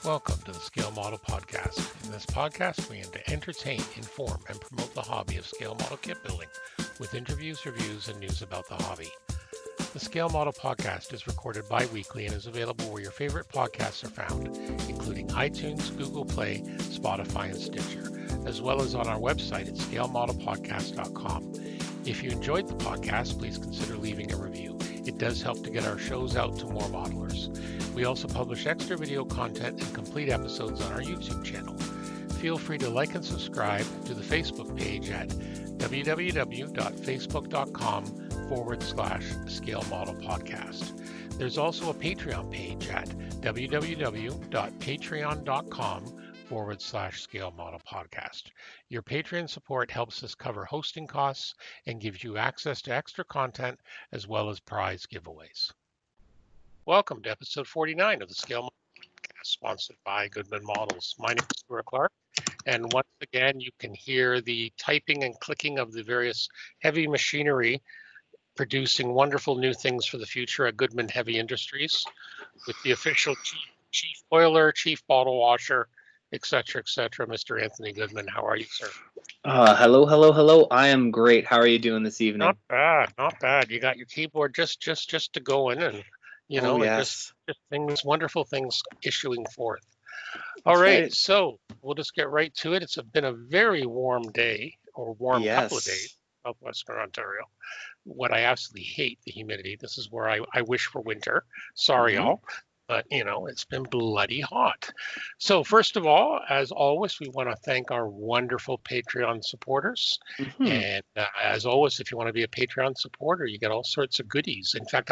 Welcome to the Scale Model Podcast. In this podcast, we aim to entertain, inform, and promote the hobby of scale model kit building with interviews, reviews, and news about the hobby. The Scale Model Podcast is recorded bi-weekly and is available where your favorite podcasts are found, including iTunes, Google Play, Spotify, and Stitcher, as well as on our website at scalemodelpodcast.com. If you enjoyed the podcast, please consider leaving a review. It does help to get our shows out to more modelers. We also publish extra video content and complete episodes on our YouTube channel. Feel free to like and subscribe to the Facebook page at www.facebook.com/Scale Model Podcast. There's also a Patreon page at www.patreon.com/Scale Model Podcast. Your Patreon support helps us cover hosting costs and gives you access to extra content as well as prize giveaways. Welcome to episode 49 of the Scale Model Podcast, sponsored by Goodman Models. My name is Stuart Clark, and once again, you can hear the typing and clicking of the various heavy machinery producing wonderful new things for the future at Goodman Heavy Industries with the official chief oiler, chief bottle washer, etc., Mr. Anthony Goodman. How are you, sir? Hello. I am great. How are you doing this evening? Not bad, not bad. You got your keyboard just to go in, and yes. just things, wonderful things issuing forth. All right, so we'll just get right to it. It's been a very warm day, or warm couple of days, southwestern Ontario. What I absolutely hate, the humidity. This is where I wish for winter. Sorry, y'all. But, it's been bloody hot. So first of all, as always, we want to thank our wonderful Patreon supporters. And as always, if you want to be a Patreon supporter, you get all sorts of goodies. In fact,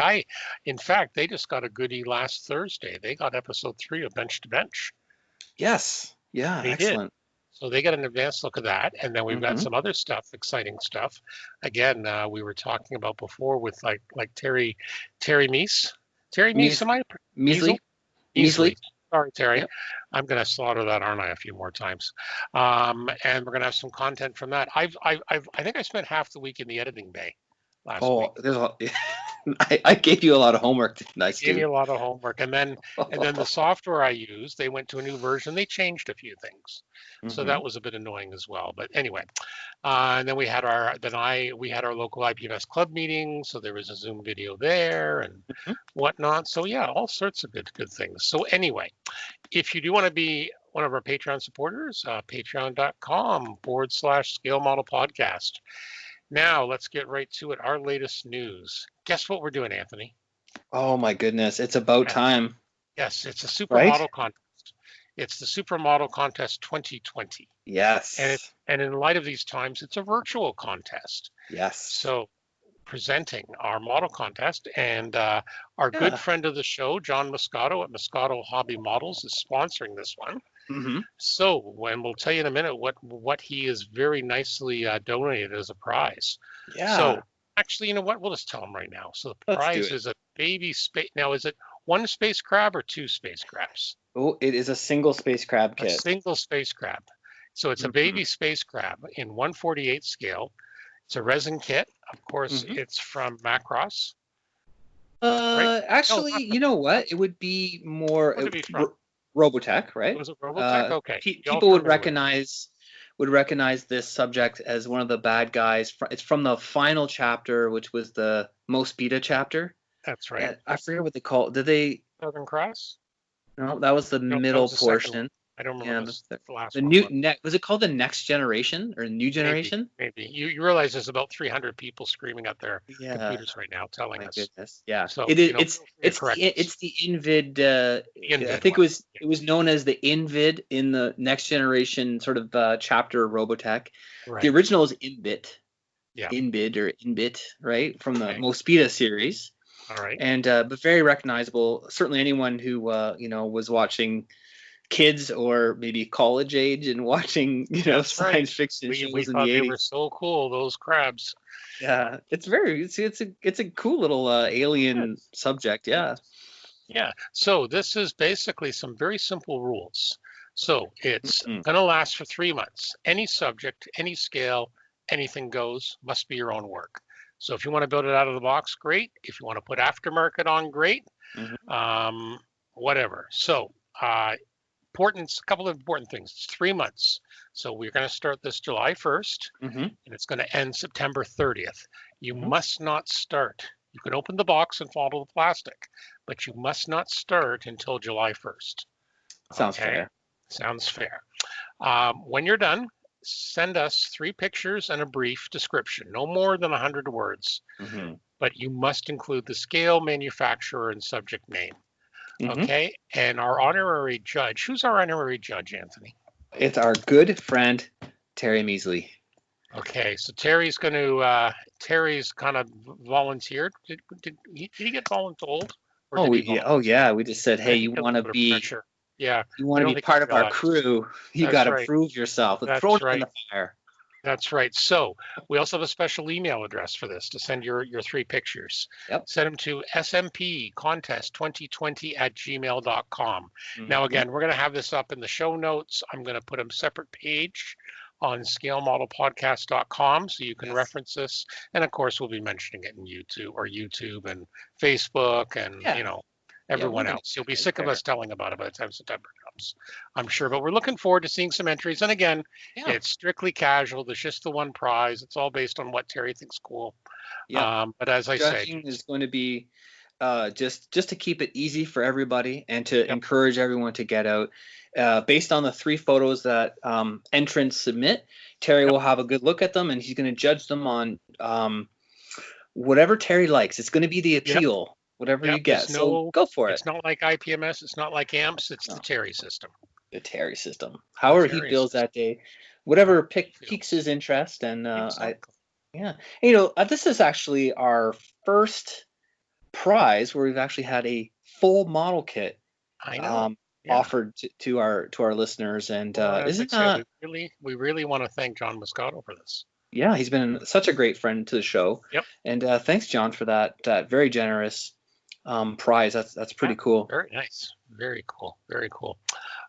they just got a goodie last Thursday. They got episode 3 of Bench to Bench. Yes. Yeah, they excellent. Did. So they got an advanced look of that. And then we've got some other stuff, exciting stuff. Again, we were talking about before with like Terry Meese. Terry Meese, am I? Measley. Sorry, Terry. Yep. I'm going to slaughter that, aren't I, a few more times. And we're going to have some content from that. I think I spent half the week in the editing bay last week. I gave you a lot of homework. Nice. Gave you a lot of homework, and then the software I used, they went to a new version. They changed a few things, so that was a bit annoying as well. But anyway, and then we had our local IPMS club meeting, so there was a Zoom video there and whatnot. So yeah, all sorts of good things. So anyway, if you do want to be one of our Patreon supporters, patreon.com/Scale Model Podcast. Now, let's get right to it. Our latest news. Guess what we're doing, Anthony? Oh, my goodness. It's about time. Yes, it's a supermodel contest. It's the Supermodel Contest 2020. Yes. And in light of these times, it's a virtual contest. Yes. So presenting our model contest, and our good friend of the show, John Moscato at Moscato Hobby Models, is sponsoring this one. So when we'll tell you in a minute what he is very nicely donated as a prize. Yeah. So actually, you know what? We'll just tell him right now. So the prize is a baby space. Now, is it one space crab or 2 space crabs? Oh, it is a single space crab kit. A single space crab. So it's a baby space crab in 1/48 scale. It's a resin kit. Of course, it's from Macross. Right? Actually, you know what? It would be more Robotech, right? Was it Robotech? Okay. People would recognize this subject as one of the bad guys. It's from the final chapter, which was the Mospeada chapter. That's right. I forget what they call it. Did they? Southern Cross? No, that was the middle portion. I don't remember the last one. Was it called the Next Generation or New Generation? Maybe. You realize there's about 300 people screaming at their computers right now telling us. Goodness. Yeah. So it is. It's the Invid. I think it was known as the Invid in the Next Generation sort of chapter of Robotech. Right. The original is Inbit. Yeah. Inbid or Inbit, right, from the Mospeada series. All right. And but very recognizable. Certainly anyone who was watching kids or maybe college age and watching science fiction shows we in thought the 80s. They were so cool, those crabs. Yeah, it's a cool little alien subject. Yeah So this is basically some very simple rules. So it's gonna last for 3 months. Any subject, any scale, anything goes. Must be your own work. So if you want to build it out of the box, great. If you want to put aftermarket on, great. Whatever. So a couple of important things. It's 3 months. So we're going to start this July 1st, and it's going to end September 30th. You must not start. You can open the box and follow the plastic, but you must not start until July 1st. Sounds fair. Sounds fair. When you're done, send us 3 pictures and a brief description, no more than 100 words. But you must include the scale, manufacturer, and subject name. Okay, and our honorary judge. Who's our honorary judge, Anthony? It's our good friend Terry Measley. Okay, so Terry's going to. Terry's kind of volunteered. Did he get voluntold? Oh yeah. We just said, hey, you want to be. Yeah. You want to be part of our crew. You got to prove yourself. Throw it in the fire. That's right. So we also have a special email address for this to send your 3 pictures. Send them to smpcontest2020@gmail.com. Now, again, we're going to have this up in the show notes. I'm going to put a separate page on scalemodelpodcast.com so you can reference this. And of course, we'll be mentioning it in YouTube and Facebook and, everyone else. You'll be sick of us telling about it by the time September comes, I'm sure. But we're looking forward to seeing some entries. And again, it's strictly casual. There's just the one prize. It's all based on what Terry thinks cool. But as I said, judging is going to be just to keep it easy for everybody and to encourage everyone to get out. Based on the 3 photos that entrants submit, Terry will have a good look at them and he's going to judge them on whatever Terry likes. It's going to be the appeal. Whatever you get, so go for it. It's not like IPMS, it's not like AMPS, it's the Terry system. The Terry system. However he feels that day, whatever piques his interest, and this is actually our first prize where we've actually had a full model kit offered to our listeners, and we really want to thank John Moscato for this. Yeah, he's been such a great friend to the show. And thanks, John, for that very generous prize. That's pretty cool. Very nice. Very cool. Very cool.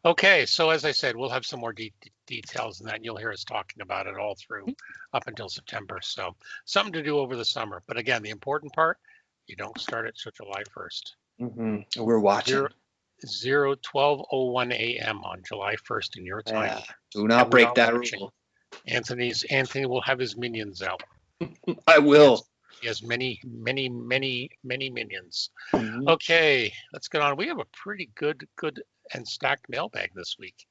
Okay, so as I said, we'll have some more details in that. And you'll hear us talking about it all through up until September. So something to do over the summer. But again, the important part, you don't start it till July 1st. We're watching. 12:01 a.m. on July 1st in your time. Do not break that rule. Anthony will have his minions out. I will. He has many minions. Okay, let's get on. We have a pretty good and stacked mailbag this week.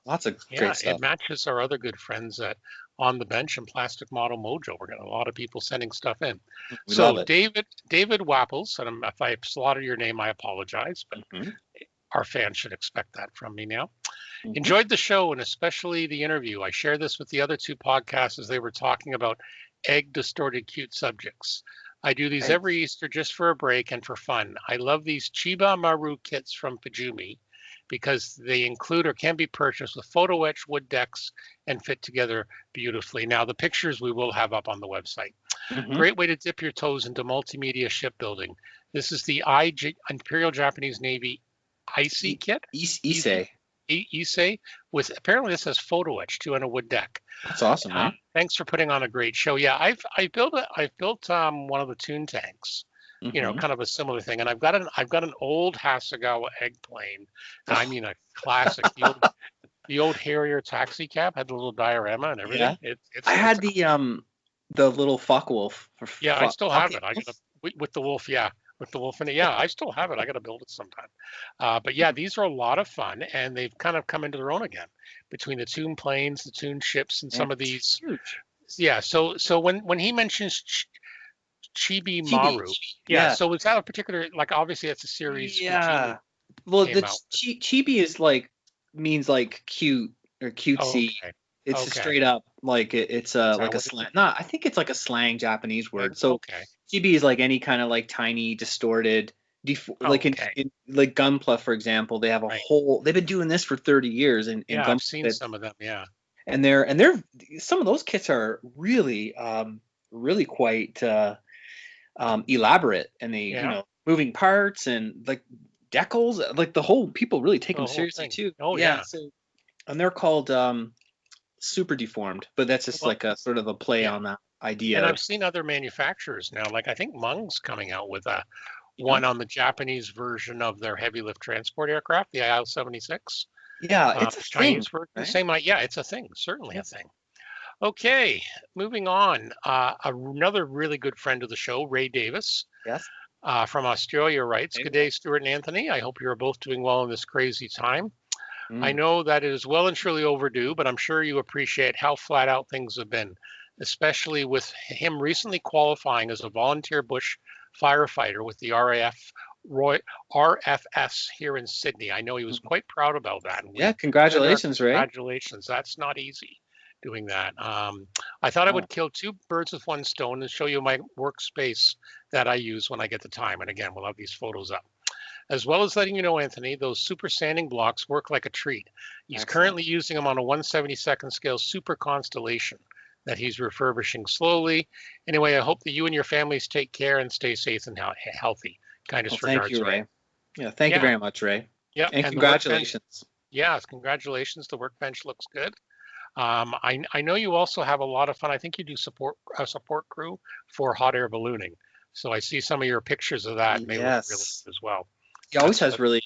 Lots of great stuff. It matches our other good friends at On the Bench and Plastic Model Mojo. We're getting a lot of people sending stuff in. So David Wapples, and if I slaughter your name, I apologize, but our fans should expect that from me now. Enjoyed the show and especially the interview. I share this with the other 2 podcasts as they were talking about egg distorted cute subjects. I do these every Easter just for a break and for fun. I love these Chiba Maru kits from Fujimi because they include or can be purchased with photo etch wood decks and fit together beautifully. Now, the pictures we will have up on the website. Great way to dip your toes into multimedia shipbuilding. This is the Imperial Japanese Navy Issei kit. Issei, with apparently this has photo etch too on a wood deck. That's awesome, man. Thanks for putting on a great show. Yeah, I've built one of the Toon tanks. Kind of a similar thing, and I've got an old Hasegawa egg plane. I mean, a classic. The old Harrier taxi cab had the little diorama and everything. I had the little Focke-Wulf. I still have it. I got with the wolf. Yeah. With the wolf in it. I still have it. I got to build it sometime. But yeah, these are a lot of fun, and they've kind of come into their own again between the Toon planes, the Toon ships, and some of these. Huge. Yeah. So when he mentions Chibi Maru, so is that a particular, like, obviously that's a series. Yeah. Well, the Chibi is means cute or cutesy. Okay. It's straight up it's like a slang. No, I think it's like a slang Japanese word. So Chibi is any kind of tiny, distorted, in Gunpla, for example. They have a whole. They've been doing this for 30 years. In Gunpla, I've seen some of them. Yeah, and they're some of those kits are really really quite elaborate, and they moving parts and decals, the whole people really take them seriously too. So, and they're called Super Deformed, but that's just a sort of a play on that idea. And I've seen other manufacturers now, I think Mung's coming out with one on the Japanese version of their heavy lift transport aircraft, the Il-76. Yeah, it's a Chinese thing, version, right? same. Yeah, it's a thing. Certainly a thing. Okay, moving on. Another really good friend of the show, Ray Davis. Yes. From Australia writes, "Good day, Stuart and Anthony. I hope you're both doing well in this crazy time. I know that it is well and truly overdue, but I'm sure you appreciate how flat out things have been, especially with him recently qualifying as a volunteer bush firefighter with the RFS here in Sydney. I know he was quite proud about that. Yeah, congratulations, Ray. Congratulations. That's not easy doing that. I thought I would kill two birds with one stone and show you my workspace that I use when I get the time. And again, we'll have these photos up. As well as letting you know, Anthony, those super sanding blocks work like a treat. He's currently using them on a 1/72nd scale super Constellation that he's refurbishing slowly. Anyway, I hope that you and your families take care and stay safe and healthy. Kindest regards, thank you, Ray. Yeah, thank you very much, Ray. Yeah, and congratulations. Yes, congratulations. The workbench looks good. I know you also have a lot of fun. I think you do a support crew for hot air ballooning. So I see some of your pictures of that. And they look really good as well. He always has really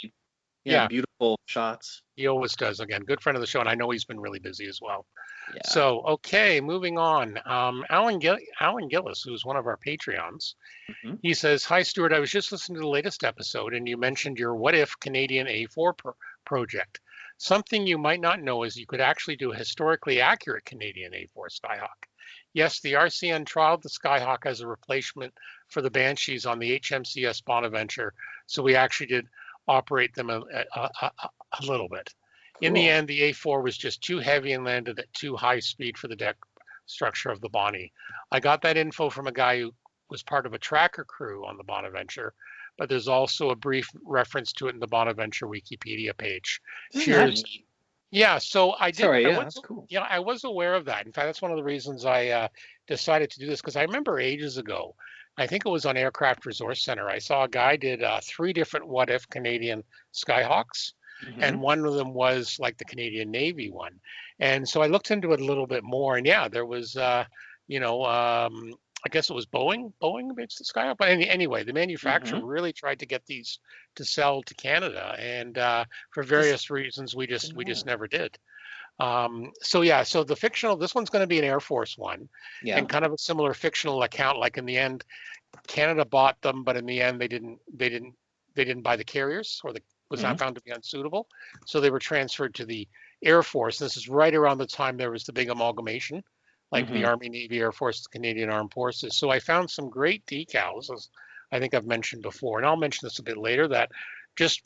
beautiful shots. He always does. Again, good friend of the show, and I know he's been really busy as well. Yeah. So, okay, moving on. Alan Gillis, who's one of our Patreons, he says, "Hi, Stuart. I was just listening to the latest episode, and you mentioned your What If Canadian A4 project. Something you might not know is you could actually do a historically accurate Canadian A4 Skyhawk. Yes, the RCN trialed the Skyhawk as a replacement for the Banshees on the HMCS Bonaventure, so we actually did operate them a little bit. In the end, the A4 was just too heavy and landed at too high speed for the deck structure of the Bonnie. I got that info from a guy who was part of a tracker crew on the Bonaventure, but there's also a brief reference to it in the Bonaventure Wikipedia page. Cheers." Yeah, so I did. That's cool. Yeah, I was aware of that. In fact, that's one of the reasons I decided to do this, because I remember ages ago, I think it was on Aircraft Resource Center, I saw a guy did 3 different What If Canadian Skyhawks, and one of them was like the Canadian Navy one. And so I looked into it a little bit more, and yeah, there was, I guess it was Boeing makes the Skyhawk. But anyway, the manufacturer really tried to get these to sell to Canada, and for various reasons, we just never did. So the fictional, this one's going to be an Air Force one, and kind of a similar fictional account. Like in the end, Canada bought them, but in the end, they didn't buy the carriers, or was not found to be unsuitable, so they were transferred to the Air Force. This is right around the time there was the big amalgamation, like the Army, Navy, Air Force, the Canadian Armed Forces. So I found some great decals, as I think I've mentioned before, and I'll mention this a bit later, that just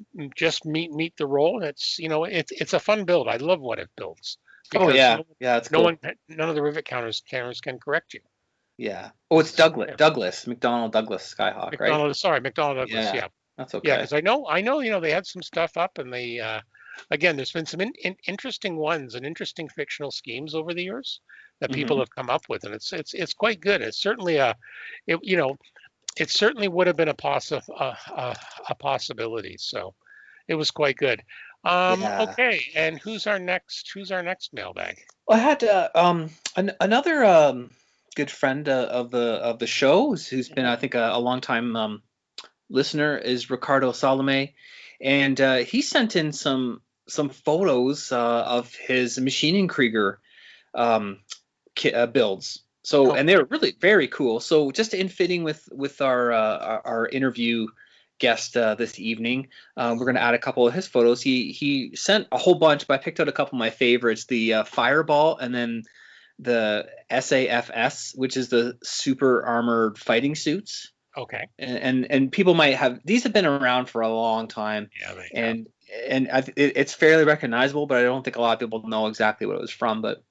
meet the role. It's it's a fun build. I love What If builds. It's cool. None of the rivet counters can correct you. Yeah. Oh, it's Douglas McDonnell Douglas Skyhawk, right? McDonnell Douglas. Yeah. That's okay. Yeah, because I know they had some stuff up, and they again, there's been some interesting ones and interesting fictional schemes over the years that people have come up with, and it's quite good. It's certainly it certainly would have been a possibility. So it was quite good. Okay, and who's our next mailbag? Well, I had another good friend of the show, who's been, I think, a long time listener, is Ricardo Salome, and he sent in some photos of his Maschinen Krieger builds. So, and they're really very cool. So, just in fitting with our interview guest this evening, we're going to add a couple of his photos. He sent a whole bunch, but I picked out a couple of my favorites: the Fireball, and then the SAFS, which is the super armored fighting suits. Okay. And people might have, these have been around for a long time. Yeah, it's fairly recognizable, but I don't think a lot of people know exactly what it was from. But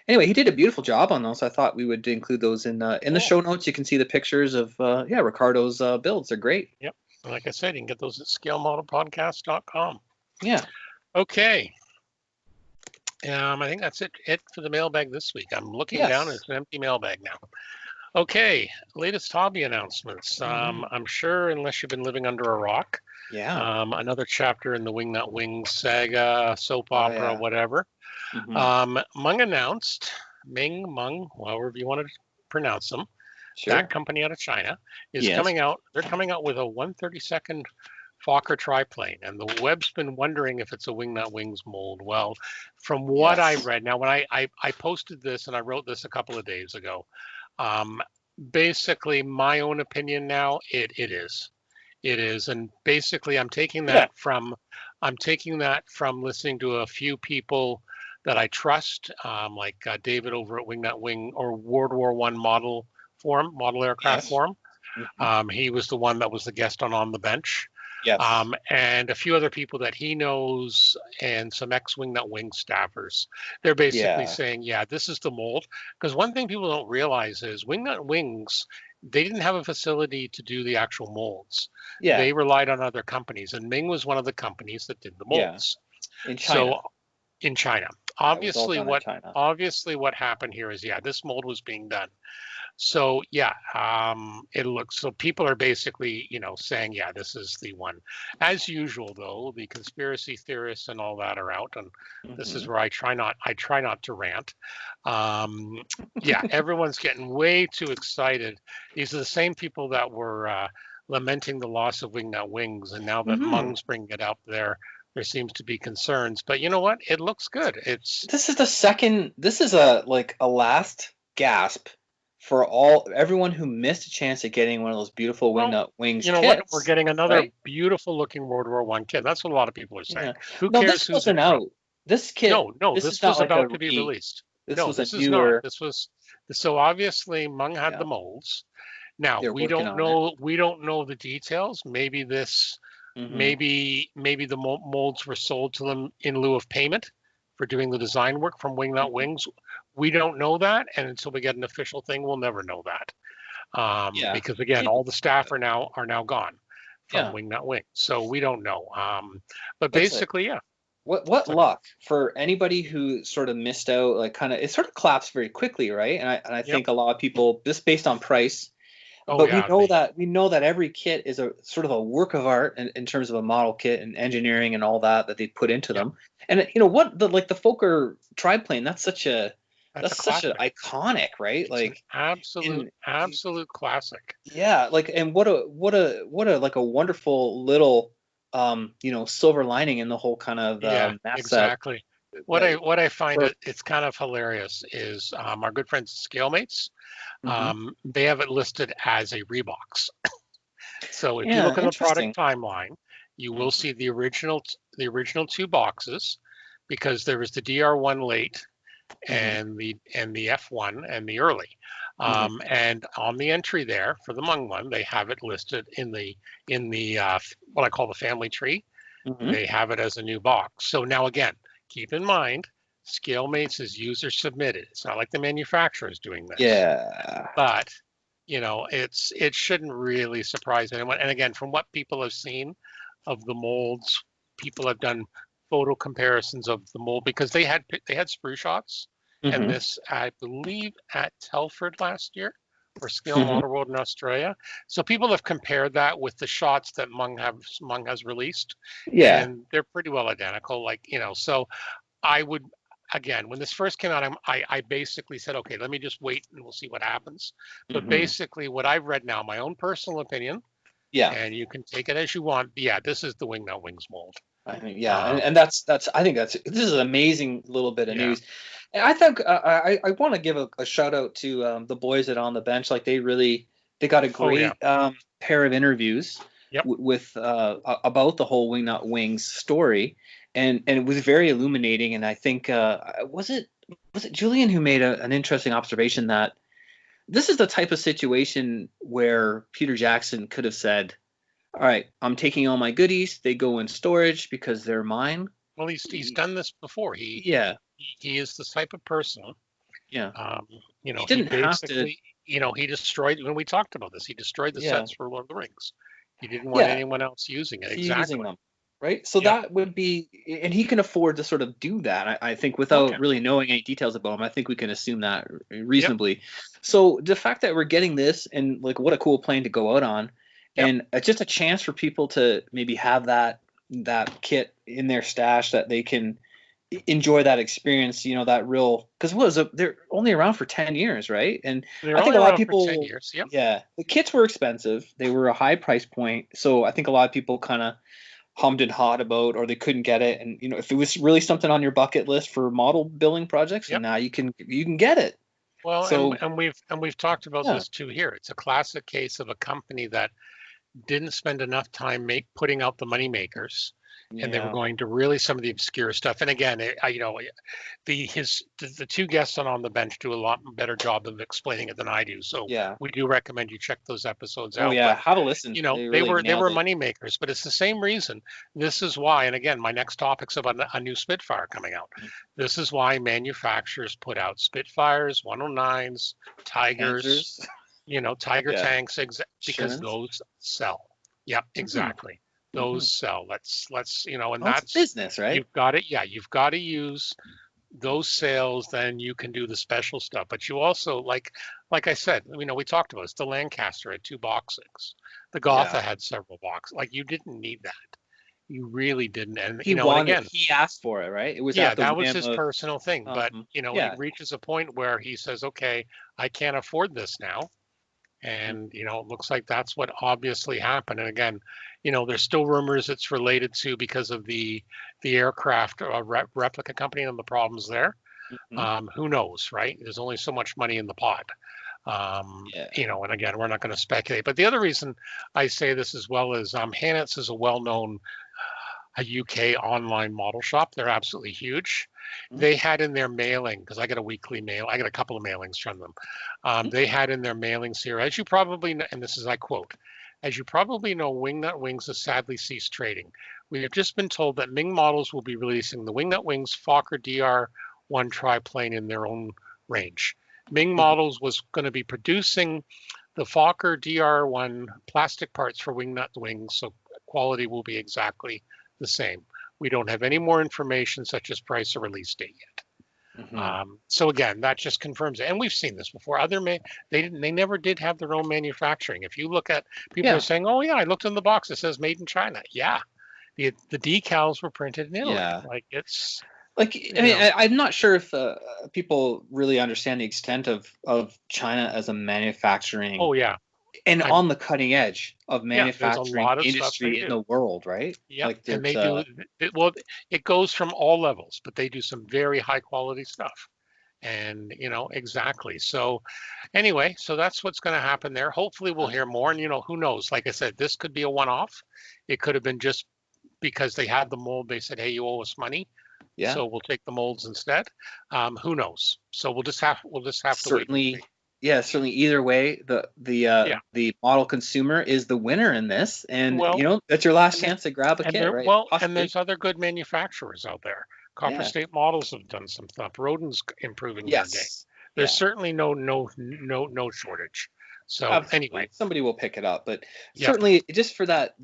anyway, he did a beautiful job on those. I thought we would include those in the show notes. You can see the pictures of Ricardo's builds. They're great. Yep. Like I said, you can get those at scalemodelpodcast.com. Yeah. Okay. I think that's it for the mailbag this week. I'm looking down, it's an empty mailbag now. Okay, latest hobby announcements. I'm sure, unless you've been living under a rock, another chapter in the Wingnut Wings saga, soap opera, whatever. Mung announced, Ming, Mung, however you want to pronounce them, that company out of China, is coming out. They're coming out with a 1/32 Fokker triplane, and the web's been wondering if it's a Wingnut Wings mold. Well, from what I read, now when I posted this and I wrote this a couple of days ago, basically my own opinion now, it is. It is, and basically I'm taking that from listening to a few people that I trust, like David over at Wingnut Wing or World War I Model Aircraft Forum. He was the one that was the guest on the bench. Yes. And a few other people that he knows and some ex-Wingnut Wing staffers. They're basically saying, this is the mold. Because one thing people don't realize is Wingnut Wings, they didn't have a facility to do the actual molds. Yeah. They relied on other companies. And Ming was one of the companies that did the molds. Yeah. In China. So, in China. Obviously, what happened here is, this mold was being done. So it looks, so people are basically, saying, this is the one. As usual, though, the conspiracy theorists and all that are out, and this is where I try not to rant. Everyone's getting way too excited. These are the same people that were lamenting the loss of Wingnut Wings, and now that Mung's bringing it up there seems to be concerns. But you know what? It looks good. This is a last gasp for everyone who missed a chance at getting one of those beautiful Wingnut Wings. You know kits, what? We're getting another beautiful looking World War I kit. That's what a lot of people are saying. Who cares? This wasn't out. This kit. No. This was about to be released. This is not. This was so obviously Mung had the molds. Now we don't know the details. Maybe this. Maybe the molds were sold to them in lieu of payment for doing the design work from Wingnut Wings. We don't know that, and until we get an official thing, we'll never know that. Because again, all the staff are now gone from Wingnut Wings, so we don't know. But basically, What luck for anybody who sort of missed out? It sort of collapsed very quickly, right? And I think a lot of people, just based on price. We know that every kit is a sort of a work of art in terms of a model kit and engineering and all that they put into them. And the Fokker triplane, that's such an iconic, right? It's an absolute classic. Yeah, and what a wonderful little silver lining in the whole kind of exactly. What I find it's kind of hilarious is our good friends ScaleMates. They have it listed as a Reebox. So if you look at the product timeline, you will see the original two boxes, because there was the DR1 late and the F1 and the early. And on the entry there for the Mung one, they have it listed in the what I call the family tree. They have it as a new box. So now again, keep in mind, ScaleMates is user submitted. It's not like the manufacturer is doing this. Yeah. But it shouldn't really surprise anyone. And again, from what people have seen of the molds, people have done photo comparisons of the mold, because they had sprue shots, and this, I believe, at Telford last year, or Scale Model World in Australia. So people have compared that with the shots that Mung has released. Yeah. And they're pretty well identical. So I would, again, when this first came out, I basically said, okay, let me just wait and we'll see what happens. But basically what I've read now, my own personal opinion, and you can take it as you want. This is the Wingnut Wings mold. I mean, and this is an amazing little bit of news. And I think I want to give a shout out to the boys at On the Bench. They got a great pair of interviews with about the whole Wingnut Wings story, and it was very illuminating. And I think was it Julian who made an interesting observation that this is the type of situation where Peter Jackson could have said, all right, I'm taking all my goodies. They go in storage because they're mine. Well, he's done this before. He is the type of person. Yeah. He didn't have to. He destroyed, when we talked about this, he destroyed the sets for Lord of the Rings. He didn't want anyone else using it. Exactly. Using them, right? So that would be, and he can afford to sort of do that. I think without really knowing any details about him, I think we can assume that reasonably. So the fact that we're getting this, and what a cool plane to go out on. And just a chance for people to maybe have that kit in their stash that they can, enjoy that experience, that real, because they're only around for 10 years, right? And they're I think a lot of people, 10 years. Yep. Yeah, the kits were expensive. They were a high price point. So I think a lot of people kind of hummed and hawed about, or they couldn't get it. And, if it was really something on your bucket list for model building projects, yep. now you can get it. Well, so, and we've talked about this too here. It's a classic case of a company that didn't spend enough time putting out the money makers, and they were going to really some of the obscure stuff. And again, the two guests on the bench do a lot better job of explaining it than I do. So we do recommend you check those episodes out. Oh yeah, have a listen. They were money makers, but it's the same reason. This is why, and again, my next topic's about a new Spitfire coming out. This is why manufacturers put out Spitfires, 109s, Tigers. Tiger tanks, because those sell. Yep, exactly. Those sell. Let's and that's business, right? You've got it. Yeah, you've got to use those sales, then you can do the special stuff. But you also, like I said, we talked about this. The Lancaster had 2 boxings. The Gotha had several boxes. Like, you didn't need that. You really didn't. And he wanted, he asked for it, right? It was that was his personal thing. But he reaches a point where he says, "Okay, I can't afford this now." And, it looks like that's what obviously happened. And again, there's still rumors it's related to because of the aircraft replica company and the problems there. Who knows, right? There's only so much money in the pot. And again, we're not going to speculate. But the other reason I say this as well is Hanetz is a well-known UK online model shop. They're absolutely huge. They had in their mailing, because I got a weekly mail, I got a couple of mailings from them. They had in their mailings here, as you probably know, and this is, I quote, "As you probably know, Wingnut Wings has sadly ceased trading. We have just been told that Ming Models will be releasing the Wingnut Wings Fokker DR1 triplane in their own range. Ming Models was going to be producing the Fokker DR1 plastic parts for Wingnut Wings, so quality will be exactly the same. We don't have any more information such as price or release date yet." So again, that just confirms it. And we've seen this before. They never did have their own manufacturing. If you look at people are saying, "Oh yeah, I looked in the box. It says made in China." Yeah, the decals were printed in Italy. Yeah. Like it's like I'm not sure if people really understand the extent of China as a manufacturing. Oh yeah. And on the cutting edge of manufacturing industry in the world, right? Yeah, and they do it goes from all levels, but they do some very high quality stuff. And exactly. So anyway, so that's what's going to happen there. Hopefully we'll hear more. And who knows? Like I said, this could be a one-off. It could have been just because they had the mold. They said, "Hey, you owe us money." Yeah. So we'll take the molds instead. Who knows? So we'll just have to wait. Yeah, certainly. Either way, the model consumer is the winner in this, and that's your last chance to grab a kit, right? Well, and there's other good manufacturers out there. Copper State Models have done some stuff. Rodin's improving their game. There's certainly no shortage. So anyway, somebody will pick it up, but certainly just for that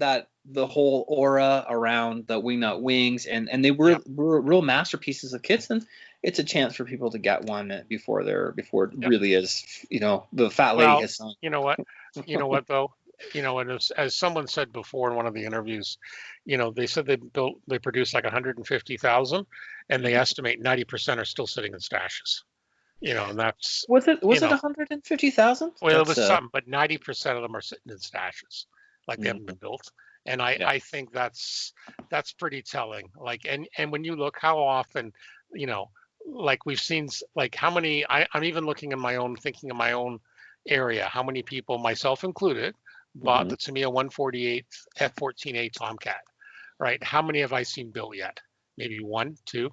the whole aura around the Wingnut Wings, and they were real masterpieces of kits, and it's a chance for people to get one before it really is, the fat lady has sung. You know what though? And as someone said before in one of the interviews, they said they produced like 150,000, and they estimate 90% are still sitting in stashes. And that's was it 150,000? Well, it was some, but 90% of them are sitting in stashes, like they haven't been built. And I think that's pretty telling. Like, and when you look how often, like we've seen, like how many, I'm even looking thinking in my own area, how many people, myself included, bought the Tamiya 148 F-14A Tomcat, right? How many have I seen built yet? Maybe 1, 2.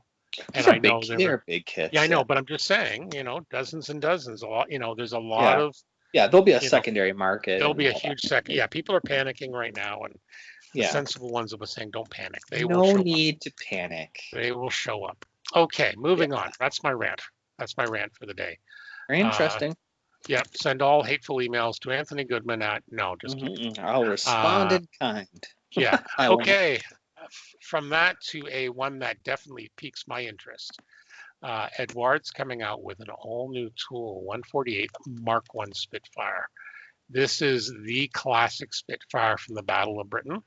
And I know they're big kits. Yeah, I know, but I'm just saying, dozens and dozens. A lot, there's a lot of. Yeah, there'll be a secondary market. There'll be a huge second. Yeah, people are panicking right now, and the sensible ones have been saying, "Don't panic." They will show up. No need to panic. They will show up. Okay, moving on. That's my rant. That's my rant for the day. Very interesting. Send all hateful emails to Anthony Goodman at just kidding. I'll respond in kind. Yeah. Okay. From that to one that definitely piques my interest. Edouard's coming out with an all-new tool, 148 Mark I Spitfire. This is the classic Spitfire from the Battle of Britain.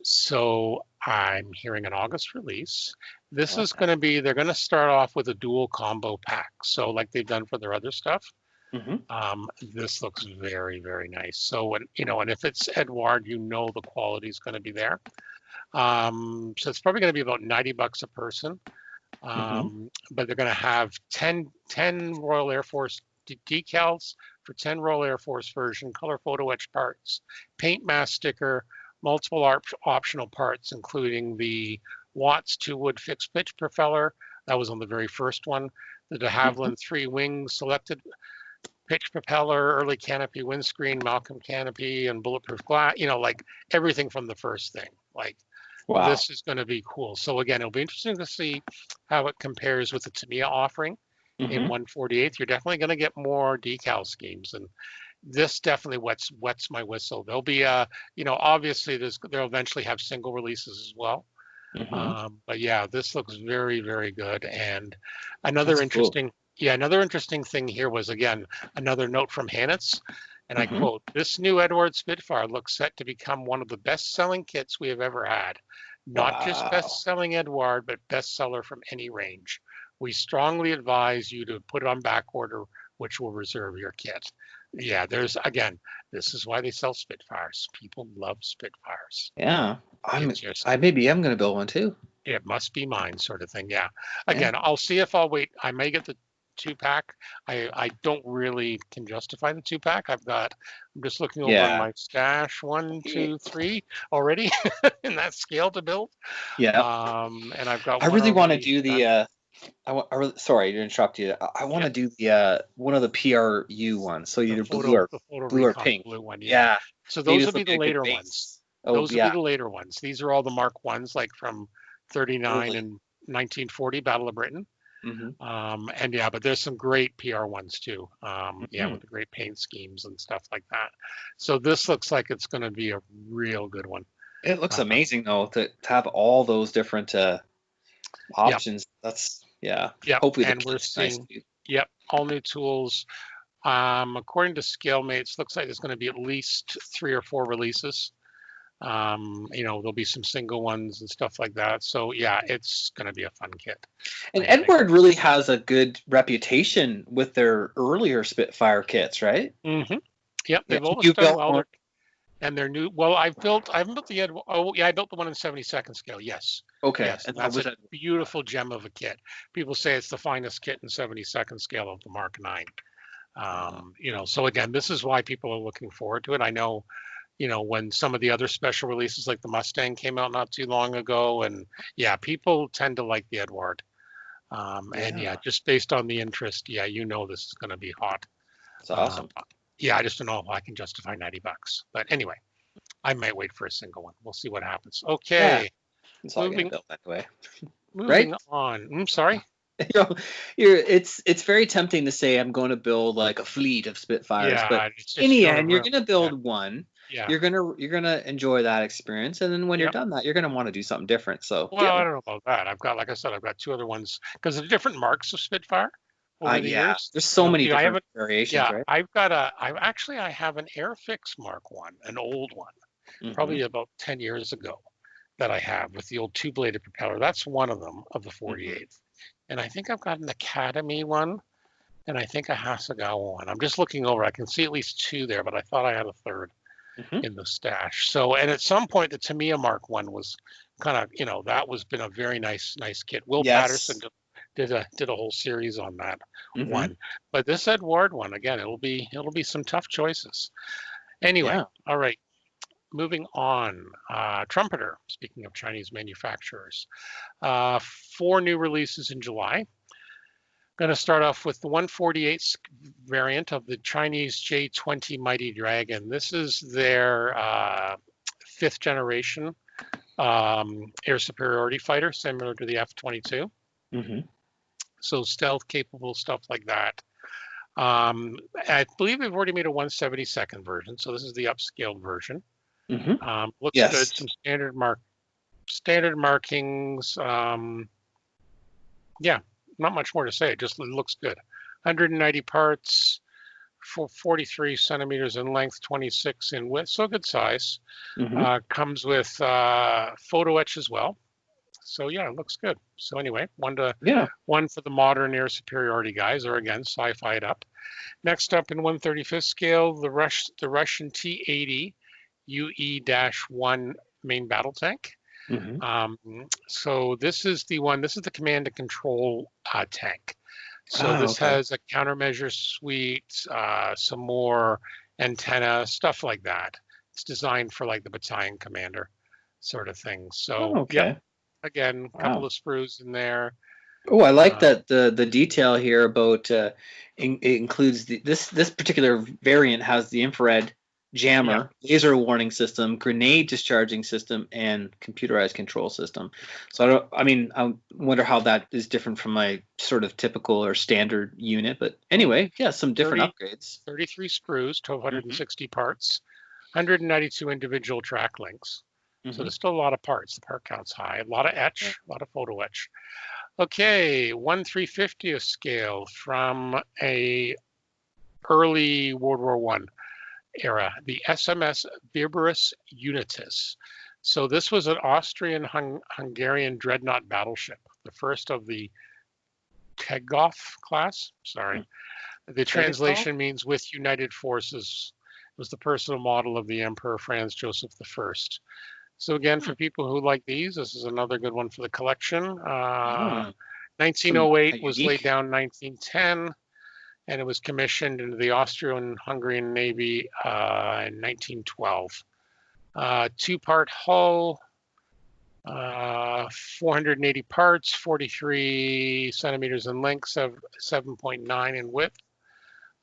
So I'm hearing an August release. This is going to be, they're going to start off with a dual combo pack. So like they've done for their other stuff. This looks very, very nice. So when, and if it's Eduard, the quality is going to be there. So it's probably going to be about $90 a person. But they're going to have 10 Royal Air Force decals for 10 Royal Air Force version, color photo etch parts, paint mask sticker, multiple optional parts, including the Watts 2-wood fixed pitch propeller. That was on the very first one. The de Havilland 3-wing selected pitch propeller, early canopy windscreen, Malcolm canopy, and bulletproof glass. Like everything from the first thing. Like, wow. This is going to be cool. So again, it'll be interesting to see how it compares with the Tamiya offering in 1/48. You're definitely going to get more decal schemes, and this definitely wets my whistle. There'll be obviously they'll eventually have single releases as well. But yeah, this looks very, very good. And another interesting thing here was, again, another note from Hanitz. And I quote, "This new Eduard Spitfire looks set to become one of the best-selling kits we have ever had. Not just best-selling Eduard, but bestseller from any range. We strongly advise you to put it on back order, which will reserve your kit." Yeah, this is why they sell Spitfires. People love Spitfires. Yeah, maybe I'm going to build one too. It must be mine, sort of thing. Yeah. Again, I'll see if I'll wait. I may get the 2-pack. I don't really can justify the 2-pack. I'm just looking over on my stash. 1, 2, 3 already in that scale to build. Yeah. And I've got. I really want to do the. Sorry to interrupt you. I want to do the one of the PRU ones. So either blue or pink. Blue one. Yeah. So those will be the later ones. Those will be the later ones. These are all the Mark 1s, like from 39 and 1940 Battle of Britain. And yeah, but there's some great PR ones too. With the great paint schemes and stuff like that. So this looks like it's going to be a real good one. It looks amazing though to have all those different options. That's hopefully, and we're seeing all new tools. According to ScaleMates, looks like there's going to be at least 3 or 4 releases. There'll be some single ones and stuff like that. So yeah, it's going to be a fun kit. And Eduard really has a good reputation with their earlier Spitfire kits, right? Yep, they've always done well. And they're new. Well, I haven't built the Eduard. Oh yeah, I built the one in 72nd scale. Yes. Okay. Yes, and that's a beautiful gem of a kit. People say it's the finest kit in 72nd scale of the Mark 9. So again, this is why people are looking forward to it. I know. When some of the other special releases like the Mustang came out not too long ago, and people tend to like the Eduard. And just based on the interest, this is going to be hot. It's awesome. I just don't know if I can justify $90. But anyway, I might wait for a single one. We'll see what happens. Okay. It's all moving built that way. Moving on. I'm sorry. It's very tempting to say I'm going to build like a fleet of Spitfires, but in the end, you're going to build one. Yeah. You're gonna enjoy that experience, and then when you're done that, you're gonna want to do something different. So I don't know about that. I've got 2 other ones because of different marks of Spitfire over the years. There's so many different variations. Right? I have an Airfix Mark 1, an old one, probably about 10 years ago, that I have with the old 2-bladed propeller. That's one of them of the 48th, and I think I've got an Academy one, and I think a Hasegawa one. I'm just looking over. I can see at least 2 there, but I thought I had a third in the stash. So, and at some point, the Tamiya Mark 1 was kind of, that was been a very nice kit. Will Patterson did a whole series on that one. But this Eduard one, again, it'll be some tough choices. Anyway, all right. Moving on, Trumpeter, speaking of Chinese manufacturers, 4 new releases in July. Going to start off with the 1/48 variant of the Chinese J-20 Mighty Dragon. This is their 5th generation air superiority fighter, similar to the F-22. So stealth capable, stuff like that. I believe they've already made a 1/72nd version, so this is the upscaled version. Looks good. Some standard markings. Not much more to say. It looks good. 190 parts, 43 centimeters in length, 26 in width, so good size. Mm-hmm. Comes with photo etch as well. So yeah, it looks good. So anyway, one for the modern air superiority guys, or again, sci-fi it up. Next up in 1/35th scale, the Russian T-80 UE-1 main battle tank. Mm-hmm. So this is the command and control tank. So this has a countermeasure suite, some more antenna, stuff like that. It's designed for like the battalion commander sort of thing. So yeah, again, a couple of sprues in there. Oh, I like that the detail here about it includes this particular variant has the infrared jammer, laser warning system, grenade discharging system, and computerized control system. So I wonder how that is different from my sort of typical or standard unit. But anyway, yeah, some different upgrades. 33 sprues, 1,260 parts, 192 individual track links. So there's still a lot of parts. The part count's high. A lot of etch, a lot of photo etch. Okay, 1/350th scale from a early World War I era, the SMS Viberus Unitas. So this was an Austrian-Hungarian dreadnought battleship, the first of the Tegov class. Sorry. The translation means with united forces. It was the personal model of the Emperor Franz Joseph I. So again, for people who like these, this is another good one for the collection. 1908 was laid down 1910, and it was commissioned into the Austrian-Hungarian Navy in 1912. Two-part hull, 480 parts, 43 centimeters in length, 7.9 in width.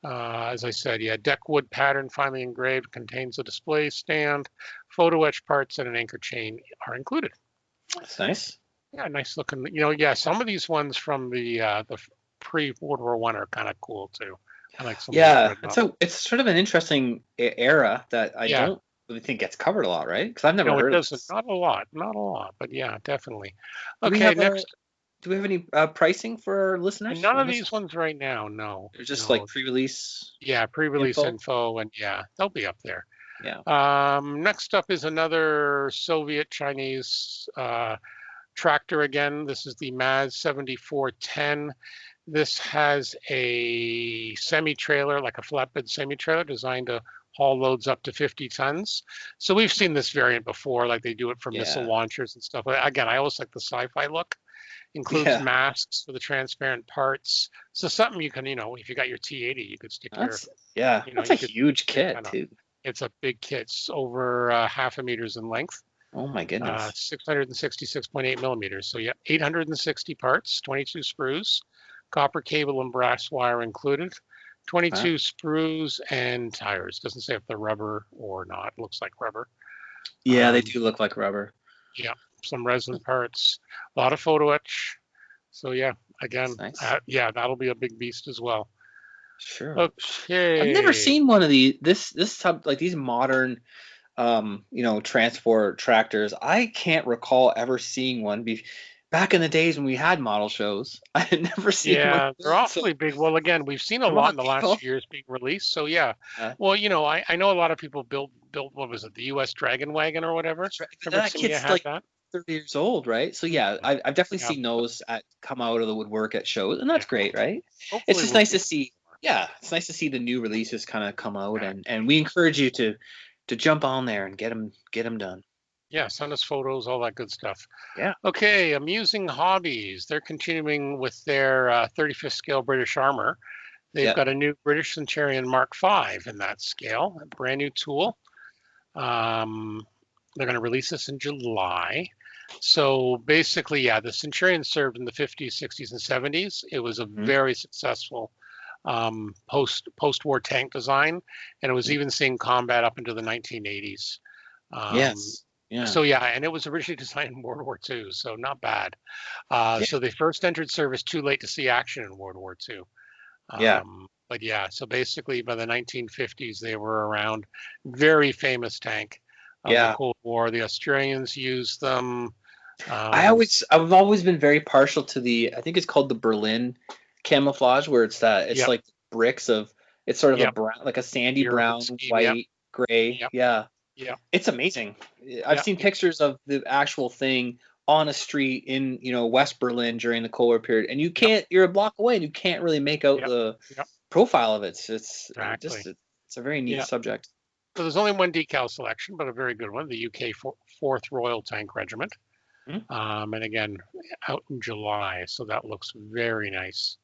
As I said, deck wood pattern finely engraved, contains a display stand, photo etch parts, and an anchor chain are included. That's nice. Yeah, nice looking. Some of these ones from the pre-World War I are kind of cool too. I like some. Yeah, it's sort of an interesting era that I don't really think gets covered a lot, right? Because I've never heard of this. Not a lot, but yeah, definitely. Okay, next. Do we have any pricing for our listeners? None of these ones right now, no. They're just like pre-release. Yeah, pre-release info, and they'll be up there. Yeah. Next up is another Soviet-Chinese tractor again. This is the MAZ 7410. This has a semi-trailer, like a flatbed semi-trailer, designed to haul loads up to 50 tons. So we've seen this variant before, like they do it for missile launchers and stuff. Again, I always like the sci-fi look. Includes masks for the transparent parts. So something you can, if you got your T-80, you could stick that's a huge kit too. It's a big kit. It's over 0.5 meters in length. Oh my goodness. 666.8 millimeters. So 860 parts, 22 sprues, copper cable and brass wire included, 22 sprues and tires. Doesn't say if they're rubber or not. It looks like rubber. Yeah, they do look like rubber. Yeah. Some resin parts, a lot of photo etch. So again, nice. That'll be a big beast as well. Sure. Okay. I've never seen one of these. Like these modern, transport tractors. I can't recall ever seeing one. Back in the days when we had model shows, I had never seen one. Yeah, they're awfully big. Well, again, we've seen a lot in the last few years being released. So well, I know a lot of people built what was it, the U.S. Dragon Wagon or whatever. That's right. That kid's like that? 30 years old, right? So I've definitely seen those come out of the woodwork at shows, and that's great, right? Hopefully it's just nice to see. Yeah, it's nice to see the new releases kind of come out, and we encourage you to jump on there and get them done. Yeah, send us photos, all that good stuff. Yeah. Okay, Amusing Hobbies. They're continuing with their 35th scale British armor. They've got a new British Centurion Mark V in that scale, a brand new tool. They're going to release this in July. So basically, the Centurion served in the 50s, 60s, and 70s. It was a very successful post-war tank design, and it was even seeing combat up into the 1980s. Yes. Yeah. So and it was originally designed in World War II, so not bad. So they first entered service too late to see action in World War II. But so basically by the 1950s they were around. Very famous tank of the Cold War. The Australians used them. I've always been very partial to I think it's called the Berlin camouflage, where it's like bricks of It's sort of a brown, like a sandy brown, white, gray. Yeah. It's amazing. I've seen pictures of the actual thing on a street in, West Berlin during the Cold War period, and you're a block away and you can't really make out the profile of it. It's a very neat subject. So there's only one decal selection, but a very good one, the UK 4th Royal Tank Regiment. And again, out in July, so that looks very nice.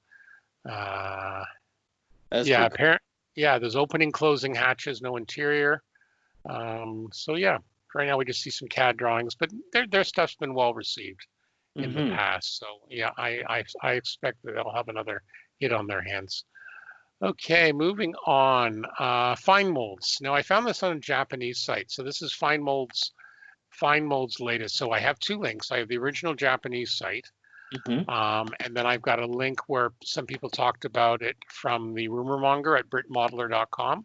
There's opening, closing hatches, no interior. Right now we just see some CAD drawings, but their stuff's been well received in the past. So I expect that they'll have another hit on their hands. Okay, moving on. Fine Molds. Now I found this on a Japanese site. So this is Fine Molds' latest. So I have two links. I have the original Japanese site, and then I've got a link where some people talked about it from the rumor monger at BritModeler.com.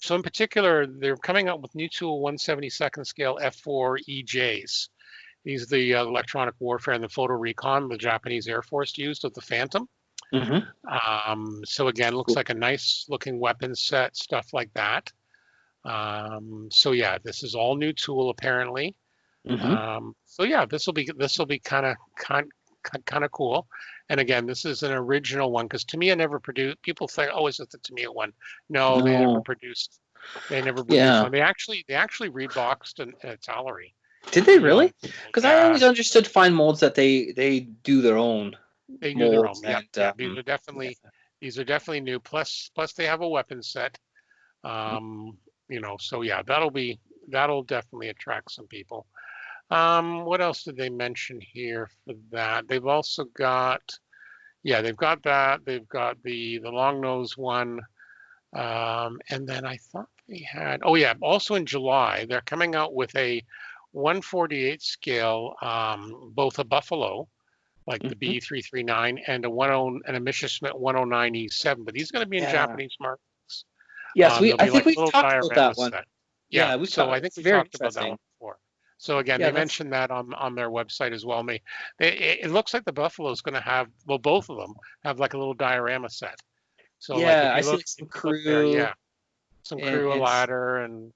So in particular, they're coming out with new tool 1/72nd scale F4 EJs. These are the electronic warfare and the photo recon the Japanese Air Force used with the Phantom. So again, looks like a nice looking weapon set, stuff like that. This is all new tool apparently. This will be kind of cool. And again, this is an original one because Tamiya never produced. People say, "Oh, is it the Tamiya one?" No, they never produced. One. They actually reboxed an Italeri. Did they really? Because I always understood Fine Molds that they do their own. They do their own. These are definitely new. Plus they have a weapon set. That'll definitely attract some people. What else did they mention here for that? They've also got, they've got that. They've got the long nose one. And then I thought they had, also in July, they're coming out with a 1/48 scale, both a Buffalo, like the B339, and a Messerschmitt 109 E7, but these are going to be in Japanese markets. Yes, I think we've talked about that one. I think we talked about that one before. So again, they mentioned that on their website as well. It looks like the Buffalo is going to have, both of them have like a little diorama set. So I see some crew. Some crew, a ladder, and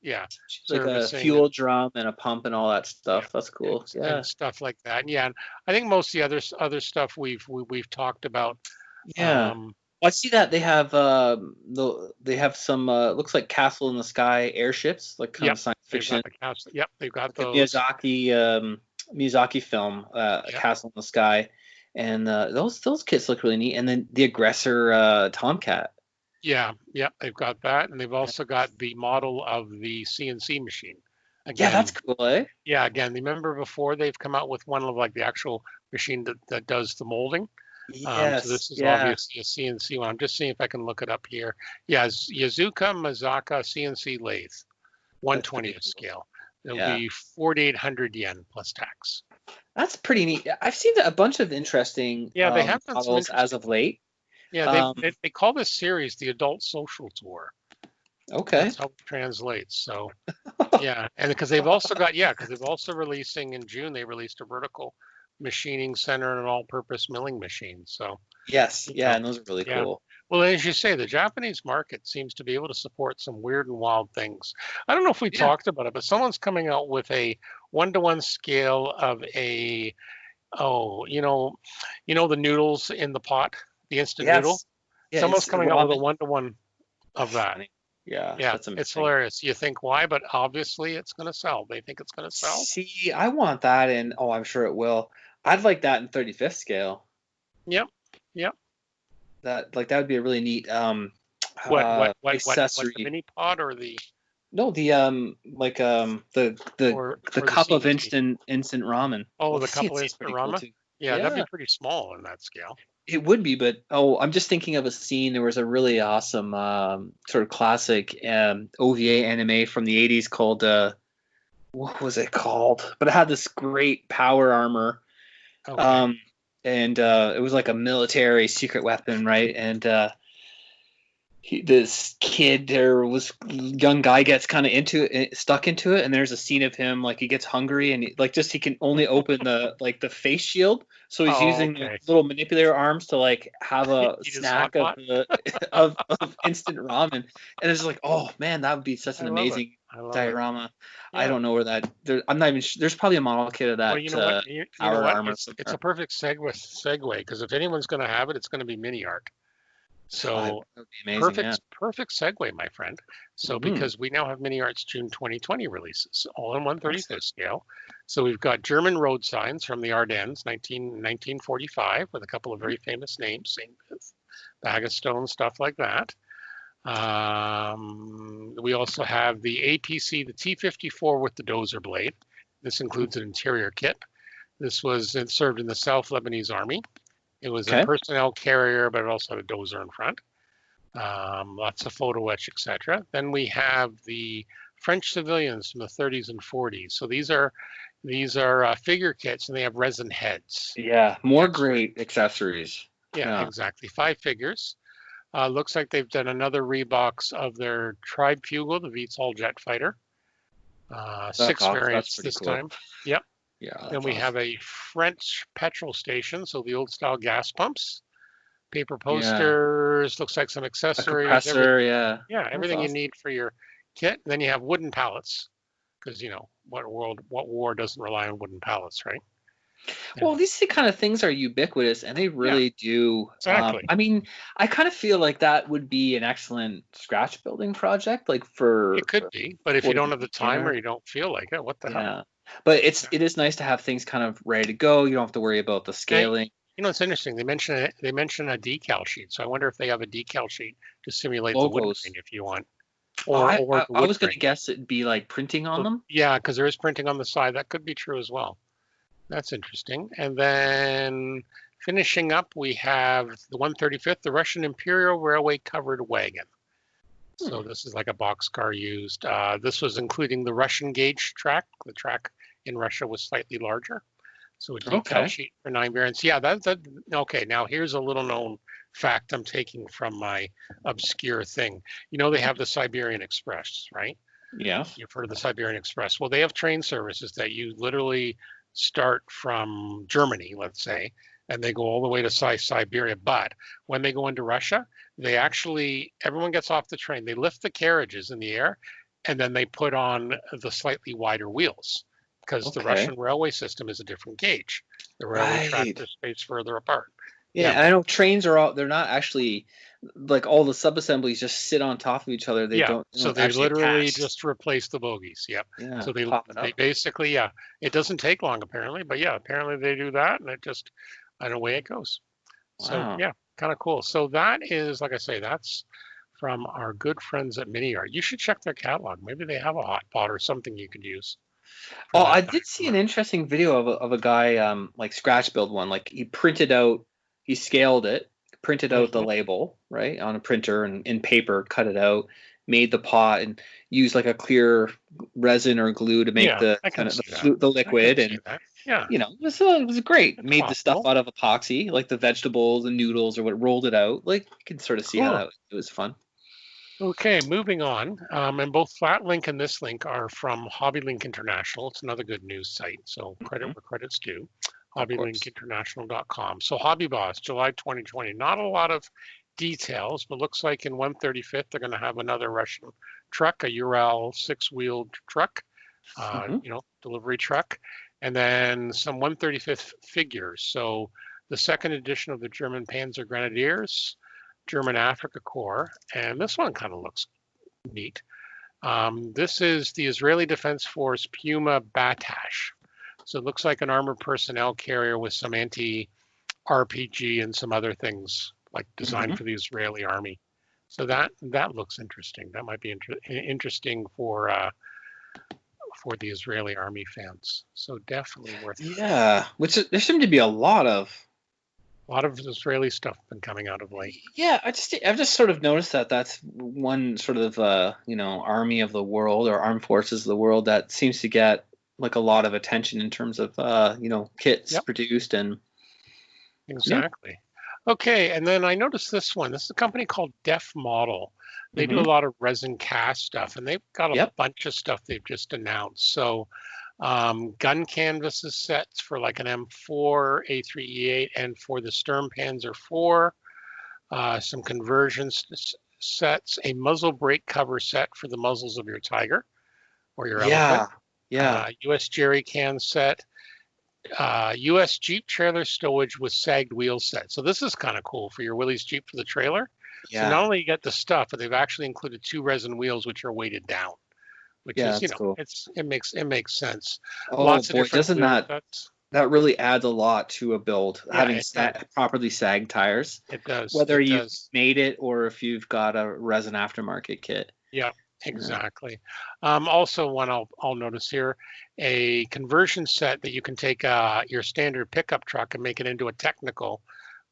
like a fuel drum and a pump and all that stuff. That's cool. And stuff like that. And I think most of the other stuff we've talked about. I see that they have some looks like Castle in the Sky airships, like kind of science fiction. They've got those. Miyazaki film, Castle in the Sky, and those kits look really neat. And then the Aggressor Tomcat. They've got that, and they've also got the model of the CNC machine. Again, that's cool, eh? Yeah, again, remember before they've come out with one of like the actual machine that does the molding. Yes. So this is obviously a CNC one. I'm just seeing if I can look it up here. Yazuka Mazaka CNC lathe, 1/20th scale. It'll be 4,800 yen plus tax. That's pretty neat. I've seen a bunch of interesting they have models as of late. Yeah, they call this series the Adult Social Tour. Okay. That's how it translates. So, and because they've also releasing in June, they released a vertical machining center and an all-purpose milling machine. So. Yes. And those are really cool. Well, as you say, the Japanese market seems to be able to support some weird and wild things. I don't know if we talked about it, but someone's coming out with a 1-to-1 scale of a, the noodles in the pot, the instant noodle. Yeah, someone's coming out with a 1-to-1 of that. Yeah, it's hilarious. You think why, but obviously it's going to sell. They think it's going to sell. See, I want that, and I'm sure it will. I'd like that in 35th scale. Yep. That would be a really neat accessory. What, the mini pot or the? No, the the cup of instant ramen. Oh, the cup of instant ramen. Cool, that'd be pretty small in that scale. It would be, but I'm just thinking of a scene. There was a really awesome sort of classic OVA anime from the 80s called what was it called? But it had this great power armor. And it was like a military secret weapon, right? And this kid, there was young guy gets kind of stuck into it, and there's a scene of him like he gets hungry and he can only open the face shield, so he's using the little manipulator arms to like have a snack of instant ramen, and it's like, oh man, that would be such an amazing diorama. Yeah. I don't know where that I'm not even sure. There's probably a model kit of that. Well, you know what? You know what? It's a perfect segue because if anyone's going to have it, it's going to be Mini Art. So perfect segue, my friend. So because we now have Mini Art's June 2020 releases, all in 1/35th scale. So we've got German road signs from the Ardennes, 1945, with a couple of very famous names, St. Bag of Stones, stuff like that. We also have the APC, the T-54 with the dozer blade. This includes an interior kit. This was served in the South Lebanese Army. It was a personnel carrier, but it also had a dozer in front. Lots of photo etch, etc. Then we have the French civilians from the 30s and 40s. So these are figure kits, and they have resin heads. Yeah, more great accessories. Yeah, exactly. 5 figures. Looks like they've done another rebox of their Tribe Fugal, the VTOL jet fighter. 6 variants this time. Yep. Yeah. Then we have a French petrol station, so the old style gas pumps, paper posters, looks like some accessories. A compressor, everything you need for your kit. Then you have wooden pallets, because what war doesn't rely on wooden pallets, right? Well, these kind of things are ubiquitous, and they really do. Exactly. I mean, I kind of feel like that would be an excellent scratch building project, like for. It could be, but if you don't have the time or you don't feel like it, what the hell? But it is nice to have things kind of ready to go. You don't have to worry about the scaling. It's interesting. They mention a decal sheet, so I wonder if they have a decal sheet to simulate the wood grain if you want. I was going to guess it'd be like printing on them. Yeah, because there is printing on the side. That could be true as well. That's interesting. And then finishing up, we have the 135th, the Russian Imperial Railway covered wagon. So this is like a boxcar used. This was including the Russian gauge track. The track in Russia was slightly larger. So a decal sheet for 9 variants. Yeah, okay. Now here's a little known fact I'm taking from my obscure thing. They have the Siberian Express, right? Yeah. You've heard of the Siberian Express. Well, they have train services that you literally start from Germany, let's say, and they go all the way to Siberia. But when they go into Russia, everyone gets off the train. They lift the carriages in the air, and then they put on the slightly wider wheels, because the Russian railway system is a different gauge. The railway tracks are spaced further apart. Yeah, I know trains they're not actually, like, all the subassemblies just sit on top of each other. They literally just replace the bogies. Yep. Yeah. So they basically, it doesn't take long apparently, but apparently they do that, and away it goes. Wow. So kind of cool. So that is, like I say, that's from our good friends at Mini Art. You should check their catalog. Maybe they have a hot pot or something you could use. Oh, I did see an interesting video of a guy like scratch build one. Like he scaled it, printed out the label, right, on a printer and in paper, cut it out, made the pot, and used like a clear resin or glue to make the liquid. And it was great. Made the stuff out of epoxy, like the vegetables and noodles, or what, rolled it out. Like, you can sort of see how it was fun. Okay, moving on. And both Flat Link and this link are from HobbyLink International. It's another good news site, so credit where credit's due. HobbyLinkInternational.com. So Hobby Boss, July 2020. Not a lot of details, but looks like in 135th they're going to have another Russian truck, a Ural 6-wheeled truck, delivery truck, and then some 135th figures. So the second edition of the German Panzer Grenadiers, German Afrika Korps, and this one kind of looks neat. This is the Israeli Defense Force Puma Batash. So it looks like an armored personnel carrier with some anti-RPG and some other things, like designed for the Israeli army. So that looks interesting. That might be interesting for the Israeli army fans. So definitely worth. Yeah, which there seem to be a lot of Israeli stuff been coming out of late. Yeah, I've just sort of noticed that's one sort of army of the world or armed forces of the world that seems to get like a lot of attention in terms of kits produced and exactly. Okay, and then I noticed this one. This is a company called Def Model. They do a lot of resin cast stuff, and they've got a bunch of stuff they've just announced. So gun canvases sets for like an M4, A3E8, and for the Sturm Panzer IV, some conversions sets, a muzzle brake cover set for the muzzles of your Tiger or your Elephant. US jerry can set, US Jeep trailer stowage with sagged wheel set. So this is kind of cool for your Willys Jeep for the trailer. So not only you get the stuff, but they've actually included 2 resin wheels which are weighted down, which is, cool. It makes sense. Oh, lots of different doesn't that really adds a lot to a build, having properly sagged tires. It does. Whether you've made it or if you've got a resin aftermarket kit. Yeah. Exactly. Also, one I'll notice here, a conversion set that you can take your standard pickup truck and make it into a technical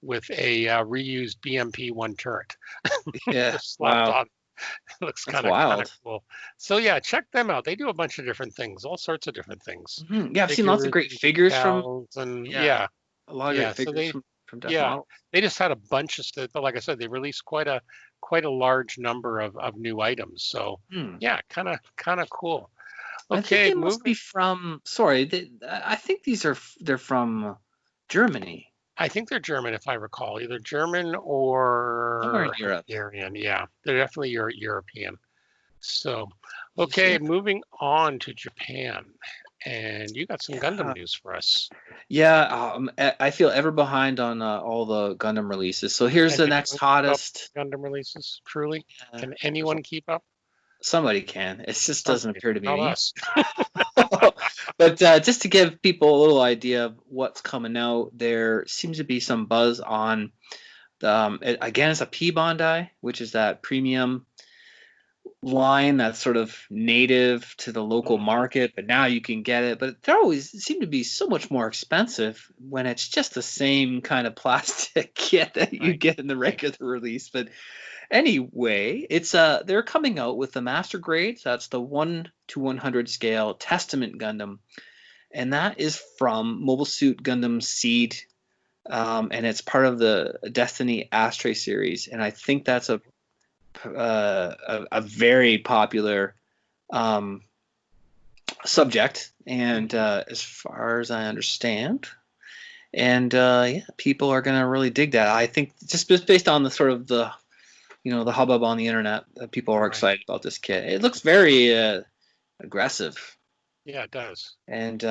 with a reused BMP-1 turret. Yeah, wow. It looks kind of cool. So yeah, check them out. They do a bunch of different things, all sorts of different things. Mm-hmm. Yeah, I've seen lots of great figures from. And a lot of great figures from Def Model. They just had a bunch of stuff. But like I said, they released quite a large number of new items. So yeah, kind of cool. Okay, I think they must be from. Sorry, I think they're from Germany. I think they're German, if I recall, either German or Europe. Hungarian. Yeah, they're definitely European. So, okay, moving on to Japan, and you got some Gundam news for us. Yeah, I feel ever behind on all the Gundam releases. So here's the next hottest Gundam releases. Truly, can anyone keep up? Somebody can. It just doesn't appear to be me. Us. But just to give people a little idea of what's coming out, there seems to be some buzz on again, it's a P Bandai, which is that premium line that's sort of native to the local market, but now you can get it. But they always seem to be so much more expensive when it's just the same kind of plastic kit that you get in the regular release. But anyway, it's they're coming out with the master grade. So that's the 1/100 scale Testament Gundam, and that is from Mobile Suit Gundam Seed, and it's part of the Destiny Astray series. And I think that's a very popular subject, and as far as I understand, and people are going to really dig that. I think just based on the sort of the hubbub on the internet, people are excited about this kit. It looks very aggressive. Yeah, it does. And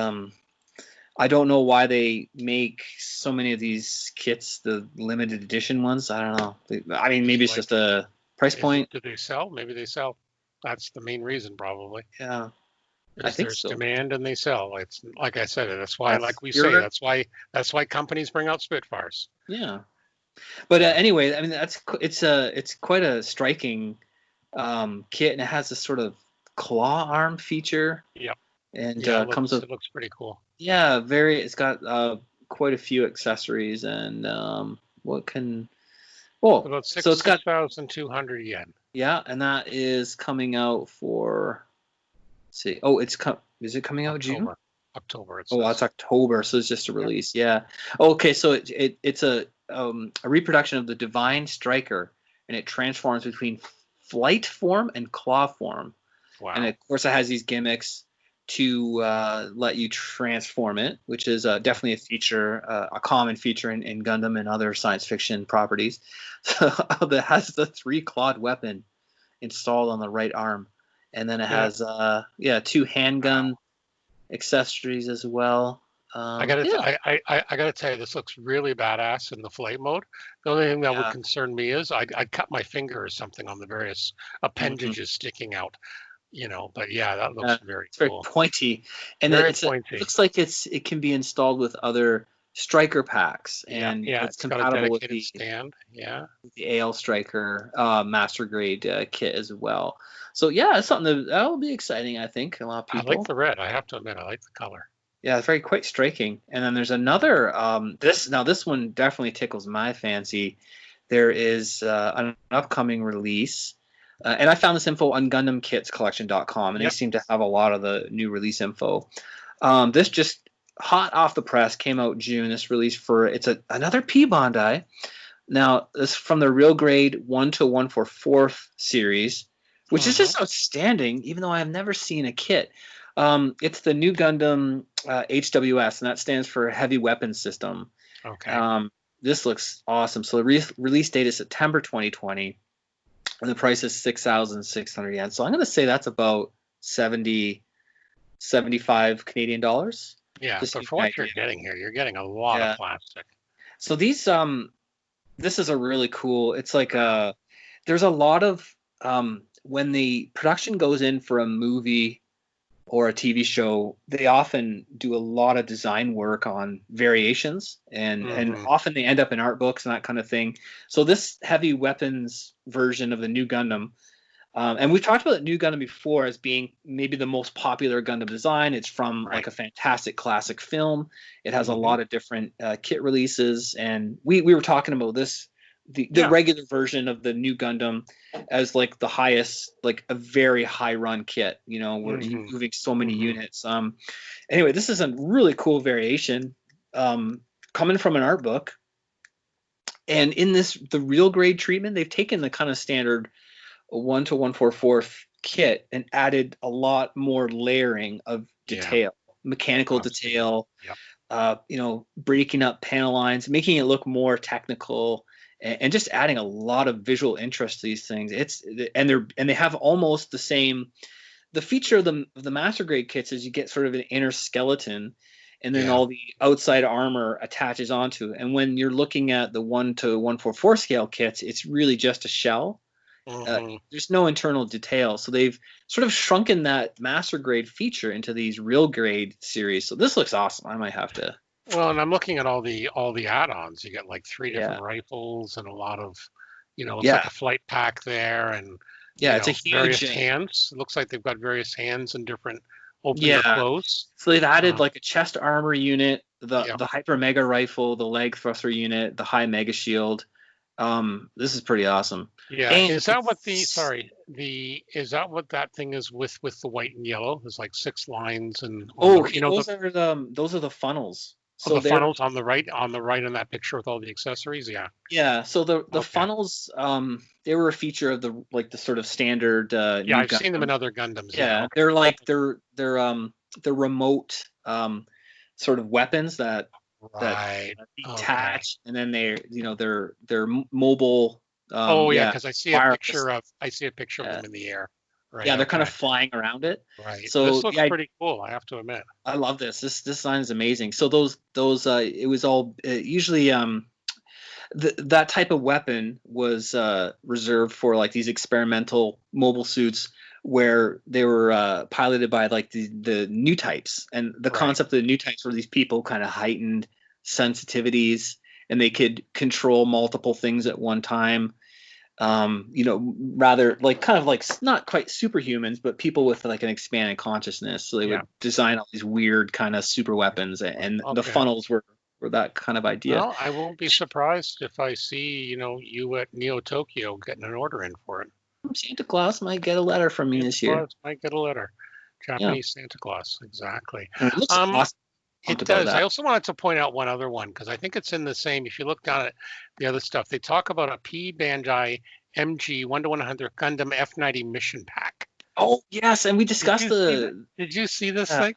I don't know why they make so many of these kits, the limited edition ones. I don't know. I mean, maybe it's just a price point. Do they sell? Maybe they sell. That's the main reason, probably. Yeah. I think there's so. demand and they sell. It's like I said, that's why, that's why companies bring out Spitfires. Yeah. But anyway, I mean, it's quite a striking kit, and it has this sort of claw arm feature. Yep. And it looks pretty cool. Yeah, it's got quite a few accessories, and so it's got 6,200 yen. Yeah, and that is coming out for. Let's see, is it coming out June? October. It's October, so it's just a release. Yeah. Okay, so it's a reproduction of the Divine Striker, and it transforms between flight form and claw form. Wow. And of course, it has these gimmicks to let you transform it, which is definitely a feature, a common feature in Gundam and other science fiction properties. So it has the 3-clawed weapon installed on the right arm, and then it has 2 handgun accessories as well. I gotta tell you, this looks really badass in the flight mode. The only thing that would concern me is I'd cut my finger or something on the various appendages sticking out. But that looks very cool. Very pointy, and it looks like it can be installed with other Striker packs, and it's compatible with the stand. Yeah, the AL Striker Master Grade kit as well. So it's something that will be exciting. I think a lot of people. I like the red. I have to admit, I like the color. Yeah, it's quite striking. And then there's another. This one definitely tickles my fancy. There is an upcoming release. And I found this info on GundamKitsCollection.com, and they seem to have a lot of the new release info. This just hot off the press came out June. This release it's another P Bandai, Now, this is from the Real Grade 1 to 144th series, which is just outstanding, even though I have never seen a kit. It's the New Gundam HWS, and that stands for Heavy Weapons System. Okay. This looks awesome. So the release date is September 2020, and the price is 6,600 yen. So I'm going to say that's about 75 Canadian dollars. Yeah, but for what you're getting here, you're getting a lot of plastic. So these, this is a really cool. It's like there's a lot of when the production goes in for a movie or a TV show, they often do a lot of design work on variations, and often they end up in art books and that kind of thing. So this Heavy Weapons version of the New Gundam, and we've talked about the New Gundam before as being maybe the most popular Gundam design. It's from like a fantastic classic film. It has a lot of different kit releases, and we were talking about this. The regular version of the New Gundam as like the highest, like a very high run kit, you know, where you're moving so many units. Anyway, this is a really cool variation coming from an art book. And in the Real Grade treatment, they've taken the kind of standard 1 to 144th kit and added a lot more layering of detail, mechanical detail, you know, breaking up panel lines, making it look more technical, and just adding a lot of visual interest to these things. They have almost the same. The feature of the master grade kits is you get sort of an inner skeleton, and then all the outside armor attaches onto it. And when you're looking at the 1 to 144 scale kits, it's really just a shell. There's no internal detail, so they've sort of shrunken that master grade feature into these Real Grade series. So this looks awesome. I might have to. Well, and I'm looking at all the add-ons. You get like 3 different rifles and a lot of, you know, it's like a flight pack there, and it's a huge various hands. It looks like they've got various hands and different open or close. So they've added like a chest armor unit, the hyper mega rifle, the leg thruster unit, the high mega shield. This is pretty awesome. Yeah, and is that what is that what that thing is with the white and yellow? There's like 6 lines and those are the funnels. So the funnels on the right in that picture with all the accessories, Yeah, so the funnels, they were a feature of the sort of standard. I've seen them in other Gundams. Yeah, they're like they're remote sort of weapons that detach, and then they're mobile. Because I see a picture of them in the air. Right. Yeah, they're kind of flying around it. Right. So this looks pretty cool, I have to admit. I love this. This design is amazing. So those it was all usually that type of weapon was reserved for like these experimental mobile suits where they were piloted by like the new types, and the concept of the new types were these people kind of heightened sensitivities, and they could control multiple things at one time. Rather like kind of like not quite superhumans, but people with like an expanded consciousness. So they would design all these weird kind of super weapons, and the funnels were that kind of idea. Well, I won't be surprised if I see, you at Neo Tokyo getting an order in for it. Santa Claus might get a letter from me this year. Might get a letter. Japanese Santa Claus, exactly. It looks awesome. It does. I also wanted to point out one other one because I think it's in the same. If you look down at the other stuff, they talk about a P Bandai MG 1 to 100 Gundam F90 mission pack. Oh yes, and we discussed Did you see this thing?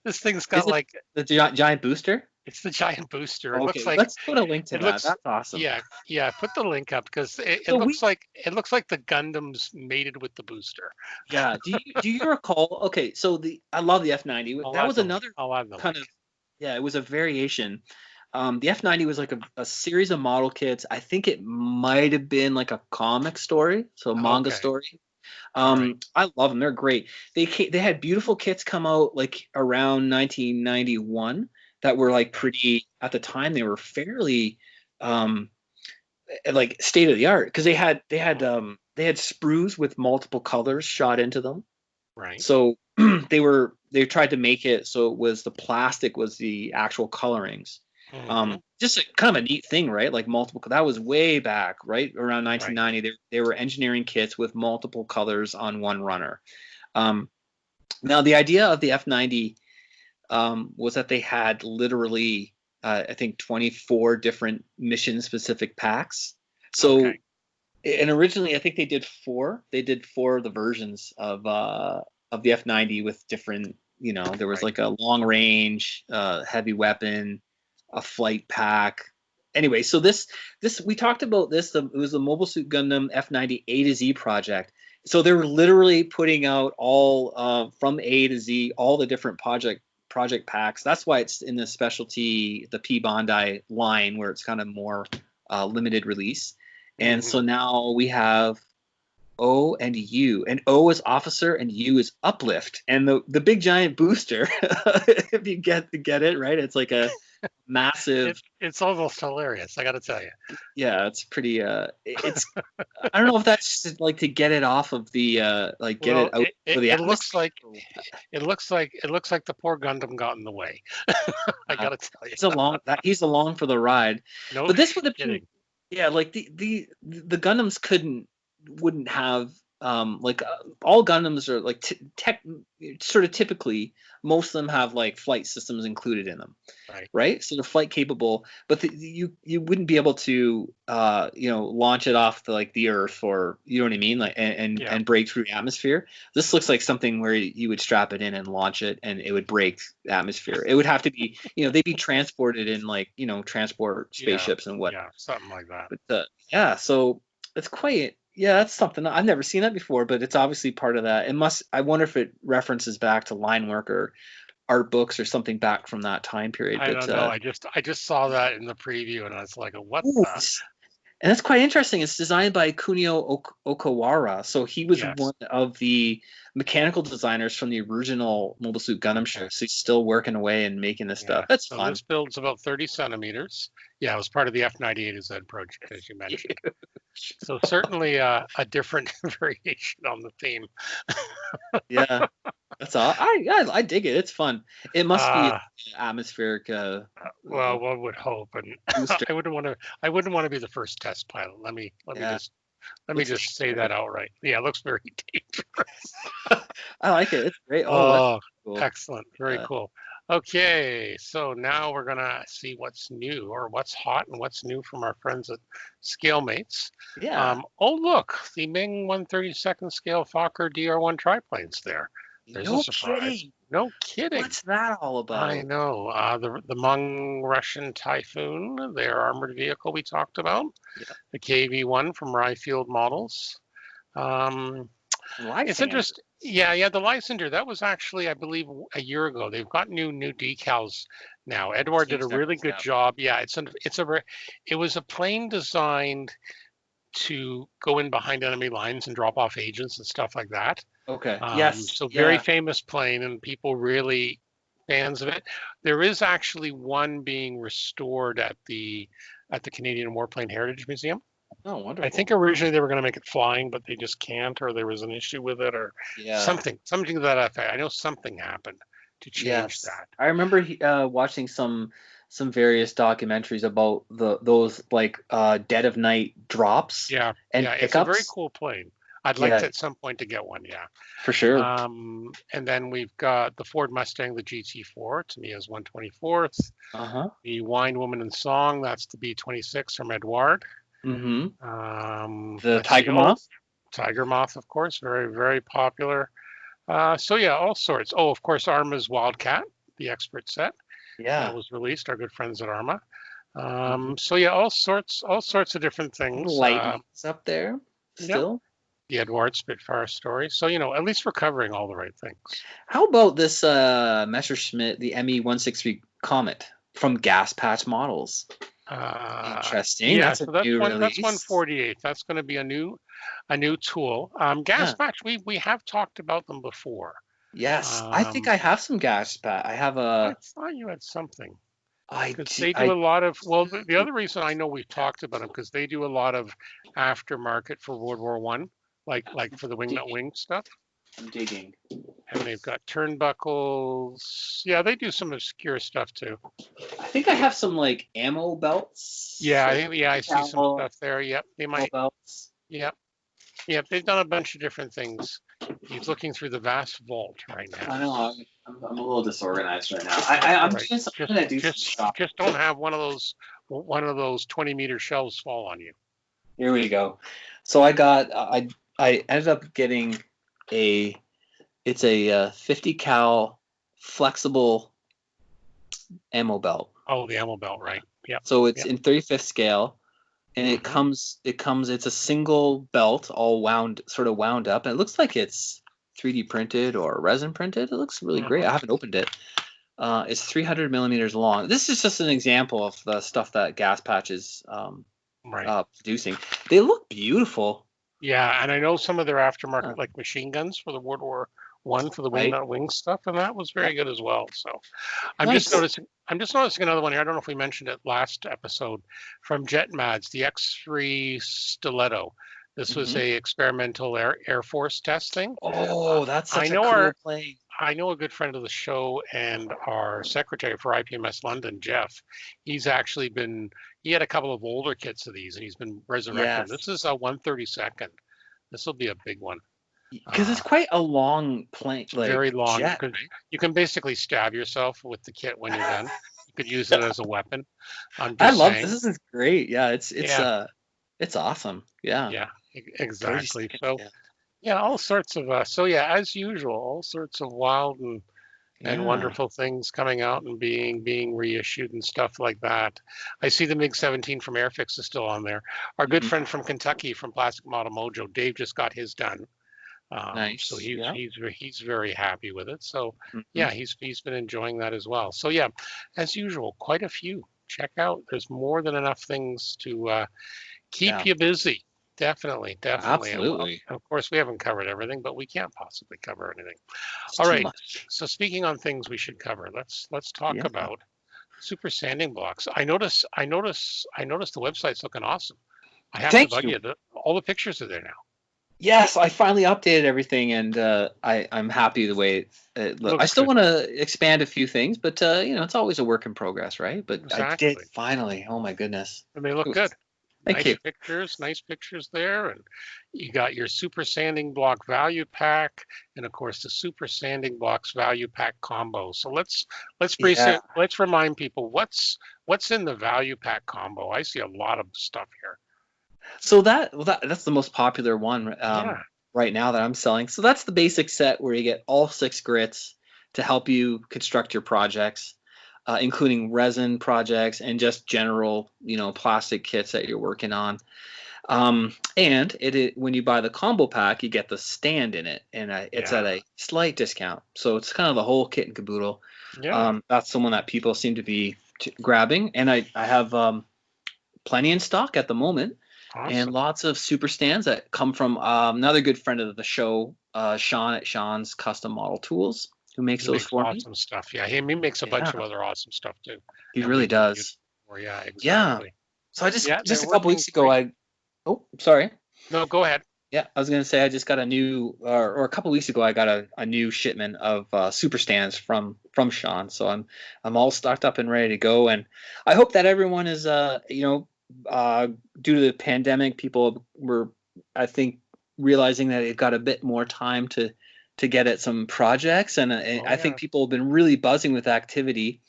This thing's got like the giant booster. It's the giant booster. It looks like. Let's put a link to that. That's awesome. Yeah. Put the link up because it looks like the Gundam's mated with the booster. Yeah. Do you recall? Okay, so I love the F90. That was another kind of. Yeah, it was a variation. The F90 was like a series of model kits. I think it might have been like a comic story, so a manga story. I love them. They're great. They had beautiful kits come out like around 1991 that were like pretty at the time. They were fairly like state of the art because they had sprues with multiple colors shot into them. Right. So they tried to make it so it was the plastic was the actual colorings. Just a kind of a neat thing, right? Like multiple. That was way back, right around 1990. Right. They were engineering kits with multiple colors on one runner. Now the idea of the F90 was that they had literally I think 24 different mission specific packs. So, okay. And originally I think they did 4. They did 4 of the versions of the F90 with different, there was like a long range, heavy weapon, a flight pack. Anyway, so this we talked about this. It was the Mobile Suit Gundam F90 A to Z project. So they were literally putting out all from A to Z, all the different project packs. That's why it's in the specialty, the P Bandai line, where it's kind of more limited release. And so now we have O and U, and O is officer and U is uplift, and the big giant booster. If you get it right, it's like a massive. It's almost hilarious, I got to tell you. Yeah, it's pretty. It's. I don't know if that's just like to get it off of the it out for the. It looks like the poor Gundam got in the way. I got to tell you. He's along for the ride. No, but this would have been. Yeah, like the Gundams wouldn't have all Gundams are like sort of typically, most of them have like flight systems included in them, right? So they're flight capable, but you wouldn't be able to launch it off the Earth, or you know what I mean, like and break through the atmosphere. This looks like something where you would strap it in and launch it, and it would break the atmosphere. It would have to be they'd be transported in transport spaceships and what, something like that. But so it's quite. Yeah, that's something I've never seen that before, but it's obviously part of that. I wonder if it references back to line work or art books or something back from that time period. I don't know. I just saw that in the preview, and I was like, "What?" And that's quite interesting. It's designed by Kunio Okawara, so he was one of the mechanical designers from the original Mobile Suit Gundam show. So he's still working away and making this stuff. That's fun. This build's about 30 centimeters. Yeah, it was part of the F90 A to Z project, as you mentioned. So certainly a different variation on the theme. Yeah, that's all. I dig it. It's fun. It must be atmospheric. Well, one would hope, and I wouldn't want to be the first test pilot. Let me just say that outright. Yeah, it looks very dangerous. I like it. It's great. Cool. Excellent. Very cool. Okay, so now we're gonna see what's new, or what's hot and what's new from our friends at ScaleMates. Yeah. Look, the Ming 132nd scale Fokker DR1 triplanes there. There's a surprise. Kidding. No kidding. What's that all about? I know. The Hmong Russian Typhoon, their armored vehicle we talked about. Yeah. The KV-1 from Ryfield Models. It's interesting. Yeah, the Lysander, that was actually, I believe, a year ago. They've got new decals now. Edward did a really good job. Yeah, it was a plane designed to go in behind enemy lines and drop off agents and stuff like that. Okay. Yes. So very famous plane, and people really fans of it. There is actually one being restored at the Canadian Warplane Heritage Museum. Oh, wonderful. I think originally they were going to make it flying, but they just can't, or there was an issue with it, or something to that effect. I know something happened to change that. I remember watching some various documentaries about those dead of night drops. Yeah, and it's a very cool plane. I'd like to at some point to get one. Yeah, for sure. And then we've got the Ford Mustang, the GT4, Tamiya's 124th. The Wine Woman and Song, that's the B26 from Edouard. Mm-hmm. The Tiger Moth. Tiger Moth, of course, very, very popular. All sorts. Oh, of course, Arma's Wildcat, the expert set. Yeah, that was released. Our good friends at Arma. All sorts of different things. Lightning's up there still. The Edouard Spitfire story. So, at least we're covering all the right things. How about this Messerschmitt, the ME-163 Comet from Gas Patch Models? Interesting. Yeah, that's 148. That's going to be a new tool. Gas Patch, we have talked about them before. Yes, I think I have some Gas Patch. I have I thought you had something. They do a lot of, the other reason I know we've talked about them, because they do a lot of aftermarket for World War One, like for the Wingnut Wing stuff. I'm digging. And they've got turnbuckles. Yeah, they do some obscure stuff too. I think I have some ammo belts. Yeah, I see some stuff there. Yep, they might. Belts. Yep. Yeah, they've done a bunch of different things. He's looking through the vast vault right now. I know. I'm a little disorganized right now. I'm right. gonna do some shopping. Just don't have one of those 20-meter shelves fall on you. Here we go. So I ended up getting it's a 50 cal flexible ammo belt. Oh, the ammo belt, right? Yeah. So it's in 35th scale, and it comes. It's a single belt, all wound up, and it looks like it's 3D printed or resin printed. It looks really great. I haven't opened it. It's 300 millimeters long. This is just an example of the stuff that Gas Patch is producing. They look beautiful. Yeah, and I know some of their aftermarket, like machine guns for the World War I for the wing stuff, and that was very good as well. So I'm just noticing another one here. I don't know if we mentioned it last episode from JetMads, the X3 Stiletto. This was a experimental Air Force test thing. Oh, that's such a cool plane. I know a good friend of the show and our secretary for IPMS London, Jeff. He had a couple of older kits of these, and he's been resurrecting. Yes. This is a 132nd. This will be a big one. Because it's quite a long plane. Very long. Jet, right? You can basically stab yourself with the kit when you're done. You could use it as a weapon. I love this. This is great. Yeah, it's awesome. Yeah. Yeah, exactly. So. Yeah, all sorts of as usual, all sorts of wild and wonderful things coming out and being reissued and stuff like that. I see the MiG-17 from Airfix is still on there. Our good friend from Kentucky from Plastic Model Mojo, Dave, just got his done. Nice. So he's very happy with it. So yeah, he's been enjoying that as well. So yeah, as usual, quite a few. Check out. There's more than enough things to keep you busy. Definitely. Absolutely. Of course, we haven't covered everything, but we can't possibly cover anything. All right. So speaking on things we should cover, let's talk about super sanding blocks. I notice the website's looking awesome. I have to bug you. All the pictures are there now. Yes, I finally updated everything, and I'm happy the way it looks. I still want to expand a few things, but it's always a work in progress, right? But exactly. I did finally. Oh my goodness. And they look good. Thank you. Nice pictures there, and you got your super sanding block value pack, and of course the super sanding blocks value pack combo. So let's remind people what's in the value pack combo. I see a lot of stuff here. So that's the most popular one right now that I'm selling. So that's the basic set where you get all 6 grits to help you construct your projects. Including resin projects and just general, plastic kits that you're working on. And when you buy the combo pack, you get the stand in it, and it's at a slight discount. So it's kind of the whole kit and caboodle. Yeah. That's the one that people seem to be grabbing, and I have plenty in stock at the moment, and lots of super stands that come from another good friend of the show, Sean at Sean's Custom Model Tools. Who makes those for me? Awesome stuff. Yeah, he makes a bunch of other awesome stuff too. He really does. Yeah, exactly. Yeah. So I just a couple weeks ago, sorry. No, go ahead. Yeah, I was gonna say I just got a new, or a couple weeks ago I got a new shipment of super stands from Sean. So I'm all stocked up and ready to go, and I hope that everyone is due to the pandemic, people were, I think, realizing that they've got a bit more time to get at some projects, and I think people have been really buzzing with activity,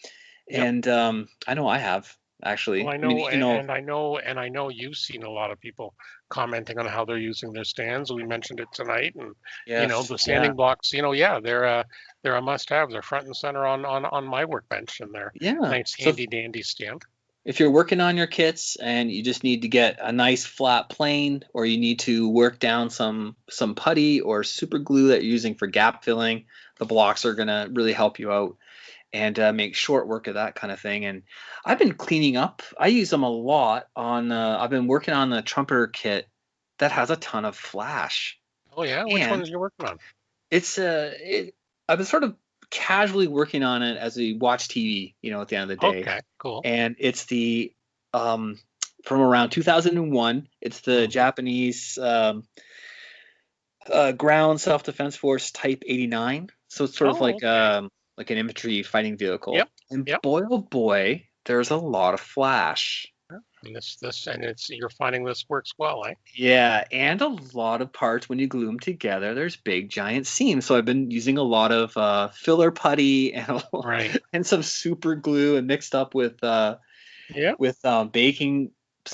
and I know I have actually. Well, I know you've seen a lot of people commenting on how they're using their stands. We mentioned it tonight, and the standing blocks. They're a must-have. They're front and center on my workbench, and they're nice, handy dandy stand. If you're working on your kits and you just need to get a nice flat plane, or you need to work down some putty or super glue that you're using for gap filling, the blocks are going to really help you out and make short work of that kind of thing. And I've been cleaning up. I use them a lot on I've been working on the Trumpeter kit that has a ton of flash. Oh yeah, which ones are you working on? It's I've been sort of casually working on it as we watch TV, at the end of the day. Okay, cool. And it's the from around 2001. It's the Japanese ground self-defense force Type 89. So it's sort of like an infantry fighting vehicle. Yep. And boy, oh boy, there's a lot of flash. And you're finding this works well, eh? Yeah, and a lot of parts when you glue them together, there's big giant seams. So I've been using a lot of filler putty and and some super glue and mixed up with baking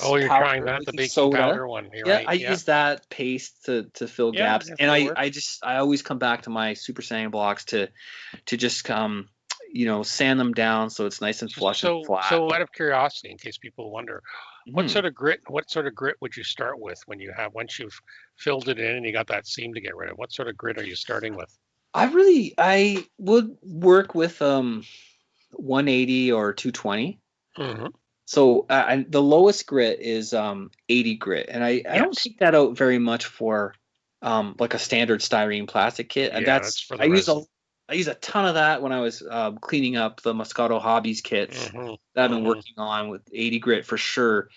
you're powder, trying that, the baking soda. powder one. I use that paste to fill gaps, and I always come back to my super sanding blocks to just sand them down so it's nice and flush and flat. So out of curiosity, in case people wonder, what sort of grit would you start with once you've filled it in and you got that seam to get rid of? What sort of grit are you starting with? I would work with 180 or 220. Mm-hmm. So the lowest grit is 80 grit, and I don't take that out very much for like a standard styrene plastic kit. And that's for the I use a ton of that when I was cleaning up the Moscato Hobbies kits that I've been working on with 80 grit for sure,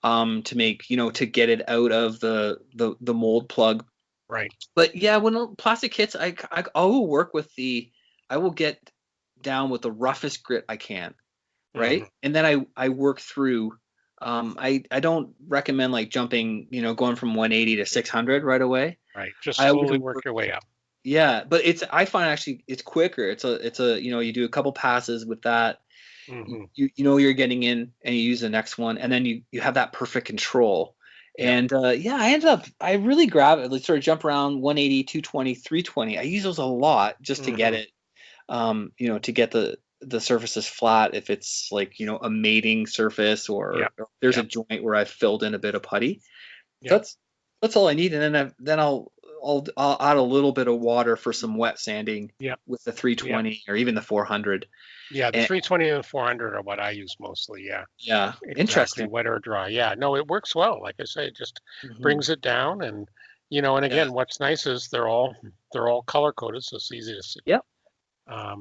to make to get it out of the mold plug. Right. But yeah, when plastic kits, I will work with I will get down with the roughest grit I can. Right. And then I work through, I don't recommend like jumping, going from 180 to 600 right away. Right. Just slowly work your way up. Yeah. But I find actually it's quicker. It's a, you do a couple passes with that. You're getting in and you use the next one, and then you have that perfect control. And I really grab it, like sort of jump around 180, 220, 320. I use those a lot just to get it, to get the surface is flat if it's like a mating surface or there's a joint where I've filled in a bit of putty. That's all I need, and then I'll add a little bit of water for some wet sanding with the 320 or even the 400. The 320 and the 400 are what I use mostly. Exactly. Interesting. Wet or dry. No, it works well. Like I say, it just brings it down, and and again, what's nice is they're all color coded, so it's easy to see.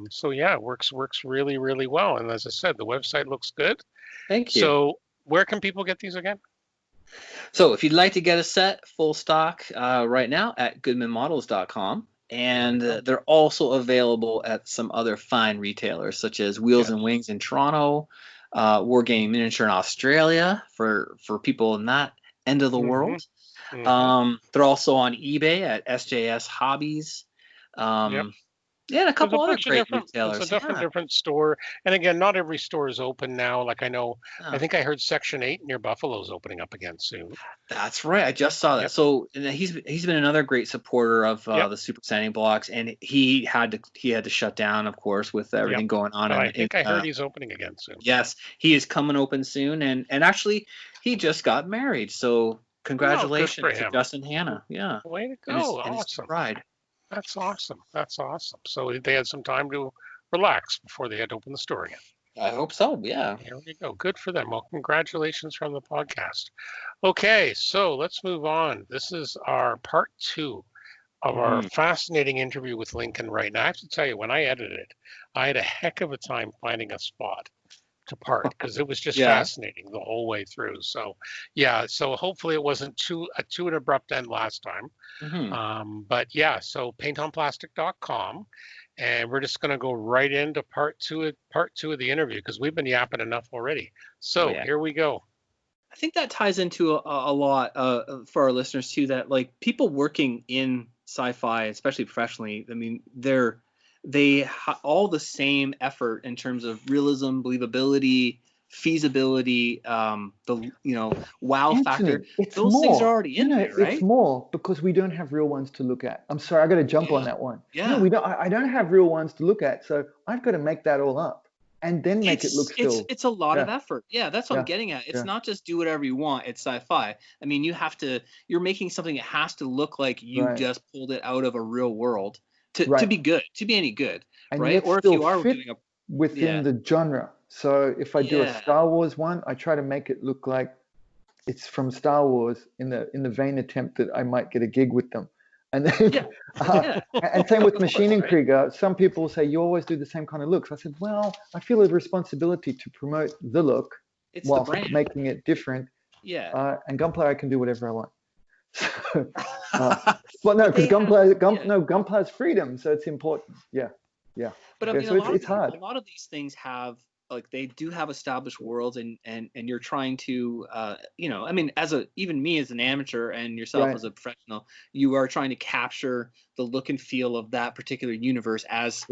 So it works really, really well. And as I said, the website looks good. Thank you. So where can people get these again? So if you'd like to get a set full stock right now at goodmanmodels.com, and they're also available at some other fine retailers such as Wheels and Wings in Toronto, Wargame Miniature in Australia for people in that end of the world. They're also on eBay at SJS Hobbies. Yeah, and a couple other great retailers. It's a different store. And again, not every store is open now. Like I think I heard Section 8 near Buffalo is opening up again soon. That's right. I just saw that. So and he's been another great supporter of the super sanding blocks, and he had to shut down, of course, with everything going on. I think I heard he's opening again soon. Yes, he is coming open soon, and actually he just got married. So congratulations to Justin Hannah. Yeah. Way to go. And his bride. That's awesome. So they had some time to relax before they had to open the store again. I hope so, yeah. There we go. Good for them. Well, congratulations from the podcast. Okay, so let's move on. This is our part 2 of our fascinating interview with Lincoln Wright. Now, I have to tell you, when I edited it, I had a heck of a time finding a spot to part because it was just fascinating the whole way through. So so hopefully it wasn't too an abrupt end last time. So paintonplastic.com, and we're just going to go right into part two of the interview because we've been yapping enough already. So here we go. I think that ties into a lot for our listeners too, that like people working in sci-fi, especially professionally, I mean, they all the same effort in terms of realism, believability, feasibility, wow factor. Those things are already in there, right? It's more because we don't have real ones to look at. I'm sorry, I got to jump on that one. Yeah, we don't. I don't have real ones to look at, so I've got to make that all up and then make it look still. It's a lot of effort. Yeah, that's what I'm getting at. It's not just do whatever you want. It's sci-fi. I mean, you're making something that has to look like you just pulled it out of a real world. To be good, to be any good, and right? Or if you are doing within the genre. So if I do a Star Wars one, I try to make it look like it's from Star Wars in the vain attempt that I might get a gig with them. And then, and same with Maschinen Krieger. Some people say you always do the same kind of looks. I said, well, I feel a responsibility to promote the look while making it different. Yeah. And Gunpla, I can do whatever I want. Well, no, because Gunpla's freedom, so it's important. Yeah. But I mean, it's hard. A lot of these things have like they do have established worlds, and you're trying to I mean, even me as an amateur and yourself as a professional, you are trying to capture the look and feel of that particular universe as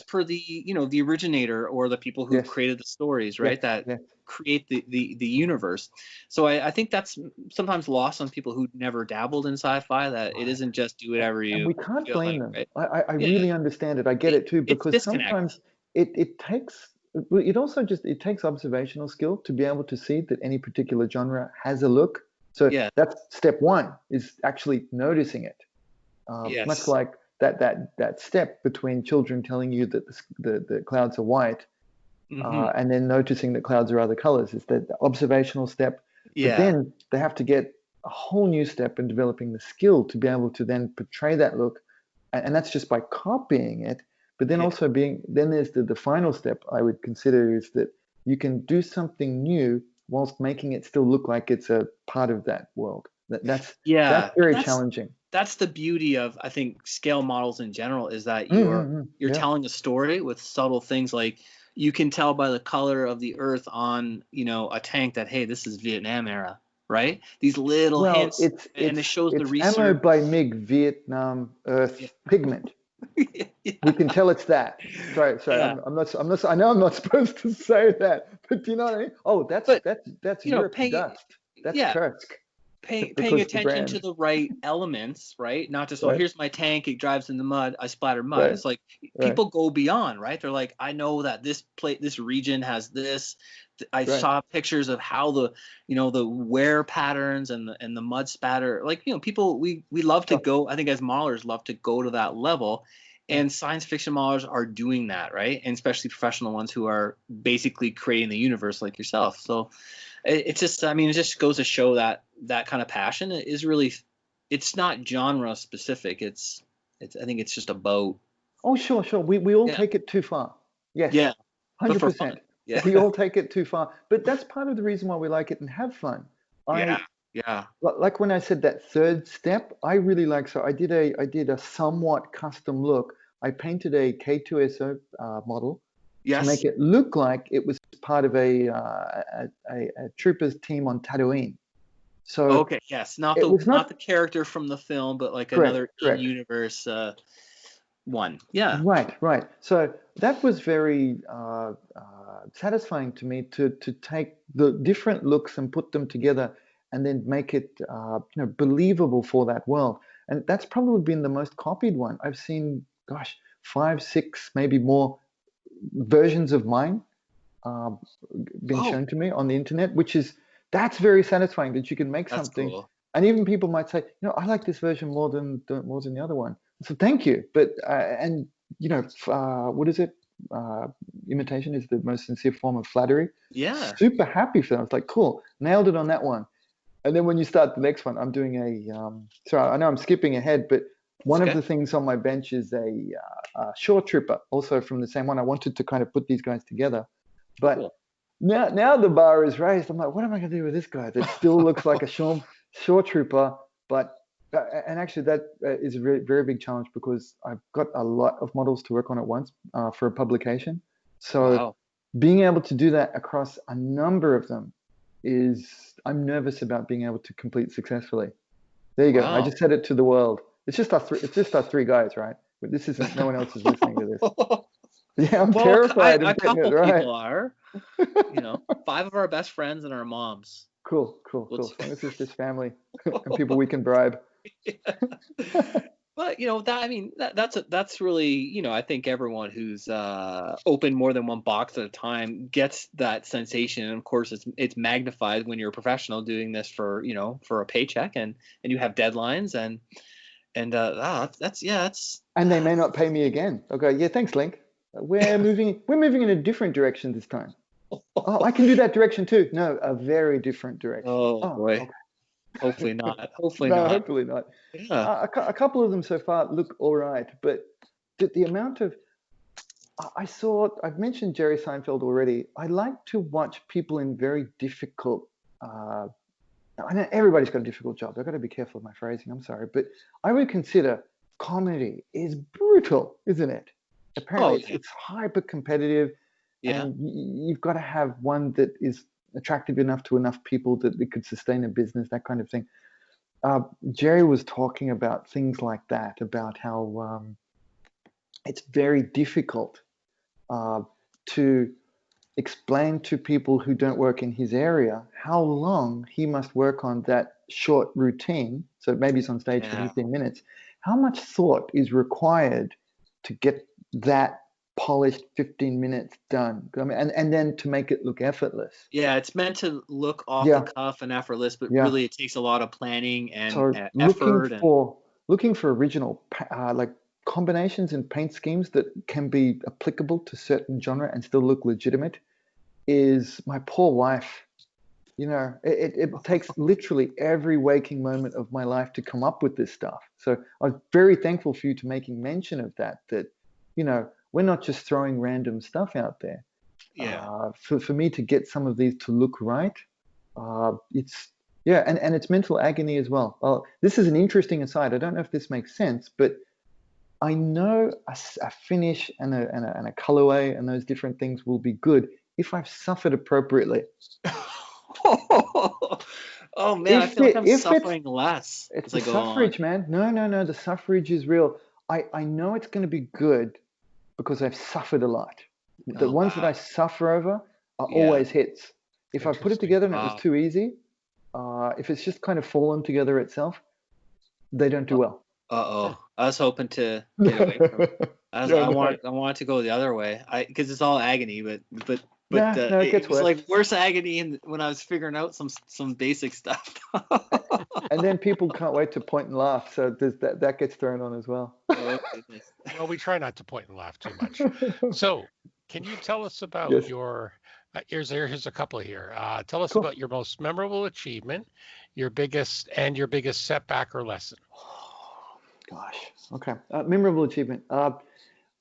per the the originator or the people who created the stories, right? That create the universe. So I think that's sometimes lost on people who never dabbled in sci-fi, that it isn't just do whatever you. And we can't blame them. Right? I really understand it. I get it too, because sometimes it takes it takes observational skill to be able to see that any particular genre has a look. So that's step one, is actually noticing it. Much like that step between children telling you that the clouds are white, and then noticing that clouds are other colors, is the observational step. But then they have to get a whole new step in developing the skill to be able to then portray that look, and that's just by copying it. But then also then there's the final step I would consider, is that you can do something new whilst making it still look like it's a part of that world. That's very challenging. That's the beauty of, I think, scale models in general, is that you're telling a story with subtle things. Like, you can tell by the color of the earth on a tank that, hey, this is Vietnam era, right? These little hints, and it shows the research. Ammo by MiG, Vietnam Earth pigment. We can tell it's that. Sorry. I'm not. I know I'm not supposed to say that, but do you know what I mean? Oh, that's Europe dust. That's Kursk. Paying attention to the right elements, right? Not just, here's my tank, it drives in the mud, I splatter mud. It's like people go beyond, right? They're like, I know that this region has this. I saw pictures of how the the wear patterns and the mud spatter. Like, people, we love to go. I think as modelers love to go to that level, and science fiction modelers are doing that, right? And especially professional ones who are basically creating the universe, like yourself. So it's just, I mean, it just goes to show that kind of passion is really, it's not genre specific. It's I think it's just about. Oh, sure. We all take it too far. Yes. Yeah. 100%. Yeah. We all take it too far, but that's part of the reason why we like it and have fun. Yeah. Like when I said that third step, I really like. So I did a somewhat custom look. I painted a K2SO model to make it look like it was part of a troopers team on Tatooine. So not the character from the film, but like another in-universe one. Yeah. Right. So that was very satisfying to me to take the different looks and put them together, and then make it believable for that world. And that's probably been the most copied one. I've seen, 5, 6, maybe more versions of mine been shown to me on the internet, that's very satisfying, that you can make something. Cool. And even people might say, I like this version more than the other one. So thank you. But what is it? Imitation is the most sincere form of flattery. Yeah. Super happy for them. It's like, cool, nailed it on that one. And then when you start the next one, I'm doing sorry, I know I'm skipping ahead, but one of the things on my bench is a shore trooper, also from the same one. I wanted to kind of put these guys together, but now the bar is raised. I'm like, what am I going to do with this guy that still looks like a shore trooper? But and actually that is a very, very big challenge, because I've got a lot of models to work on at once for a publication. So being able to do that across a number of them I'm nervous about being able to complete successfully. There you go. I just said it to the world. It's just our three guys, right? But this isn't. No one else is listening to this. Yeah, I'm terrified of getting it right. People are. 5 of our best friends and our moms. Cool. So this is just family and people we can bribe. But that's really, I think everyone who's opened more than one box at a time gets that sensation. And of course, it's magnified when you're a professional doing this for a paycheck, and you have deadlines and that's. And they may not pay me again. They'll go, yeah, thanks, Link. We're moving in a different direction this time. Oh, I can do that direction too. No, a very different direction. Oh boy. Okay. Hopefully not. Hopefully not. Yeah. A couple of them so far look all right, but the amount of I've mentioned Jerry Seinfeld already. I like to watch people in very difficult. I know everybody's got a difficult job. I've got to be careful of my phrasing. I'm sorry, but I would consider comedy is brutal, isn't it? Apparently, it's hyper competitive. And you've got to have one that is attractive enough to enough people that it could sustain a business, that kind of thing. Jerry was talking about things like that, about how it's very difficult to explain to people who don't work in his area how long he must work on that short routine. So maybe he's on stage for 15 minutes. How much thought is required to get that polished 15 minutes done? I mean, and then to make it look effortless. Yeah, it's meant to look off the cuff and effortless, but really it takes a lot of planning and effort. Looking for original like combinations and paint schemes that can be applicable to certain genre and still look legitimate is my poor wife. You know, it takes literally every waking moment of my life to come up with this stuff. So I was very thankful for you to making mention of that, you know, we're not just throwing random stuff out there. For me to get some of these to look right, it's and it's mental agony as well. Well, this is an interesting aside. I don't know if this makes sense, but I know a finish and a colorway and those different things will be good if I've suffered appropriately. Oh man, I feel like I'm suffering less. It's the suffrage, man. No, the suffrage is real. I know it's going to be good because I've suffered a lot. The ones that I suffer over are always hits. If I put it together and it was too easy, if it's just kind of fallen together itself, they don't do well. I was hoping to get away from it. I wanted to go the other way. Because it's all agony, but it gets was like worse agony when I was figuring out some basic stuff. And then people can't wait to point and laugh, so that gets thrown on as well. Oh, goodness. Well, we try not to point and laugh too much. So, can you tell us about your? Here's a couple here. Tell us about your most memorable achievement, your biggest setback or lesson. Oh, gosh. Okay. Memorable achievement.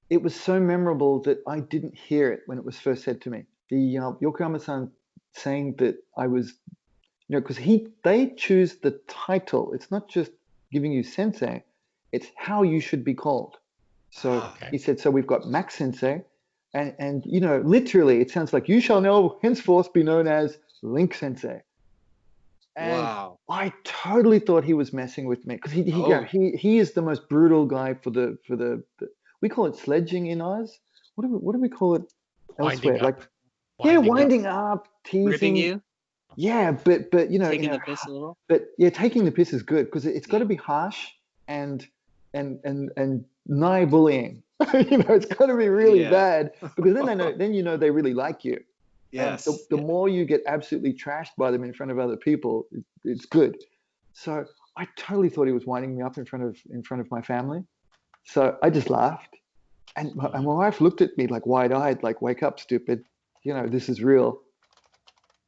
It was so memorable that I didn't hear it when it was first said to me. The Yokoyama-san saying that I was, you know, because they choose the title. It's not just giving you sensei, it's how you should be called. So he said, so we've got Max Sensei, and you know, literally it sounds like you shall now henceforth be known as Link Sensei. And I totally thought he was messing with me because he is the most brutal guy for the we call it sledging in Oz. What do we call it elsewhere? Winding up, teasing. Ribbing you? Yeah, but you know, taking the piss a little. But taking the piss is good because it's got to be harsh and nigh bullying. You know, it's got to be really bad because then you know they really like you. Yes. The more you get absolutely trashed by them in front of other people, it's good. So I totally thought he was winding me up in front of my family. So I just laughed, and my wife looked at me like wide-eyed, like, "Wake up, stupid! You know, this is real."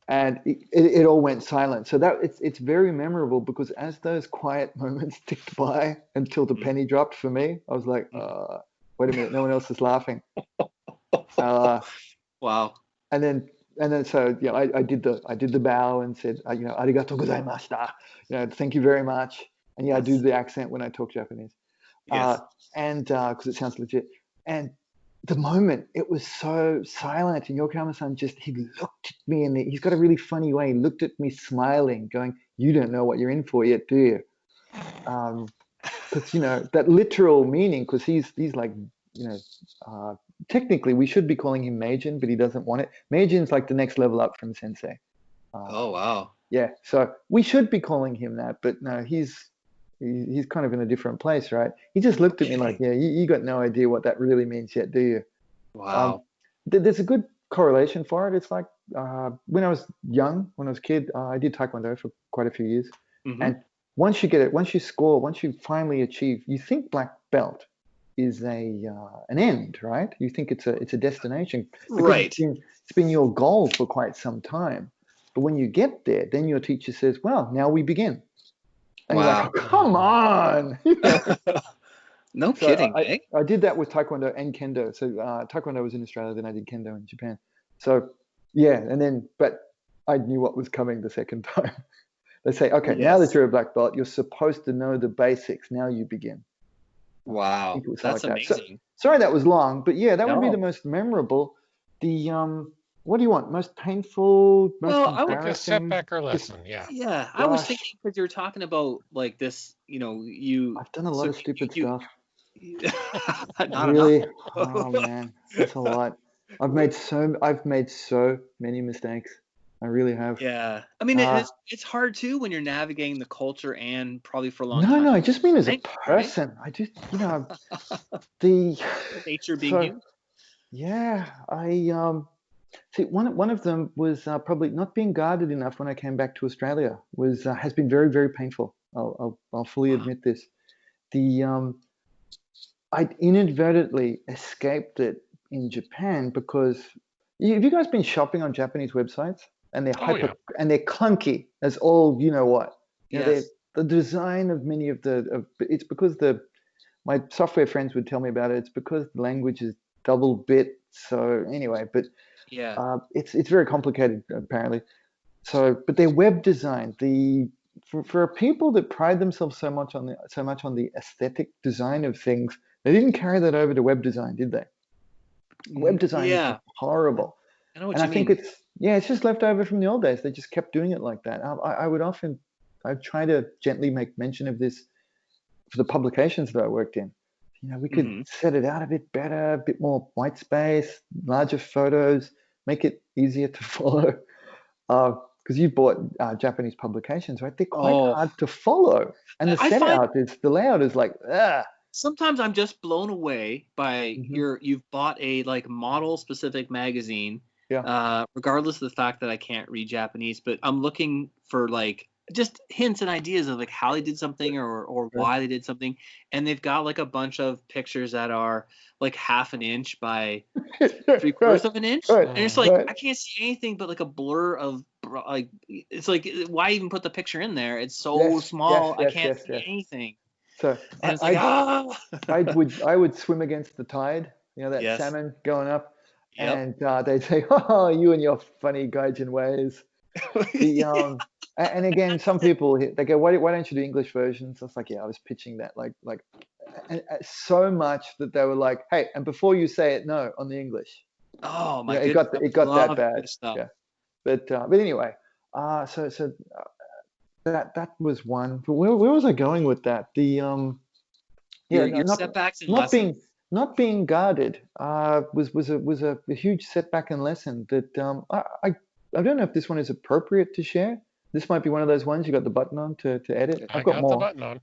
And it all went silent. So it's very memorable because as those quiet moments ticked by until the penny dropped for me, I was like, "Wait a minute, no one else is laughing." Wow. And then so I did the bow and said, you know, arigatou gozaimashita, you know, thank you very much. And I do the accent when I talk Japanese. Yes. And because it sounds legit. And the moment it was so silent, and Yokoyama-san he looked at me, and he's got a really funny way. He looked at me smiling, going, "You don't know what you're in for yet, do you?" Because you know that literal meaning. Because he's like, you know, technically we should be calling him Meijin, but he doesn't want it. Meijin's like the next level up from sensei. Oh wow. Yeah, so we should be calling him that, but no, he's kind of in a different place, right? He just looked at me like, yeah, you got no idea what that really means yet, do you? Wow. There's a good correlation for it. It's like when I was young, when I was a kid, I did Taekwondo for quite a few years. Mm-hmm. And once you get it, once you score, once you finally achieve, you think black belt is an end, right? You think it's a destination. Right. It's been your goal for quite some time. But when you get there, then your teacher says, well, now we begin. And you're like, come on. No kidding. I did that with Taekwondo and Kendo. So Taekwondo was in Australia, then I did Kendo in Japan. So yeah, but I knew what was coming the second time. They say, okay, now that you're a black belt, you're supposed to know the basics. Now you begin. Wow, that's amazing. So, sorry that was long, but yeah, that would be the most memorable. what do you want? Most painful, most embarrassing? A setback or lesson, yeah. Yeah, I was thinking because you're talking about like this, I've done a lot of stupid stuff. Not really? enough. Oh man, that's a lot. I've made so many mistakes. I really have. Yeah, I mean it's hard too when you're navigating the culture and probably for a long time. No, I just mean as a person. Right? I just the nature being human. Yeah, I see one of them was probably not being guarded enough when I came back to Australia. Has been very, very painful. I'll fully admit this. I'd inadvertently escaped it in Japan because have you guys been shopping on Japanese websites? And they're and they're clunky as all you know what. Yes. The design of many of it's because my software friends would tell me about it. It's because the language is double bit. So anyway, but yeah, it's very complicated apparently. So, but their web design, for people that pride themselves so much on the aesthetic design of things, they didn't carry that over to web design, did they? Web design is horrible. I know what and you mean. think it's just left over from the old days. They just kept doing it like that. I'd try to gently make mention of this for the publications that I worked in. We could set it out a bit better, a bit more white space, larger photos, make it easier to follow. Because you bought Japanese publications, right? They're quite hard to follow, and the layout is like, ah. Sometimes I'm just blown away by you've bought a like model specific magazine. Yeah. Regardless of the fact that I can't read Japanese, but I'm looking for like just hints and ideas of like how they did something or why they did something, and they've got like a bunch of pictures that are like half an inch by 3/4 of an inch, and it's like I can't see anything but like a blur of like it's like why even put the picture in there? It's so small, I can't see anything. So I would swim against the tide, that salmon going up, and they'd say, "Oh, you and your funny gaijin ways." And again, some people they go, "Why don't you do English versions?" I was like, "Yeah, I was pitching that like and so much that they were like, hey, and before you say it, no, on the English." Oh my goodness, it got that bad. Yeah, but anyway, so that was one. But where was I going with that? Your setbacks and lessons. Not being guarded was a huge setback and lesson that I don't know if this one is appropriate to share. This might be one of those ones you got the button on to edit. I've got more. The button on.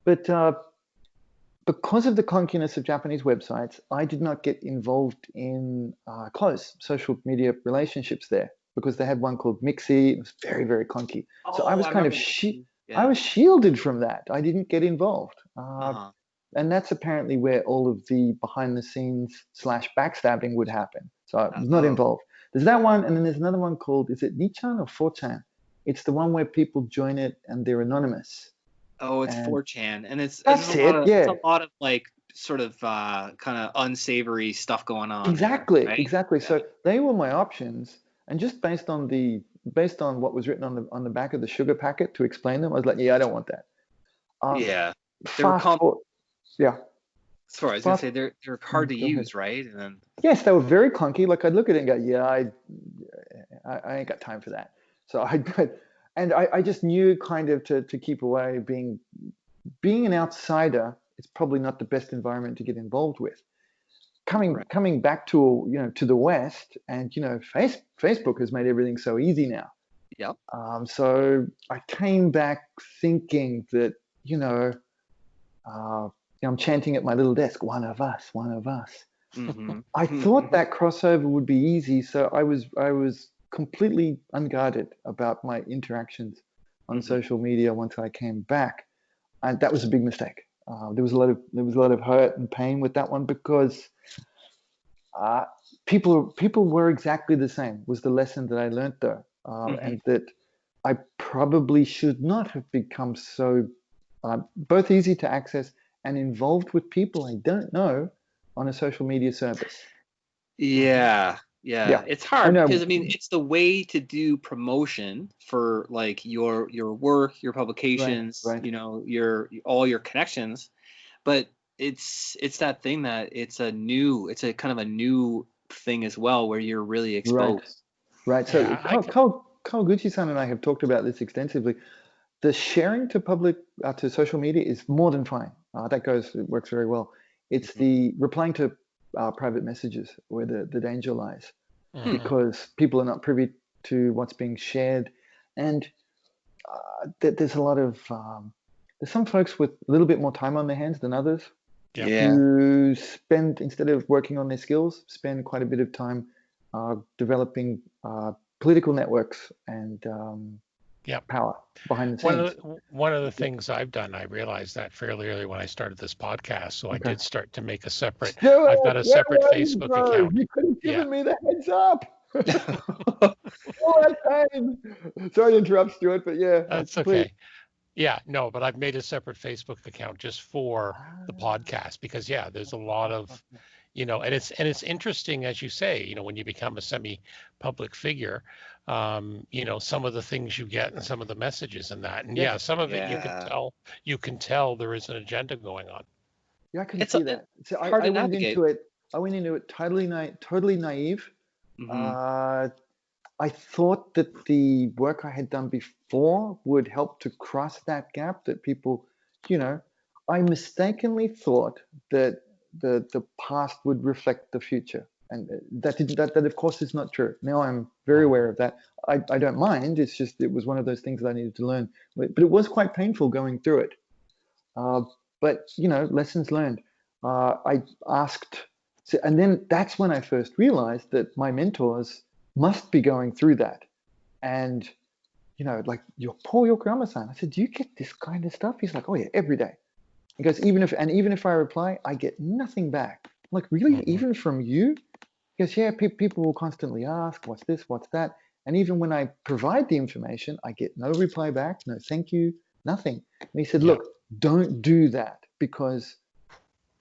But because of the clunkiness of Japanese websites, I did not get involved in close social media relationships there because they had one called Mixi. It was very, very clunky. So I was I was shielded from that. I didn't get involved. And that's apparently where all of the behind the scenes / backstabbing would happen. So I was not involved. There's that one, and then there's another one called, is it 2chan or 4chan? It's the one where people join it and they're anonymous. Oh, it's 4chan, and it's a lot of like sort of kind of unsavory stuff going on. Exactly, there, right? Exactly. So they were my options, and just based on what was written on the back of the sugar packet to explain them, I was like, yeah, I don't want that. Yeah. Sorry, I was gonna say they're hard to use, right? And then yes, they were very clunky. Like I'd look at it and go, yeah, I ain't got time for that. So I just knew kind of to keep away. Being an outsider, it's probably not the best environment to get involved with. Coming back to to the West, and Facebook has made everything so easy now. Yeah. So I came back thinking that I'm chanting at my little desk, one of us, one of us. I thought that crossover would be easy, so I was completely unguarded about my interactions on social media once I came back, and that was a big mistake. There was a lot of hurt and pain with that one because people were exactly the same. Was the lesson that I learned though, and that I probably should not have become so both easy to access and involved with people I don't know on a social media service. Yeah. It's hard because it's the way to do promotion for like your work, your publications, right. all your connections, but it's that thing that it's a kind of a new thing as well, where you're really exposed. Right. So Kawaguchi-san and I have talked about this extensively. The sharing to public, to social media is more than fine. It works very well. It's the replying to private messages where the danger lies, because people are not privy to what's being shared. And there's a lot of, there's some folks with a little bit more time on their hands than others who spend, instead of working on their skills, spend quite a bit of time developing political networks and power behind the scenes. One of the things I've done, I realized that fairly early when I started this podcast, so I did start to make a separate, I've got a separate Facebook account. You could have given me the heads up. All that time. Sorry to interrupt, Stuart, but That's okay. Yeah, no, but I've made a separate Facebook account just for the podcast, because there's a lot of, and it's interesting, as you say, when you become a semi-public figure, some of the things you get and some of the messages and that, and some of it you can tell there is an agenda going on. Yeah, I can see that. So I went into it totally naive. I thought that the work I had done before would help to cross that gap, that people, I mistakenly thought that the past would reflect the future. And that of course is not true. Now I'm very aware of that. I don't mind. It's just, it was one of those things that I needed to learn. But it was quite painful going through it. But, lessons learned. I asked, and then that's when I first realized that my mentors must be going through that. And, like your Paul Yokoyama-san, I said, do you get this kind of stuff? He's like, oh yeah, every day. He goes, even if I reply, I get nothing back. I'm like, really? Even from you? He goes, yeah, people will constantly ask, what's this, what's that? And even when I provide the information, I get no reply back, no thank you, nothing. And he said, look, don't do that, because,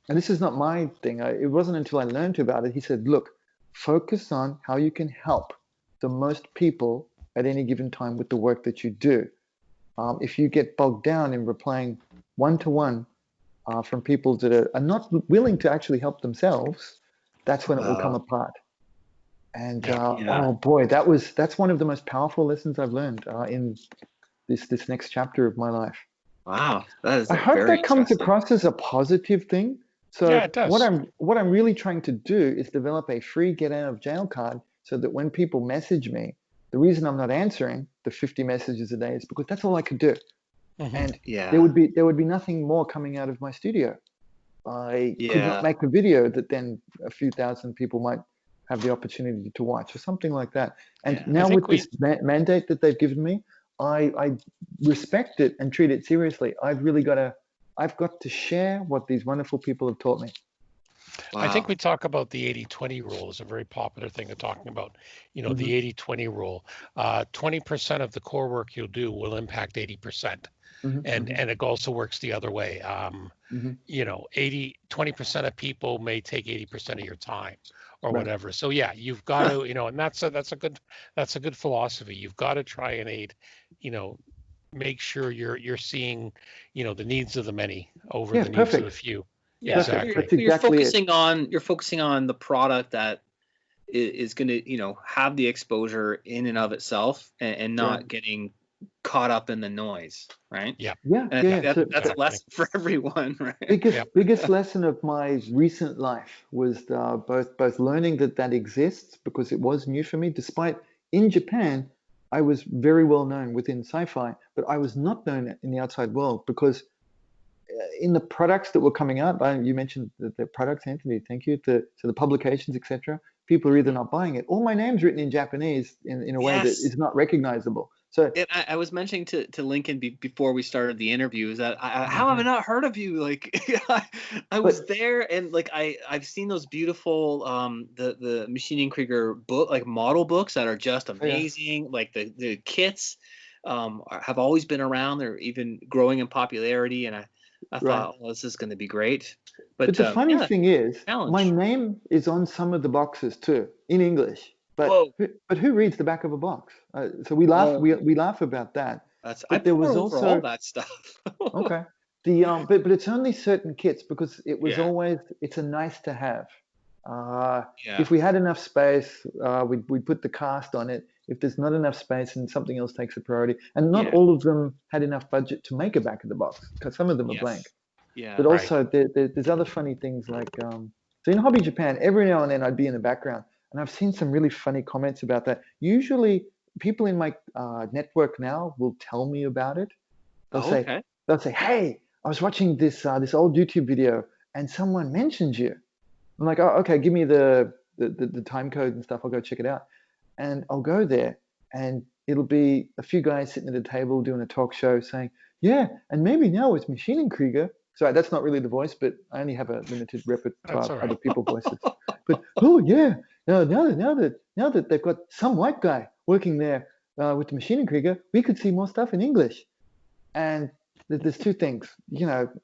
and this is not my thing, it wasn't until I learned about it, he said, look, focus on how you can help the most people at any given time with the work that you do. If you get bogged down in replying one-to-one from people that are not willing to actually help themselves, that's when it will come apart. And oh boy, that's one of the most powerful lessons I've learned in this next chapter of my life. Wow, that is. I hope that comes across as a positive thing. So it does. what I'm really trying to do is develop a free get out of jail card, so that when people message me, the reason I'm not answering the 50 messages a day is because that's all I could do. And there would be nothing more coming out of my studio. I could not make a video that then a few thousand people might have the opportunity to watch, or something like that. And now with this mandate that they've given me, I respect it and treat it seriously. I've got to share what these wonderful people have taught me. Wow. I think we talk about the 80-20 rule is a very popular thing of talking about, the 80-20 rule. 20% of the core work you'll do will impact 80%. And it also works the other way. 20% of people may take 80% of your time or whatever. So you've got to, and that's a good philosophy. You've got to try and aid, make sure you're seeing, the needs of the many over the needs of the few. Yeah, exactly. You're focusing on the product that is going to, have the exposure in and of itself, and not getting caught up in the noise, right? That's a lesson for everyone, right? Biggest lesson of my recent life was both learning that exists, because it was new for me. Despite in Japan, I was very well known within sci-fi, but I was not known in the outside world, because in the products that were coming out, you mentioned the products, Anthony, thank you, to the publications, etc. People are either not buying it, or my name's written in Japanese in a way that is not recognizable. So I was mentioning to Lincoln before we started the interview, is that how have I not heard of you? Like I was there, and like I've seen those beautiful the Machining Krieger book, like model books that are just amazing. Like the kits have always been around. They're even growing in popularity, and I thought, well, this is going to be great. But the funny thing is, my name is on some of the boxes too in English. But who reads the back of a box? So we laugh we laugh about that. But there was also all that stuff. Okay. But it's only certain kits, because it was always, it's a nice to have. If we had enough space, we'd put the cast on it. If there's not enough space and something else takes a priority, and not all of them had enough budget to make a back of the box, because some of them are blank. Yeah. But also there's other funny things like, so in Hobby Japan, every now and then I'd be in the background, and I've seen some really funny comments about that. Usually people in my network now will tell me about it. They'll say, hey, I was watching this old YouTube video and someone mentioned you. I'm like, oh, okay, give me the time code and stuff. I'll go check it out. And I'll go there and it'll be a few guys sitting at a table doing a talk show saying, yeah, and maybe now it's Maschinenkrieger. Sorry, that's not really the voice, but I only have a limited repertoire of other people's voices. But oh yeah, now that they've got some white guy working there with the Maschinenkrieger, we could see more stuff in English. And there's two things.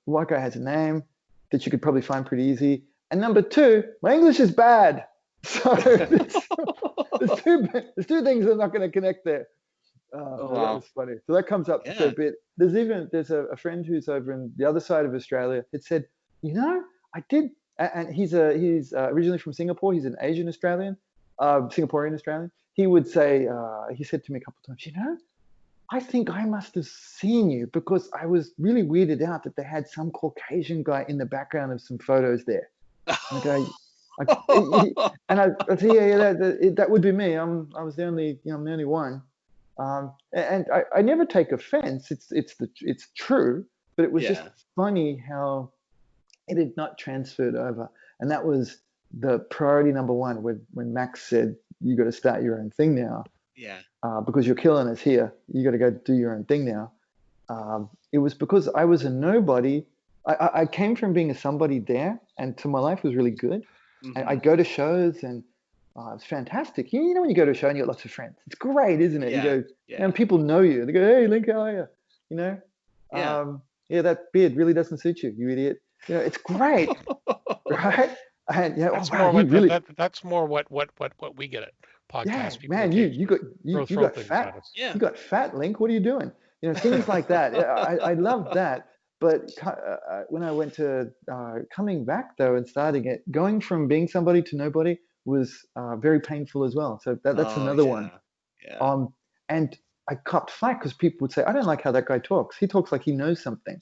White guy has a name that you could probably find pretty easy. And number two, my English is bad. So there's two things that are not going to connect there. That was funny. So that comes up a bit. There's a friend who's over in the other side of Australia. It said, I did, and he's originally from Singapore. He's an Asian Australian, Singaporean Australian. He would say, he said to me a couple of times, I think I must have seen you because I was really weirded out that they had some Caucasian guy in the background of some photos there. And I say, that would be me. I was the only, I'm the only one. And I never take offense. It's true, but it was just funny how it had not transferred over. And that was the priority number one when Max said, you got to start your own thing now. Yeah. Because you're killing us here. You got to go do your own thing now. It was because I was a nobody. I came from being a somebody there, and so my life was really good. Mm-hmm. I'd go to shows, and it's fantastic. You know when you go to a show and you got lots of friends, it's great, isn't it? You go, and people know you. They go, "Hey, Link, how are you?" That beard really doesn't suit you, you idiot. It's great, right? And that's more what we get at podcast. Yeah, man, you got fat. You got fat, Link. What are you doing? Things like that. I love that. But when I went to coming back though and starting it, going from being somebody to nobody was very painful as well. So that's another one. Yeah. And I copped flack because people would say, I don't like how that guy talks. He talks like he knows something.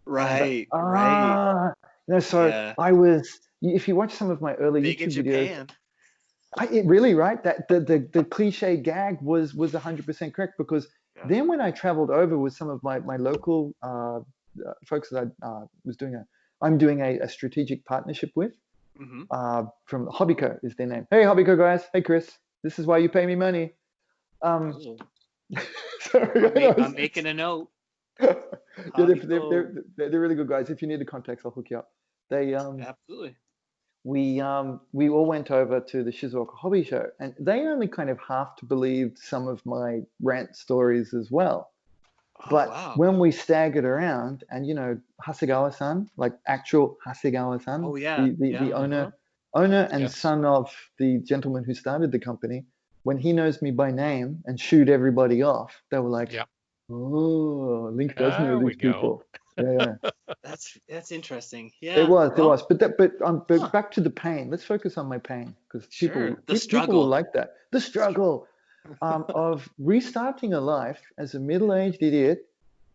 Right. Right. I was. If you watch some of my early YouTube videos, it really right that the cliche gag was 100% correct because then when I traveled over with some of my local folks that I'm doing a strategic partnership with from Hobbyco is their name. Hey Hobbyco guys, hey Chris, this is why you pay me money. Sorry, I'm making a note. They're really good guys. If you need the context, I'll hook you up. They absolutely. We all went over to the Shizuoka Hobby Show, and they only kind of half to believed some of my rant stories as well. But when we staggered around, and Hasegawa-san, like actual Hasegawa-san, the owner and son of the gentleman who started the company, when he knows me by name and shooed everybody off, they were like, "Oh, Link does know these people." Yeah. That's interesting. Yeah, it was. But back to the pain. Let's focus on my pain because people will like that. The struggle of restarting a life as a middle-aged idiot,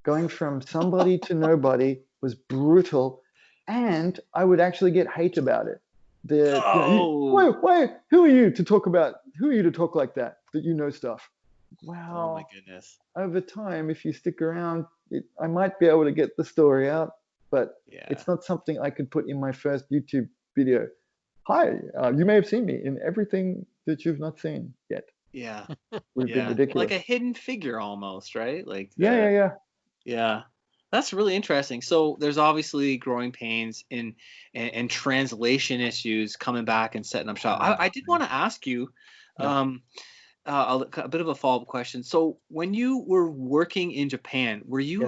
going from somebody to nobody was brutal, and I would actually get hate about it. Wait, who are you to talk like that you know stuff? Wow. Oh my goodness. Over time, if you stick around, I might be able to get the story out, but it's not something I could put in my first YouTube video. Hi, you may have seen me in everything that you've not seen yet. Yeah. Would have been ridiculous. Like a hidden figure almost, right? Like Yeah. That's really interesting. So there's obviously growing pains and translation issues coming back and setting up shop. I did want to ask you a bit of a follow-up question. So when you were working in Japan, were you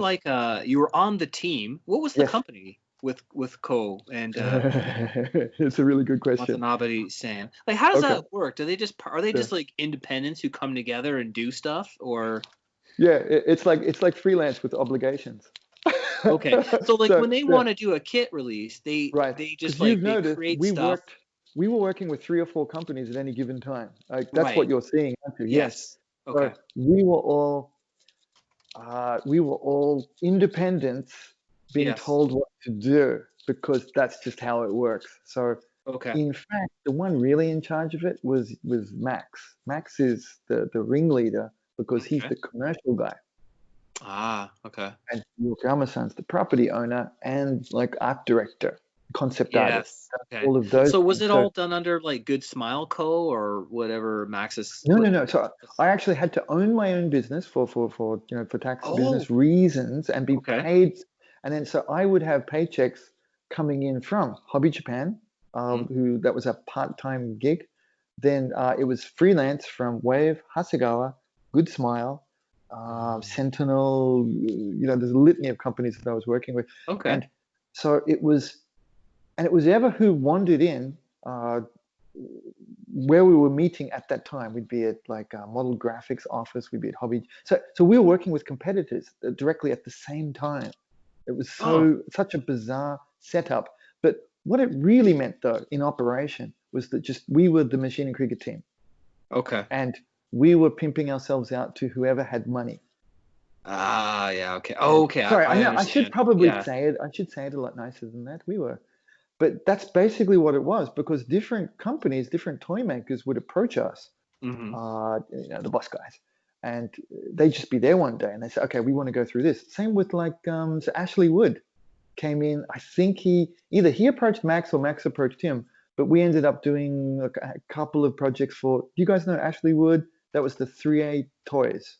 you were on the team? What was the company with Ko and it's a really good question. Watanabe-san. Like, how does that work? Do they are they just like independents who come together and do stuff, or? Yeah, it's like freelance with obligations. Okay, so when they want to do a kit release, they just like they create stuff. we were working with 3 or 4 companies at any given time. Like that's what you're seeing, aren't you? Yes. Okay. So we were all independents being told what to do because that's just how it works. So in fact, the one really in charge of it was Max. Max is the ringleader because he's the commercial guy. Ah, okay. And Yama-san's the property owner and like art director, concept artist. Okay. All of those. So was it all done under like Good Smile Co. or whatever Max's? No. So I actually had to own my own business for tax business reasons and be paid. And then so I would have paychecks coming in from Hobby Japan, who that was a part-time gig. Then it was freelance from Wave, Hasegawa, Good Smile, Sentinel. There's a litany of companies that I was working with. Okay. And so it was ever who wandered in where we were meeting at that time. We'd be at like a model graphics office. We'd be at Hobby. So we were working with competitors directly at the same time. It was such a bizarre setup. But what it really meant, though, in operation was that just we were the Machine and Krieger team. Okay. And we were pimping ourselves out to whoever had money. Ah, yeah, okay. Oh, okay. Sorry, I should probably say it. I should say it a lot nicer than that. We were. But that's basically what it was, because different companies, different toy makers would approach us, the boss guys, and they'd just be there one day and they say, okay, we want to go through this. Same with like, so Ashley Wood came in. I think either he approached Max or Max approached him, but we ended up doing a couple of projects for, do you guys know Ashley Wood? That was the 3A toys.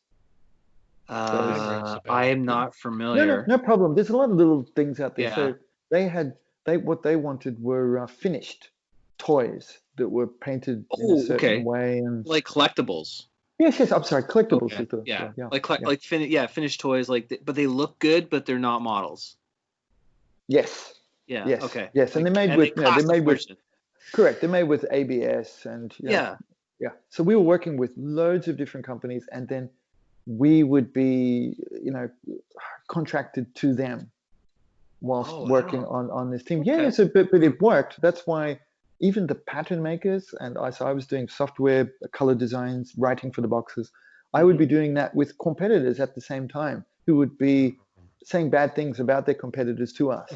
I am not familiar. No problem. There's a lot of little things out there. Yeah. So what they wanted were finished toys that were painted in a certain way, and like collectibles. Yes. I'm sorry, collectibles. Okay. Finished toys, but they look good, but they're not models. Yes. Yeah. Yes. Okay. Yes, and they're made with correct. They're made with ABS and yeah. So we were working with loads of different companies, and then we would be, contracted to them whilst working on this team. Okay. Yeah, so but it worked. That's why even the pattern makers and I was doing software, color designs, writing for the boxes. I would be doing that with competitors at the same time who would be saying bad things about their competitors to us,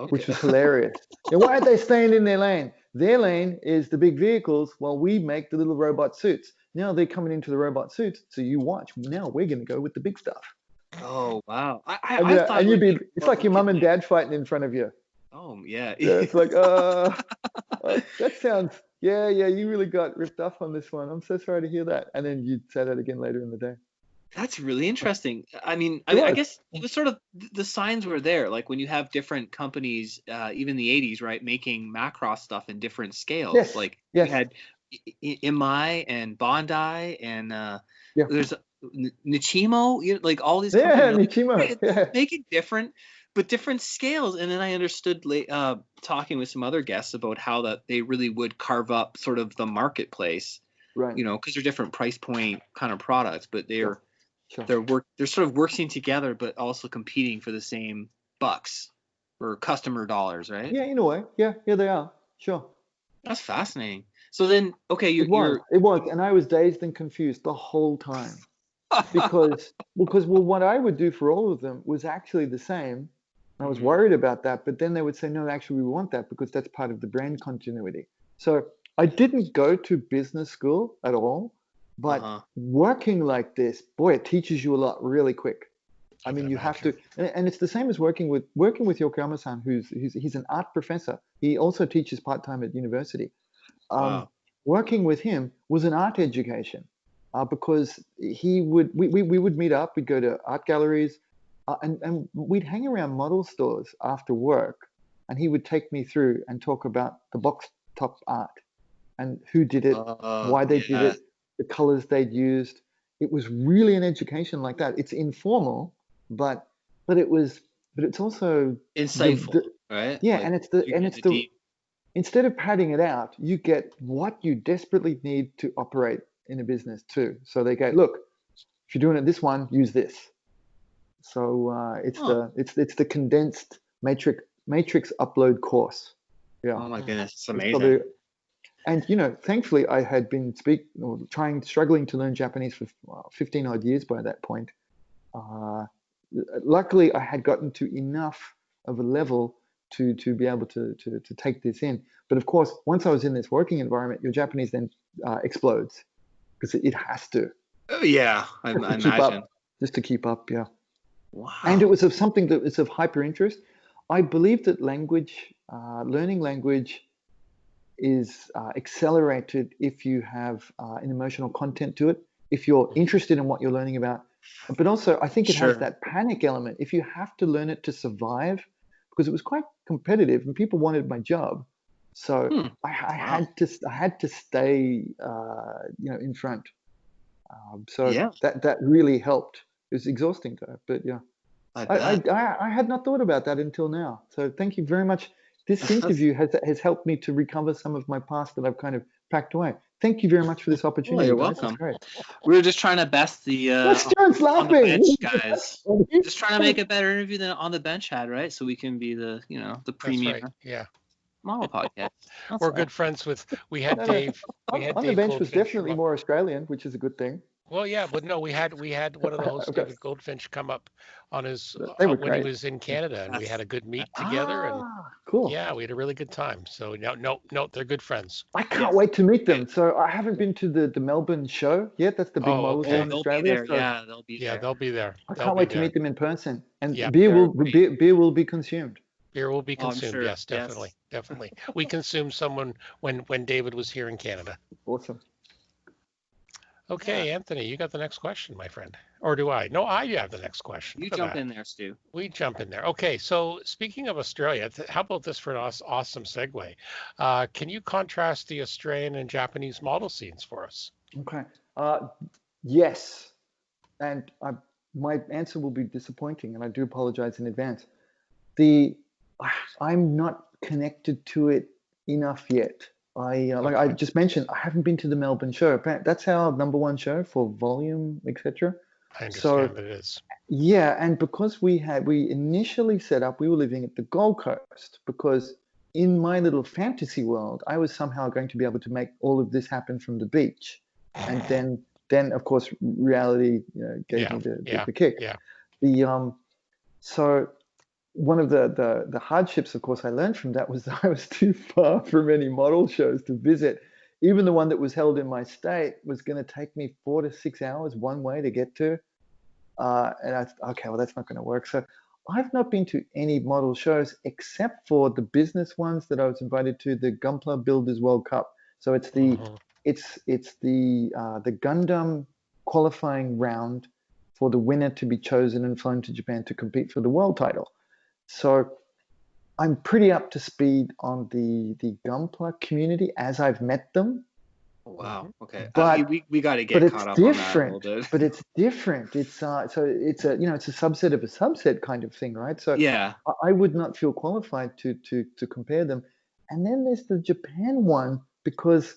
which was hilarious. Why aren't they staying in their lane? Their lane is the big vehicles while we make the little robot suits. Now they're coming into the robot suits, so you watch. Now we're going to go with the big stuff. Oh, wow. I thought it's like your mum and dad fighting in front of you. Oh, yeah. It's like, that sounds, yeah, you really got ripped off on this one. I'm so sorry to hear that. And then you'd say that again later in the day. That's really interesting. I mean, I guess it was sort of the signs were there. Like when you have different companies, even in the 80s, right, making Macross stuff in different scales. Yes. Like you had Imai and Bandai and there's Nichimo, like all these companies. Nichimo. Make it different, but different scales. And then I understood talking with some other guests about how that they really would carve up sort of the marketplace, right? Because they're different price point kind of products, but they're sort of working together, but also competing for the same bucks or customer dollars, right? Yeah, in a way. Yeah, they are. Sure. That's fascinating. So then, okay, it was, and I was dazed and confused the whole time because what I would do for all of them was actually the same. I was worried about that, but then they would say, no, actually, we want that because that's part of the brand continuity. So I didn't go to business school at all, but working like this, boy, it teaches you a lot really quick. I mean, you have to, and it's the same as working with Yokoyama-san, he's an art professor. He also teaches part-time at university. Working with him was an art education because we would meet up, we'd go to art galleries, and we'd hang around model stores after work, and he would take me through and talk about the box top art and who did it, why they did it, the colors they'd used. It was really an education like that. It's informal, but it's also insightful, right? Yeah, like, instead of padding it out, you get what you desperately need to operate in a business too. So they go, look, if you're doing it this one, use this. So it's the condensed matrix upload course. Yeah. Oh my goodness, it's amazing. And thankfully, I had been struggling to learn Japanese for 15 odd years by that point. Luckily, I had gotten to enough of a level to be able to take this in. But of course, once I was in this working environment, your Japanese then explodes because it has to. Oh, yeah, I imagine. Just to keep up, yeah. Wow. And it was of something that was of hyper interest. I believe that learning language is accelerated if you have an emotional content to it, if you're interested in what you're learning about. But also, I think it has that panic element. If you have to learn it to survive, because it was quite competitive and people wanted my job, so I had to stay, in front. That really helped. It was exhausting though, but yeah, I had not thought about that until now. So thank you very much. This interview has helped me to recover some of my past that I've kind of packed away. Thank you very much for this opportunity. You're welcome. Great. We were just trying to best the on the bench guys. Just trying to make a better interview than On the Bench had, right? So we can be the premier model podcast. We're good friends with. We had Dave. On the Bench was definitely more Australian, which is a good thing. Well, yeah, but no, we had one of the hosts, David Goldfinch, come up on his when he was in Canada, and we had a good meet together, and cool. Yeah, we had a really good time. So no, they're good friends. I can't wait to meet them. So I haven't been to the Melbourne show yet. That's the big model show in Australia. They'll be there. They'll be there. I can't wait to meet them in person, and beer will be consumed. Beer will be consumed. Sure. Yes, definitely. We consumed someone when David was here in Canada. Awesome. Okay, Anthony, you got the next question, my friend. Or do I? No, I have the next question. You jump in there, Stu. We jump in there. Okay, so speaking of Australia, how about this for an awesome segue? Can you contrast the Australian and Japanese model scenes for us? Okay. Yes. And my answer will be disappointing, and I do apologize in advance. I'm not connected to it enough yet. Like I just mentioned, I haven't been to the Melbourne show. That's our #1 show for volume, etc. I understand it is. Yeah, and because we initially set up, we were living at the Gold Coast, because in my little fantasy world, I was somehow going to be able to make all of this happen from the beach, and then of course reality gave me the kick. Yeah. So one of the hardships, of course, I learned from that was that I was too far from any model shows to visit. Even the one that was held in my state was going to take me 4 to 6 hours one way to get to. And I thought, okay, well, that's not going to work. So I've not been to any model shows except for the business ones that I was invited to, the Gunpla Builders World Cup. So it's the Gundam qualifying round for the winner to be chosen and flown to Japan to compete for the world title. So I'm pretty up to speed on the Gunpla community as I've met them. Wow. Okay. But we got to get caught up on that a little bit. But it's different. It's it's a it's a subset of a subset kind of thing, right? So yeah, I would not feel qualified to compare them. And then there's the Japan one, because,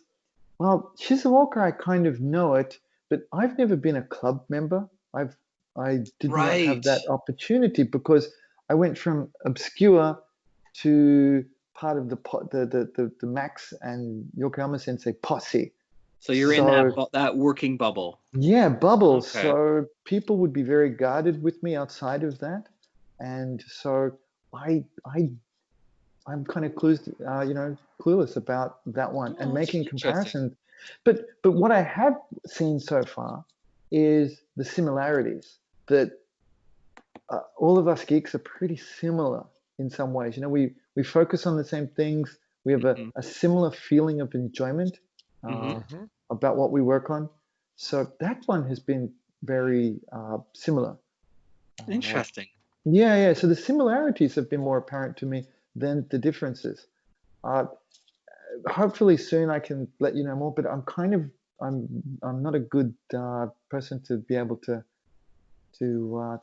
well, Shizuoka, I kind of know it, but I've never been a club member. I did not have that opportunity, because I went from obscure to part of the Max and Yokoyama Sensei posse. So you're in that working bubble. Yeah, bubble. Okay. So people would be very guarded with me outside of that, and so I'm kind of clueless about that one and making comparisons. But what I have seen so far is the similarities, that all of us geeks are pretty similar in some ways. We focus on the same things. We have a similar feeling of enjoyment about what we work on. So that one has been very similar. Interesting. Yeah. So the similarities have been more apparent to me than the differences. Hopefully soon I can let you know more, but I'm not a good person to be able to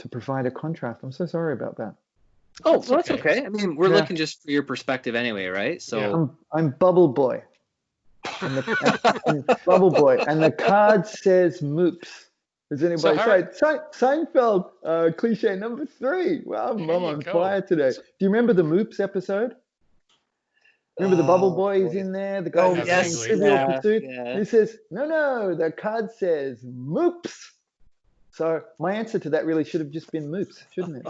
provide a contrast. I'm so sorry about that. Oh, that's okay. I mean, we're looking just for your perspective anyway, right? So I'm Bubble Boy, and Bubble Boy, and the card says Moops. Does anybody say Seinfeld? Cliche number 3. Wow, I'm on fire today. Do you remember the Moops episode? Remember the Bubble Boy is in there? The guy who's playing Trivial Pursuit? Yeah. He says, no, the card says moops. So my answer to that really should have just been moops, shouldn't it?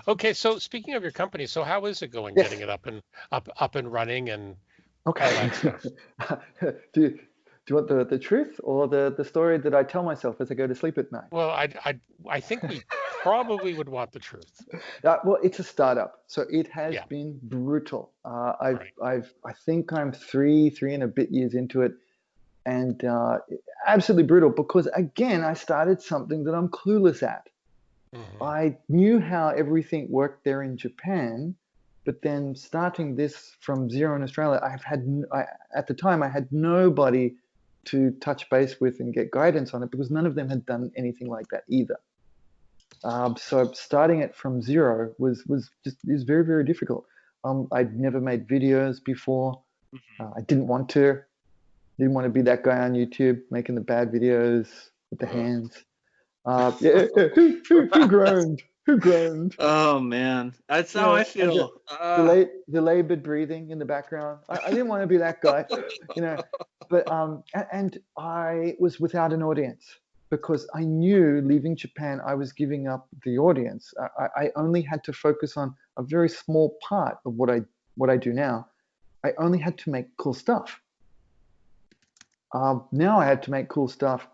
Okay, so speaking of your company, so how is it going getting it up and running and all that stuff? Do you want the truth or the story that I tell myself as I go to sleep at night? Well, I think we probably would want the truth. Well, it's a startup, so it has been brutal. I think I'm three and a bit years into it, and absolutely brutal because again, I started something that I'm clueless at. Mm-hmm. I knew how everything worked there in Japan, but then starting this from zero in Australia, at the time I had nobody to touch base with and get guidance on it because none of them had done anything like that either. So starting it from zero was very, very difficult. I'd never made videos before. I didn't want to be that guy on YouTube making the bad videos with the hands. Who groaned? Who groaned? Oh man, that's how I feel. Delayed breathing in the background. I didn't want to be that guy, But and I was without an audience because I knew leaving Japan I was giving up the audience. I only had to focus on a very small part of what I do now. I only had to make cool stuff. Now I had to make cool stuff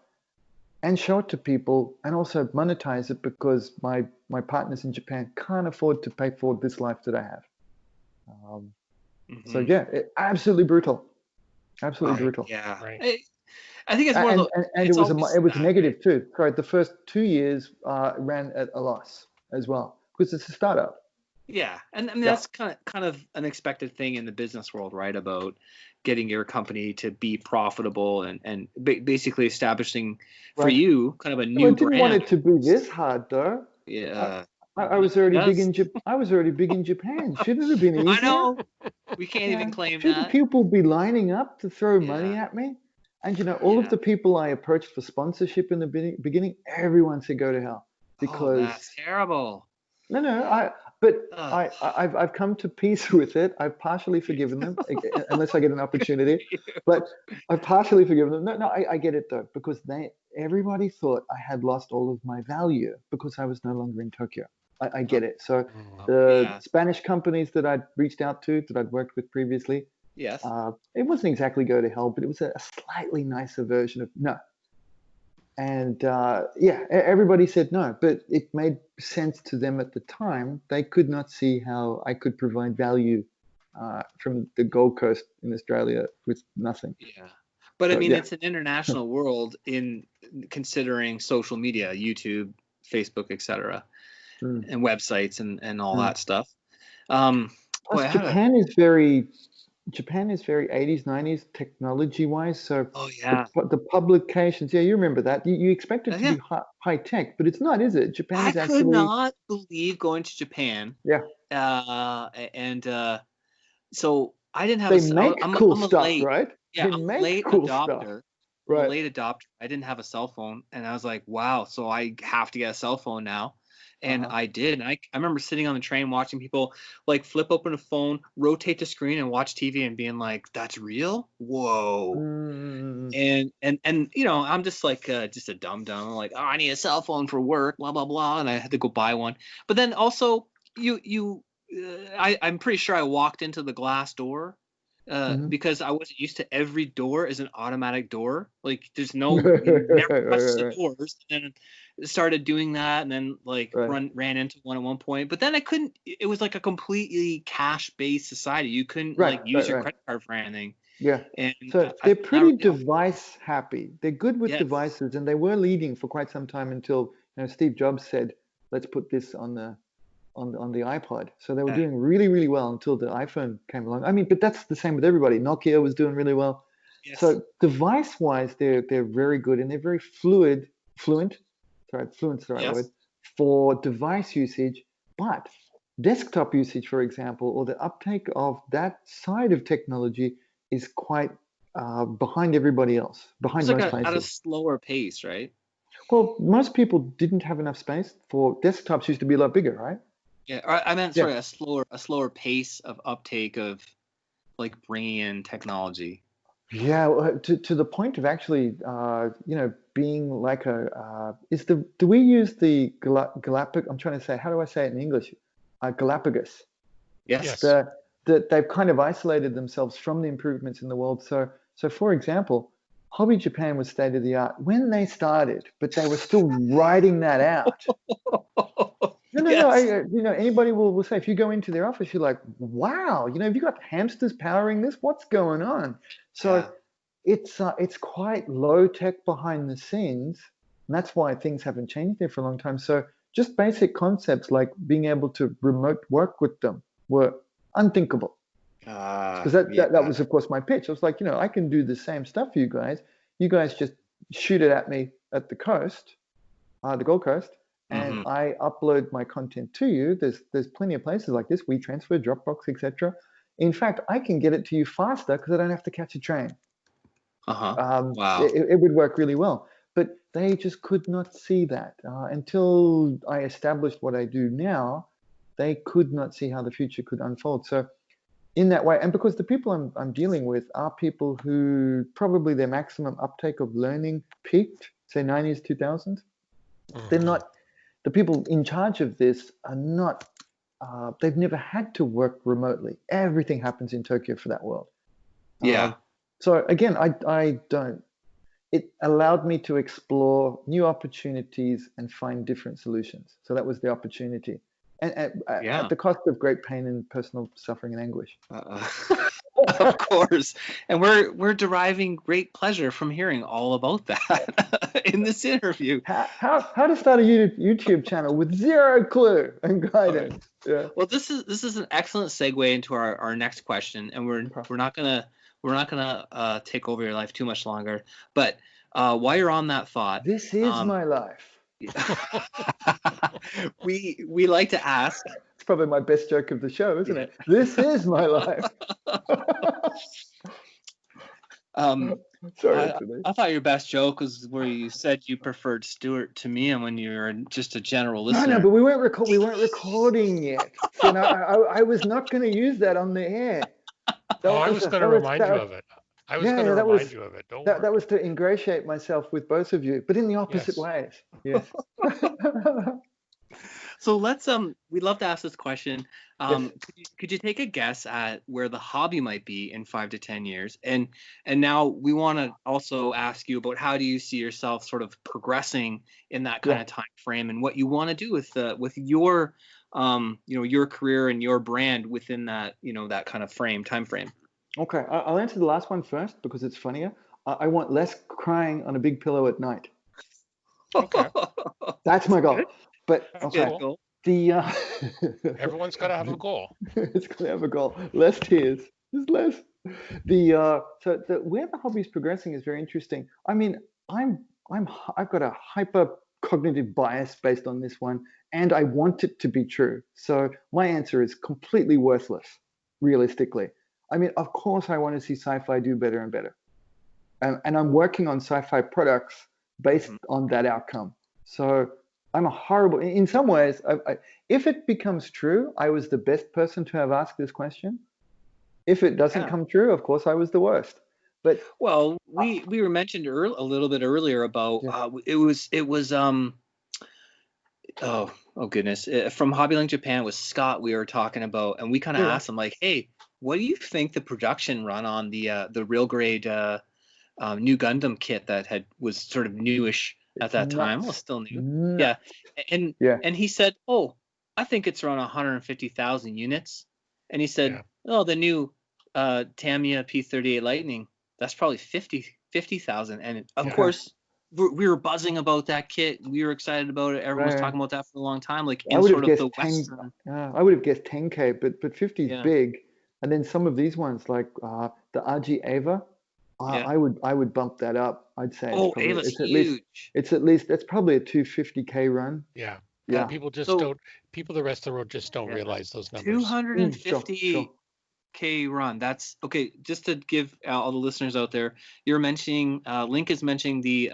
and show it to people and also monetize it because my partners in Japan can't afford to pay for this life that I have. So absolutely brutal. Absolutely brutal. Yeah. Right. I think it's one of the, and it was negative too. Correct. The first 2 years ran at a loss as well because it's a startup. Yeah, and I mean that's kind of an expected thing in the business world, right? About getting your company to be profitable and basically establishing for you kind of a new brand. I didn't want it to be this hard though. Yeah. I was already big in Japan. Shouldn't it have been easier? I know. We can't even claim Shouldn't that. people be lining up to throw money at me? And all of the people I approached for sponsorship in the beginning, everyone said go to hell because that's terrible. No, I've come to peace with it. I've partially forgiven them, unless I get an opportunity. But I've partially forgiven them. No, I get it though, because everybody thought I had lost all of my value because I was no longer in Tokyo. I get it. So the Spanish companies that I'd reached out to, that I'd worked with previously, it wasn't exactly go to hell, but it was a slightly nicer version of no. And everybody said no, but it made sense to them at the time. They could not see how I could provide value from the Gold Coast in Australia with nothing. Yeah, but I mean, it's an international world in considering social media, YouTube, Facebook, etc., and websites and all that stuff. Japan is very 80s, 90s technology-wise. So the publications, you remember that. You expect it to be high tech, but it's not, is it? Japan is actually... I could not believe going to Japan. Yeah. So I didn't have They make cool stuff, right? Yeah, I'm a late adopter. Right. Late adopter. I didn't have a cell phone, and I was like, wow, so I have to get a cell phone now. And I did. And I remember sitting on the train watching people like flip open a phone, rotate the screen, and watch TV, and being like, "That's real? Whoa!" And I'm just like just a dumb. I'm like, "Oh, I need a cell phone for work, blah blah blah," and I had to go buy one. But then also, I'm pretty sure I walked into the glass door. Because I wasn't used to every door is an automatic door. Like there's no never touched the doors. And started doing that, and then ran into one at one point. But then I couldn't. It was like a completely cash-based society. You couldn't use your credit card for anything. Yeah. And so they're pretty device happy. They're good with devices, and they were leading for quite some time until Steve Jobs said, "Let's put this on the iPod." So they were doing really, really well until the iPhone came along. I mean, but that's the same with everybody. Nokia was doing really well. Yes. So device-wise, they're very good, and they're very fluent. Fluent's the right word for device usage. But desktop usage, for example, or the uptake of that side of technology is quite behind everybody else. Behind most places. At a slower pace, right? Well, most people didn't have enough space for desktops. Used to be a lot bigger, right? Yeah, I meant sorry, a slower pace of uptake of like bringing in technology. Yeah, well, to the point of actually, being like do we use the Galapagos? I'm trying to say, how do I say it in English? Galapagos. Yes. That they've kind of isolated themselves from the improvements in the world. So for example, Hobby Japan was state of the art when they started, but they were still writing that out. No. Anybody will say, if you go into their office, you're like, wow, have you got hamsters powering this? What's going on? So it's quite low tech behind the scenes, and that's why things haven't changed there for a long time. So just basic concepts like being able to remote work with them were unthinkable. Because that was, of course, my pitch. I was like, I can do the same stuff for you guys. You guys just shoot it at me at the coast, the Gold Coast, and I upload my content to you. There's plenty of places like this, WeTransfer, Dropbox, etc. In fact, I can get it to you faster because I don't have to catch a train. Wow. It would work really well. But they just could not see that. Until I established what I do now, they could not see how the future could unfold. So in that way, and because the people I'm dealing with are people who probably their maximum uptake of learning peaked, say 90s, 2000s. They're not, the people in charge of this are not, they've never had to work remotely. Everything happens in Tokyo for that world. So again, I don't, it allowed me to explore new opportunities and find different solutions. So that was the opportunity. And at the cost of great pain and personal suffering and anguish. Of course. And we're deriving great pleasure from hearing all about that in this interview. How to start a YouTube channel with zero clue and guidance. Right. Yeah. Well, this is an excellent segue into our next question, and we're not gonna take over your life too much longer. But while you're on that thought, this is my life. we like to ask. It's probably my best joke of the show, isn't it? This is my life. Sorry, I thought your best joke was where you said you preferred Stuart to me, and when you were just a general listener. No, but we weren't recording yet. So I was not going to use that on the air. I was going to remind you of it. I was going to remind you of it. Don't worry. That was to ingratiate myself with both of you, but in the opposite ways. Yes. So let's we'd love to ask this question. Could you take a guess at where the hobby might be in 5 to 10 years? And now we want to also ask you about how do you see yourself sort of progressing in that kind of time frame, and what you want to do with your your career and your brand within that that kind of time frame. Okay, I'll answer the last one first because it's funnier. I want less crying on a big pillow at night. Okay. That's my goal. But cool. Everyone's got to have a goal. It's got to have a goal. Less tears. Just less. Where the hobby is progressing is very interesting. I mean, I've got a hyper cognitive bias based on this one, and I want it to be true. So my answer is completely worthless, realistically. I mean, of course, I want to see sci-fi do better and better. And I'm working on sci-fi products based on that outcome. So I'm in some ways, if it becomes true, I was the best person to have asked this question. If it doesn't come true, of course, I was the worst. But we were mentioned a little bit earlier about it was oh goodness, from Hobbylink Japan with Scott we were talking about, and we kind of asked him like, hey, what do you think the production run on the real grade new Gundam kit that was sort of newish at that time? Well, still new. And he said, oh, I think it's around 150,000 units. And he said, oh, the new Tamiya P38 Lightning, that's probably 50,000. And of course, we were buzzing about that kit. We were excited about it. Everyone was talking about that for a long time. Like in sort of the Western. I would have guessed 10K, but 50 is big. And then some of these ones like the RG Ava, I would bump that up. I'd say Ava's huge. It's probably a 250K run. Yeah. People just don't. People the rest of the road just don't realize those numbers. 250K run. That's okay. Just to give all the listeners out there, you're mentioning Link is mentioning the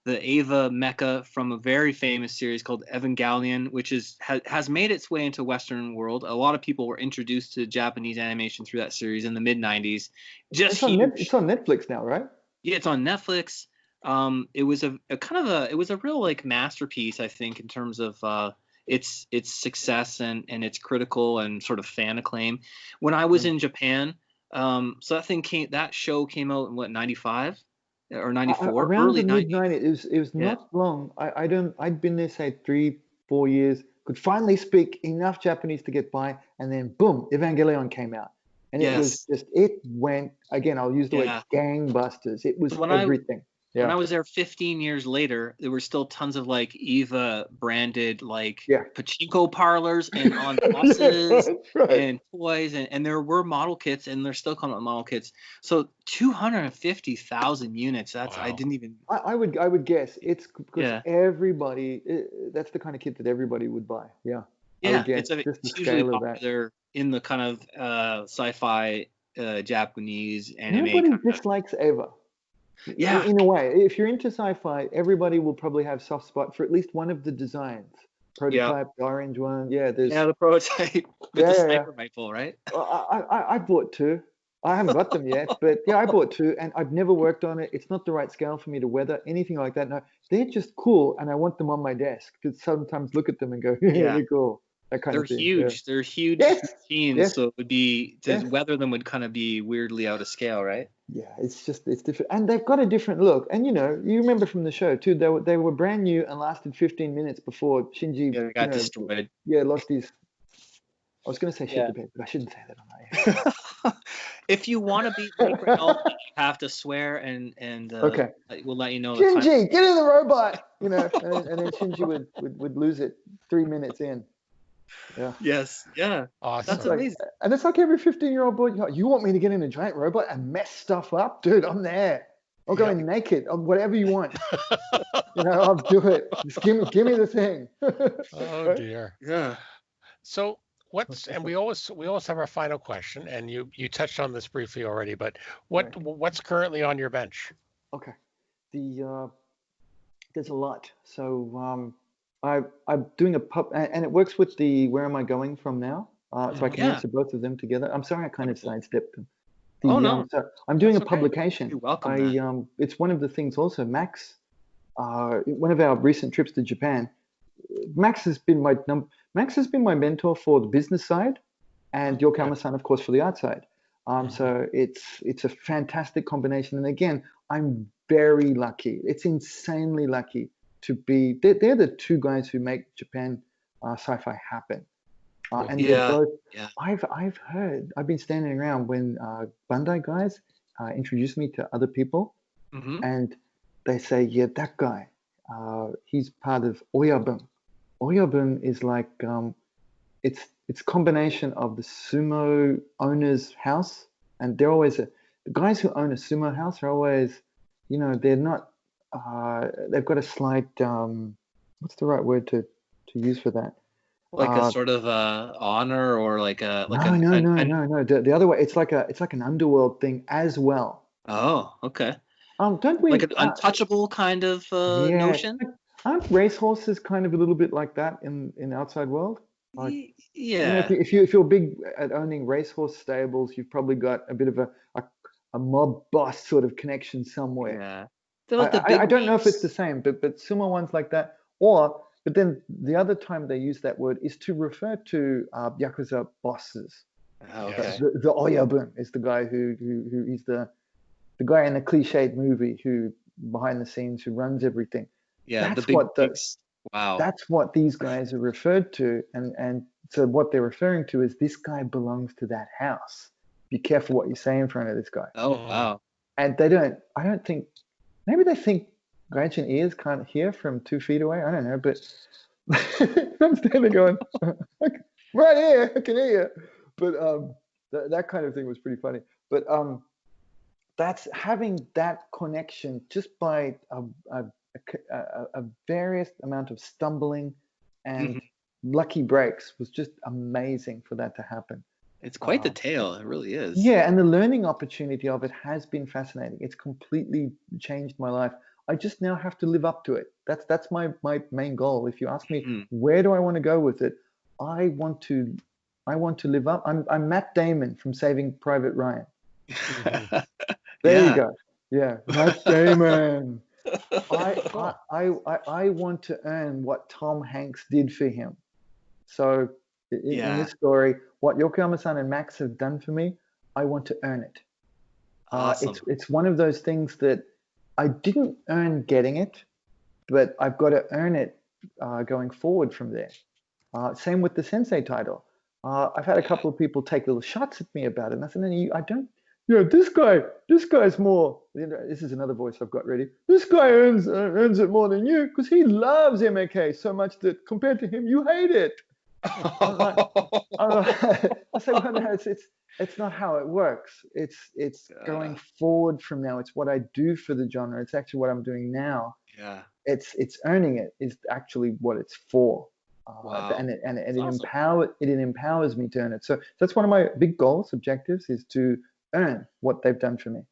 the Eva mecha from a very famous series called Evangelion, which has made its way into Western world. A lot of people were introduced to Japanese animation through that series in the mid '90s. It's on Netflix now, right? Yeah, it's on Netflix. It was it was a real like masterpiece, I think, in terms of its success and its critical and sort of fan acclaim. When I was in Japan, so that show came out in what, 95 or 94? Around early the mid 90s. It was not long. I'd been there say 3-4 years. Could finally speak enough Japanese to get by, and then boom, Evangelion came out, and it went again. I'll use the word gangbusters. It was everything. When I was there 15 years later, there were still tons of like Eva branded like pachinko parlors and on buses and toys, and there were model kits, and they're still coming out model kits. So 250,000 units. That's wow. I didn't even. I would guess it's because everybody. That's the kind of kit that everybody would buy. Yeah. Yeah, it's usually popular in the kind of sci-fi Japanese anime. Nobody dislikes Eva. Yeah. In a way, if you're into sci-fi, everybody will probably have soft spot for at least one of the designs. Prototype, the orange one. Yeah, there's the prototype with the sniper rifle, right? I bought 2. I haven't got them yet, but I bought 2, and I've never worked on it. It's not the right scale for me to weather anything like that. No, they're just cool, and I want them on my desk to sometimes look at them and go, they're cool. That kind of thing. Huge. Yeah. They're huge machines, so it would be to weather them would kind of be weirdly out of scale, right? Yeah, it's different, and they've got a different look. And you remember from the show too, they were brand new and lasted 15 minutes before Shinji got destroyed. Yeah, lost his. I was going to say shit the bed, but I shouldn't say that on air. If you want to beat me for help, you have to swear, and we'll let you know. Shinji, get in the robot, and then Shinji would lose it 3 minutes in. Yeah. Yes. Yeah. Awesome. That's amazing. And it's like every 15-year-old boy. You want me to get in a giant robot and mess stuff up, dude? I'm there. I'll go in naked. Whatever you want. I'll do it. Just give me the thing. Oh dear. Yeah. So we always have our final question, and you touched on this briefly already, but what's currently on your bench? Okay. There's a lot. So I'm doing a pub, and it works with the Where Am I Going From Now? So I can answer both of them together. I'm sorry I kind of sidestepped them. No. So I'm doing a publication. You're welcome. It's one of the things also. Max, one of our recent trips to Japan, Max has been my mentor for the business side, and Yokoyama-san, of course, for the art side. So it's a fantastic combination. And again, I'm very lucky. It's insanely lucky to be. They're the 2 guys who make Japan sci-fi happen. And they're both. I've heard. I've been standing around when Bandai guys introduce me to other people, and they say, that guy, he's part of Oyabun. Oyabun is like it's combination of the sumo owner's house, and they're always the guys who own a sumo house are always, they're not. They've got a slight. What's the right word to use for that? Like a sort of honor, or like a no. The other way, it's like an underworld thing as well. Oh, okay. Don't we like an untouchable kind of notion? Aren't racehorses kind of a little bit like that in outside world? Like, yeah. If you're big at owning racehorse stables, you've probably got a bit of a mob boss sort of connection somewhere. Yeah. I don't know if it's the same, but sumo ones like that, but then the other time they use that word is to refer to Yakuza bosses. Okay. The Oyabun is the guy who he's the guy in the cliched movie who behind the scenes who runs everything. Yeah, wow. That's what these guys are referred to, and so what they're referring to is this guy belongs to that house. Be careful what you say in front of this guy. Oh wow. And I don't think, maybe they think Gaijin ears can't hear from 2 feet away. I don't know, but I'm standing going, right here, I can hear you. But that kind of thing was pretty funny. But that's having that connection just by a various amount of stumbling and lucky breaks was just amazing for that to happen. It's quite the tale. It really is. Yeah, and the learning opportunity of it has been fascinating. It's completely changed my life. I just now have to live up to it. That's my main goal. If you ask me where do I want to go with it, I want to live up. I'm Matt Damon from Saving Private Ryan. There you go. Yeah, Matt Damon. I want to earn what Tom Hanks did for him. So in this story, what Yokoyama-san and Max have done for me, I want to earn it. Awesome. It's one of those things that I didn't earn getting it, but I've got to earn it going forward from there. Same with the Sensei title. I've had a couple of people take little shots at me about it, and I said, I don't. This guy's more. This is another voice I've got ready. This guy earns it more than you because he loves MAK so much that compared to him, you hate it. I say, well, no, it's not how it works. It's going forward from now. It's what I do for the genre. It's actually what I'm doing now. Yeah. It's earning it is actually what it's for. Wow. And it empowers me to earn it. So that's one of my big goals, objectives, is to earn what they've done for me.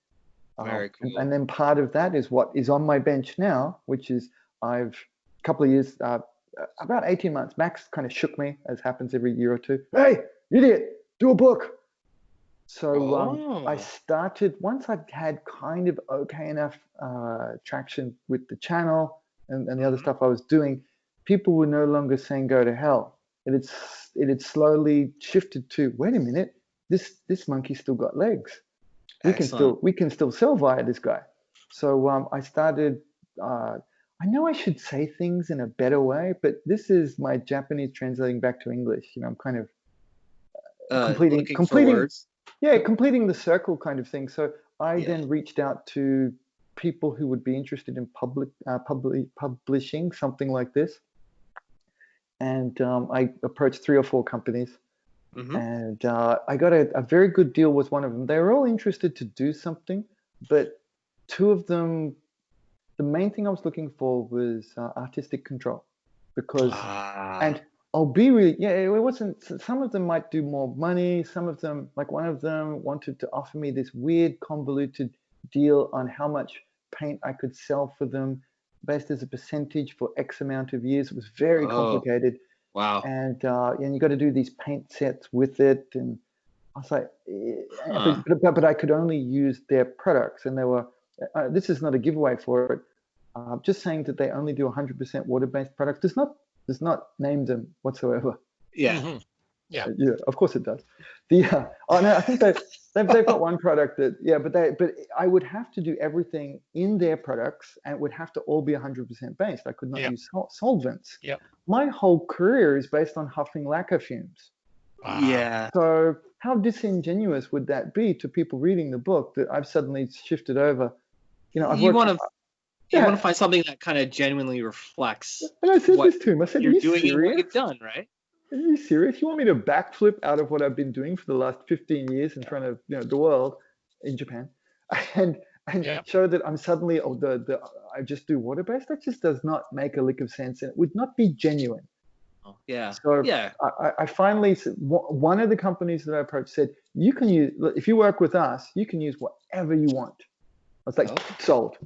Very cool. And then part of that is what is on my bench now, which is a couple of years, about 18 months, Max kind of shook me, as happens every year or two. Hey, idiot, do a book. So I started, once I had kind of okay enough traction with the channel and the other stuff I was doing, people were no longer saying go to hell. It had slowly shifted to, wait a minute, this monkey's still got legs. We can still sell via this guy. So I started, I know I should say things in a better way, but this is my Japanese translating back to English. I'm kind of completing the circle kind of thing. So I then reached out to people who would be interested in publishing something like this. And I approached 3 or 4 companies. And I got a very good deal with one of them. They were all interested to do something, but 2 of them, the main thing I was looking for was artistic control, because, and I'll be really, it wasn't, some of them might do more money. Some of them, like one of them wanted to offer me this weird convoluted deal on how much paint I could sell for them based as a percentage for X amount of years. It was very complicated. Wow. And you got to do these paint sets with it. And I was like, but I could only use their products. And they were, this is not a giveaway for it. Just saying that they only do 100% water-based products does not name them whatsoever. Yeah. Yeah, of course it does. I think they've got one product that, but I would have to do everything in their products, and it would have to all be 100% based. I could not use solvents. Yeah. My whole career is based on huffing lacquer fumes. Yeah. So how disingenuous would that be to people reading the book that I've suddenly shifted over? You want to find something that kind of genuinely reflects. And I said this to him. I said, you're doing and what you've done, right? Are you serious? You want me to backflip out of what I've been doing for the last 15 years in front of the world in Japan, and show that I'm suddenly I just do water based? That just does not make a lick of sense, and it would not be genuine. Yeah. So I finally, one of the companies that I approached said, you can use, if you work with us, you can use whatever you want. I was like, sold.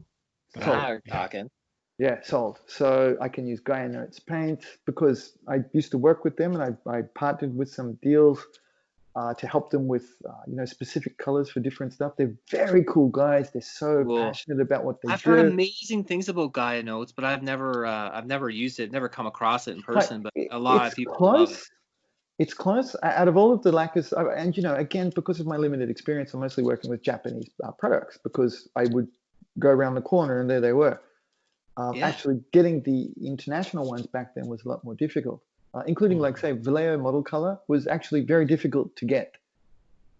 We're talking. Yeah, sold. So I can use Gaia Notes paint because I used to work with them, and I partnered with some deals to help them with specific colors for different stuff. They're very cool guys. They're so passionate about what they do. I've heard amazing things about Gaia Notes, but I've never used it, never come across it in person. But a lot of people love it. It's close. Out of all of the lacquers, and again, because of my limited experience, I'm mostly working with Japanese products because I would go around the corner and there they were. Actually, getting the international ones back then was a lot more difficult, including, like, say, Vallejo Model Color was actually very difficult to get.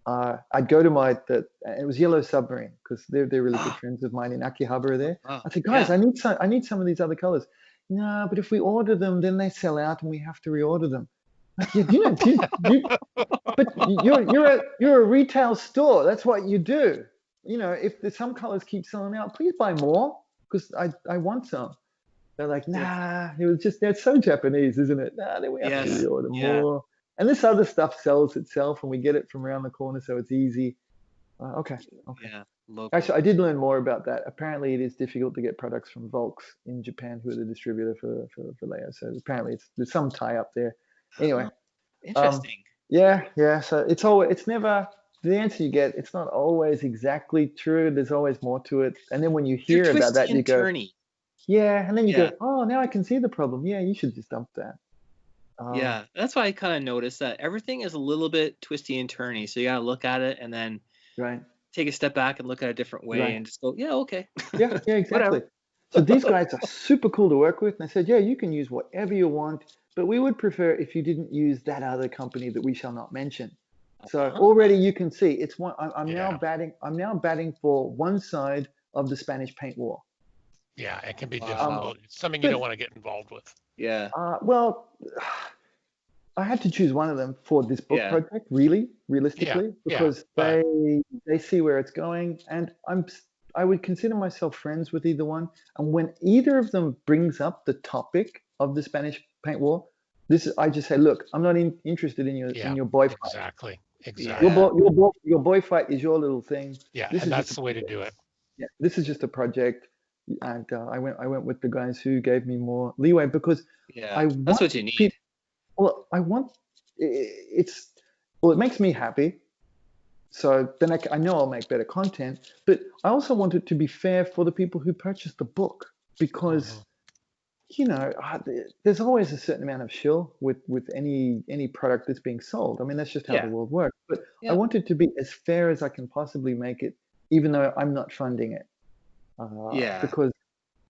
I'd go to it was Yellow Submarine, because they're really good friends of mine in Akihabara there. I said, guys, I need some of these other colors. No, but if we order them, then they sell out and we have to reorder them. But you're a retail store. That's what you do. If some colors keep selling out, please buy more, because I want some. They're like, nah, it was just, it's so Japanese, isn't it? Nah, then we have to reorder more. And this other stuff sells itself, and we get it from around the corner, so it's easy. Okay. Yeah, local. Actually, I did learn more about that. Apparently, it is difficult to get products from Volks in Japan, who are the distributor for Leo. So apparently, there's some tie up there. Anyway, interesting. Yeah. So it's never the answer you get. It's not always exactly true. There's always more to it. And then when you hear about that, you go, yeah. And then you go, oh, now I can see the problem. Yeah, you should just dump that. Yeah, that's why I kind of noticed that everything is a little bit twisty and turny. So you got to look at it and then take a step back and look at it a different way and just go, yeah, okay. Yeah, exactly. So these guys are super cool to work with. And they said, yeah, you can use whatever you want, but we would prefer if you didn't use that other company that we shall not mention. So already you can see it's one. I'm now batting for one side of the Spanish paint war. Yeah, it can be difficult. It's something you don't want to get involved with. Yeah. Well, I had to choose one of them for this book project, realistically, because they see where it's going, and I would consider myself friends with either one. And when either of them brings up the topic of the Spanish paint war, I just say, look, I'm not interested in your boy fight. Exactly. Your boy fight is your little thing. Yeah, and that's the way to do it. Yeah, this is just a project, and I went with the guys who gave me more leeway because that's what you need. Well, it makes me happy. So then I know I'll make better content, but I also want it to be fair for the people who purchase the book because, there's always a certain amount of shill with any product that's being sold. I mean, that's just how the world works. But I want it to be as fair as I can possibly make it, even though I'm not funding it. Because,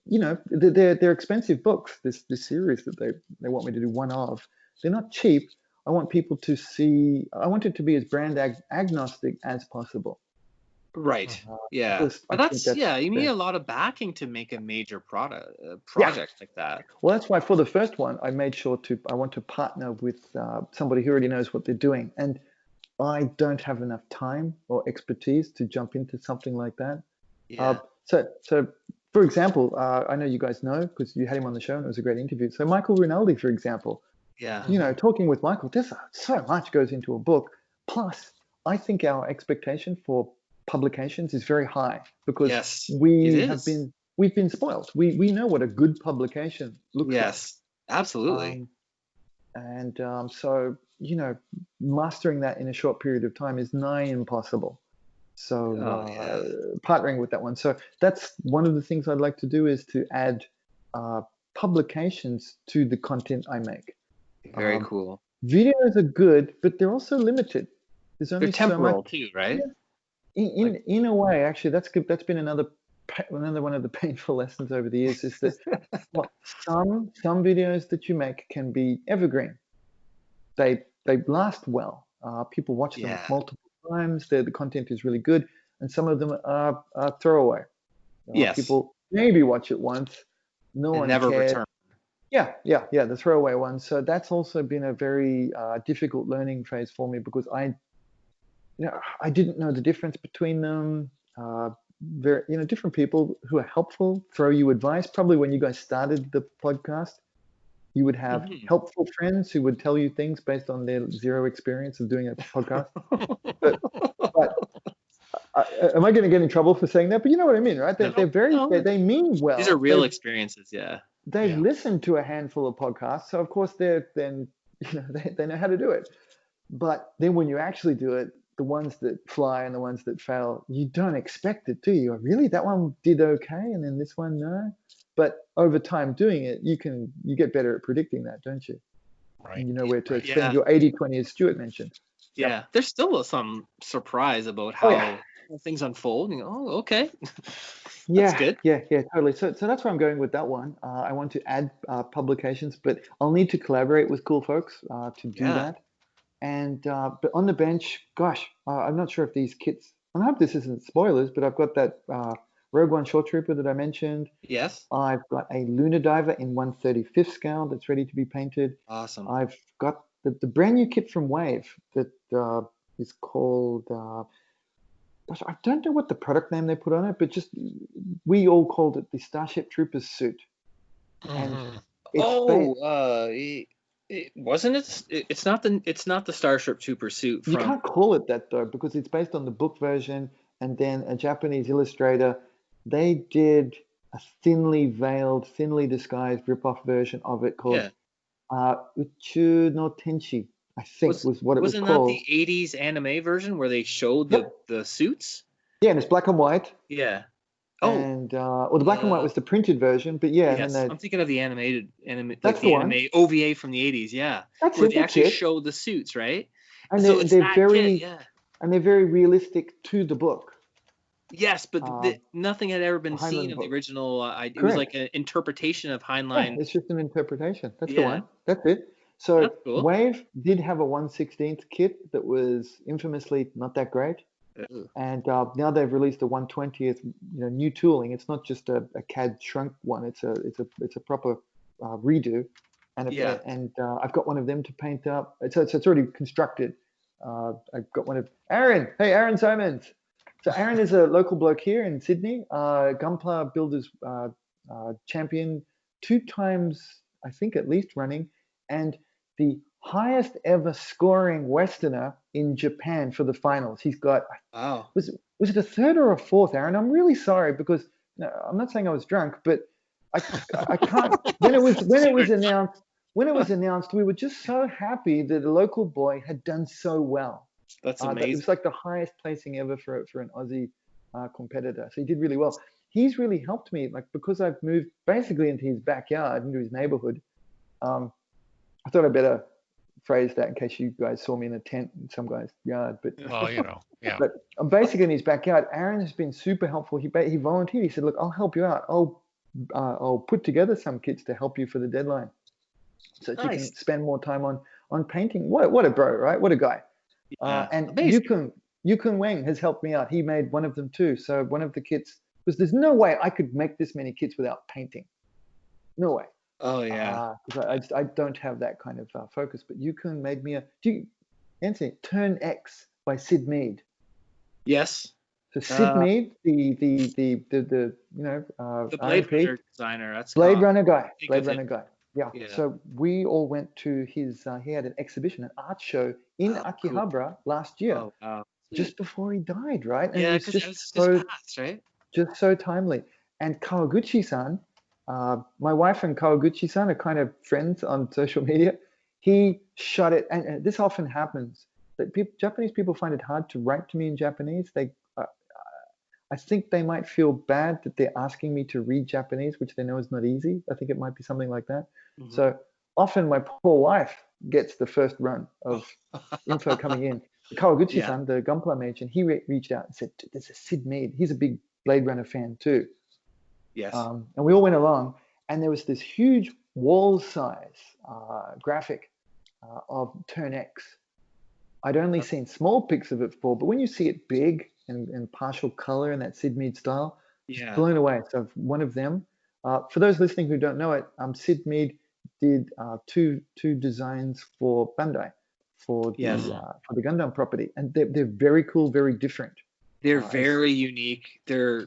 they're expensive books, this series that they want me to do one of. They're not cheap. I want people to see. I want it to be as brand agnostic as possible. Right. But you need a lot of backing to make a major project like that. Well, that's why for the first one, I made sure I want to partner with somebody who already knows what they're doing, and I don't have enough time or expertise to jump into something like that. Yeah. So for example, I know you guys know because you had him on the show and it was a great interview. So Michael Rinaldi, for example. Yeah. Talking with Michael, there's so much goes into a book. Plus, I think our expectation for publications is very high because we've been spoiled. We know what a good publication looks like. Yes, absolutely. So mastering that in a short period of time is nigh impossible. So partnering with that one. So that's one of the things I'd like to do is to add publications to the content I make. Very cool. Videos are good, but they're also limited. There's only they're temporal too, right? Yeah. In a way, actually, that's good. That's been another one of the painful lessons over the years is that some videos that you make can be evergreen. They last well. People watch them multiple times. The content is really good, and some of them are throwaway. People maybe watch it once. No one never cares. return. Yeah, the throwaway one. So that's also been a very difficult learning phase for me because I didn't know the difference between them. Different people who are helpful throw you advice. Probably when you guys started the podcast, you would have helpful friends who would tell you things based on their zero experience of doing a podcast. but am I going to get in trouble for saying that? But you know what I mean, right? They're very, they mean well. These are real experiences, They've listened to a handful of podcasts, so of course they know how to do it. But then when you actually do it, the ones that fly and the ones that fail, you don't expect it, do you? Really, that one did okay, and then this one no. But over time doing it, you get better at predicting that, don't you? Right. And you know where to expend your 80-20, as Stuart mentioned. Yeah, there's still some surprise about how things unfold. And okay. That's good. Yeah, totally. So that's where I'm going with that one. I want to add publications, but I'll need to collaborate with cool folks to do that. And but on the bench, gosh, I'm not sure if these kits. I hope this isn't spoilers, but I've got that Rogue One Short Trooper that I mentioned. Yes. I've got a Lunar Diver in 1/35 scale that's ready to be painted. Awesome. I've got the brand new kit from Wave that is called. Gosh, I don't know what the product name they put on it, but just we all called it the Starship Troopers suit. And It's not the Starship Trooper suit. You can't call it that though, because it's based on the book version, and then a Japanese illustrator. They did a thinly veiled, thinly disguised rip-off version of it called Uchu no Tenshi, I think was what it was called. Wasn't that the 80s anime version where they showed the suits? Yeah, and it's black and white. Yeah. And the black and white was the printed version, but yeah. Yes, I'm thinking of the animated anime, that's the anime OVA from the 80s. Yeah, that's where it. they actually show the suits, right? And so they're very realistic to the book. Yes, but nothing had ever been seen of the original. It was like an interpretation of Heinlein. Yeah, it's just an interpretation. That's the one. That's it. So cool. Wave did have a 1/16th kit that was infamously not that great. And now they've released a 1/20th, new tooling. It's not just a CAD shrunk one. It's a proper redo. And I've got one of them to paint up. It's already constructed. I've got one of Aaron. Hey, Aaron Simons. So Aaron is a local bloke here in Sydney, Gunpla Builders champion 2 times, I think at least running, and the highest ever scoring Westerner in Japan for the finals. He's got, was it a 3rd or a 4th, Aaron? I'm really sorry because I'm not saying I was drunk, but I can't. When it was announced, we were just so happy that the local boy had done so well. That's amazing. It was like the highest placing ever for an Aussie competitor. So he did really well. He's really helped me, because I've moved basically into his backyard, into his neighborhood. I thought I'd better phrase that in case you guys saw me in a tent in some guy's yard. But yeah. But I'm basically in his backyard. Aaron has been super helpful. He volunteered. He said, "Look, I'll help you out. I'll put together some kits to help you for the deadline, so that you can spend more time on painting." What a bro, right? What a guy. And Yukun Wang has helped me out. He made one of them too. So one of the kits, because there's no way I could make this many kits without painting. No way. Oh yeah. Because I don't have that kind of focus. But Yukun made me Anthony, Turn X by Sid Mead. Yes. So Sid Mead, the Blade Runner designer. That's Blade Runner guy. Yeah. So we all went to his. He had an exhibition, an art show in Akihabara last year, just before he died, right? And yeah, because it was just passed, right? Just so timely. And Kawaguchi-san, my wife and Kawaguchi-san are kind of friends on social media. He shot it, and this often happens. That Japanese people find it hard to write to me in Japanese. I think they might feel bad that they're asking me to read Japanese, which they know is not easy. I think it might be something like that. Mm-hmm. So often my poor wife gets the first run of info coming in. Kawaguchi-san, the Gunpla mage, and he reached out and said, "There's a Sid Mead. He's a big Blade Runner fan too." Yes. And we all went along, and there was this huge wall-size graphic of Turn X. I'd only seen small pics of it before, but when you see it big and partial color in that Sid Mead style, just blown away. So one of them. For those listening who don't know it, Sid Mead did two designs for Bandai for the Gundam property, and they're very cool, very different. They're very unique. They're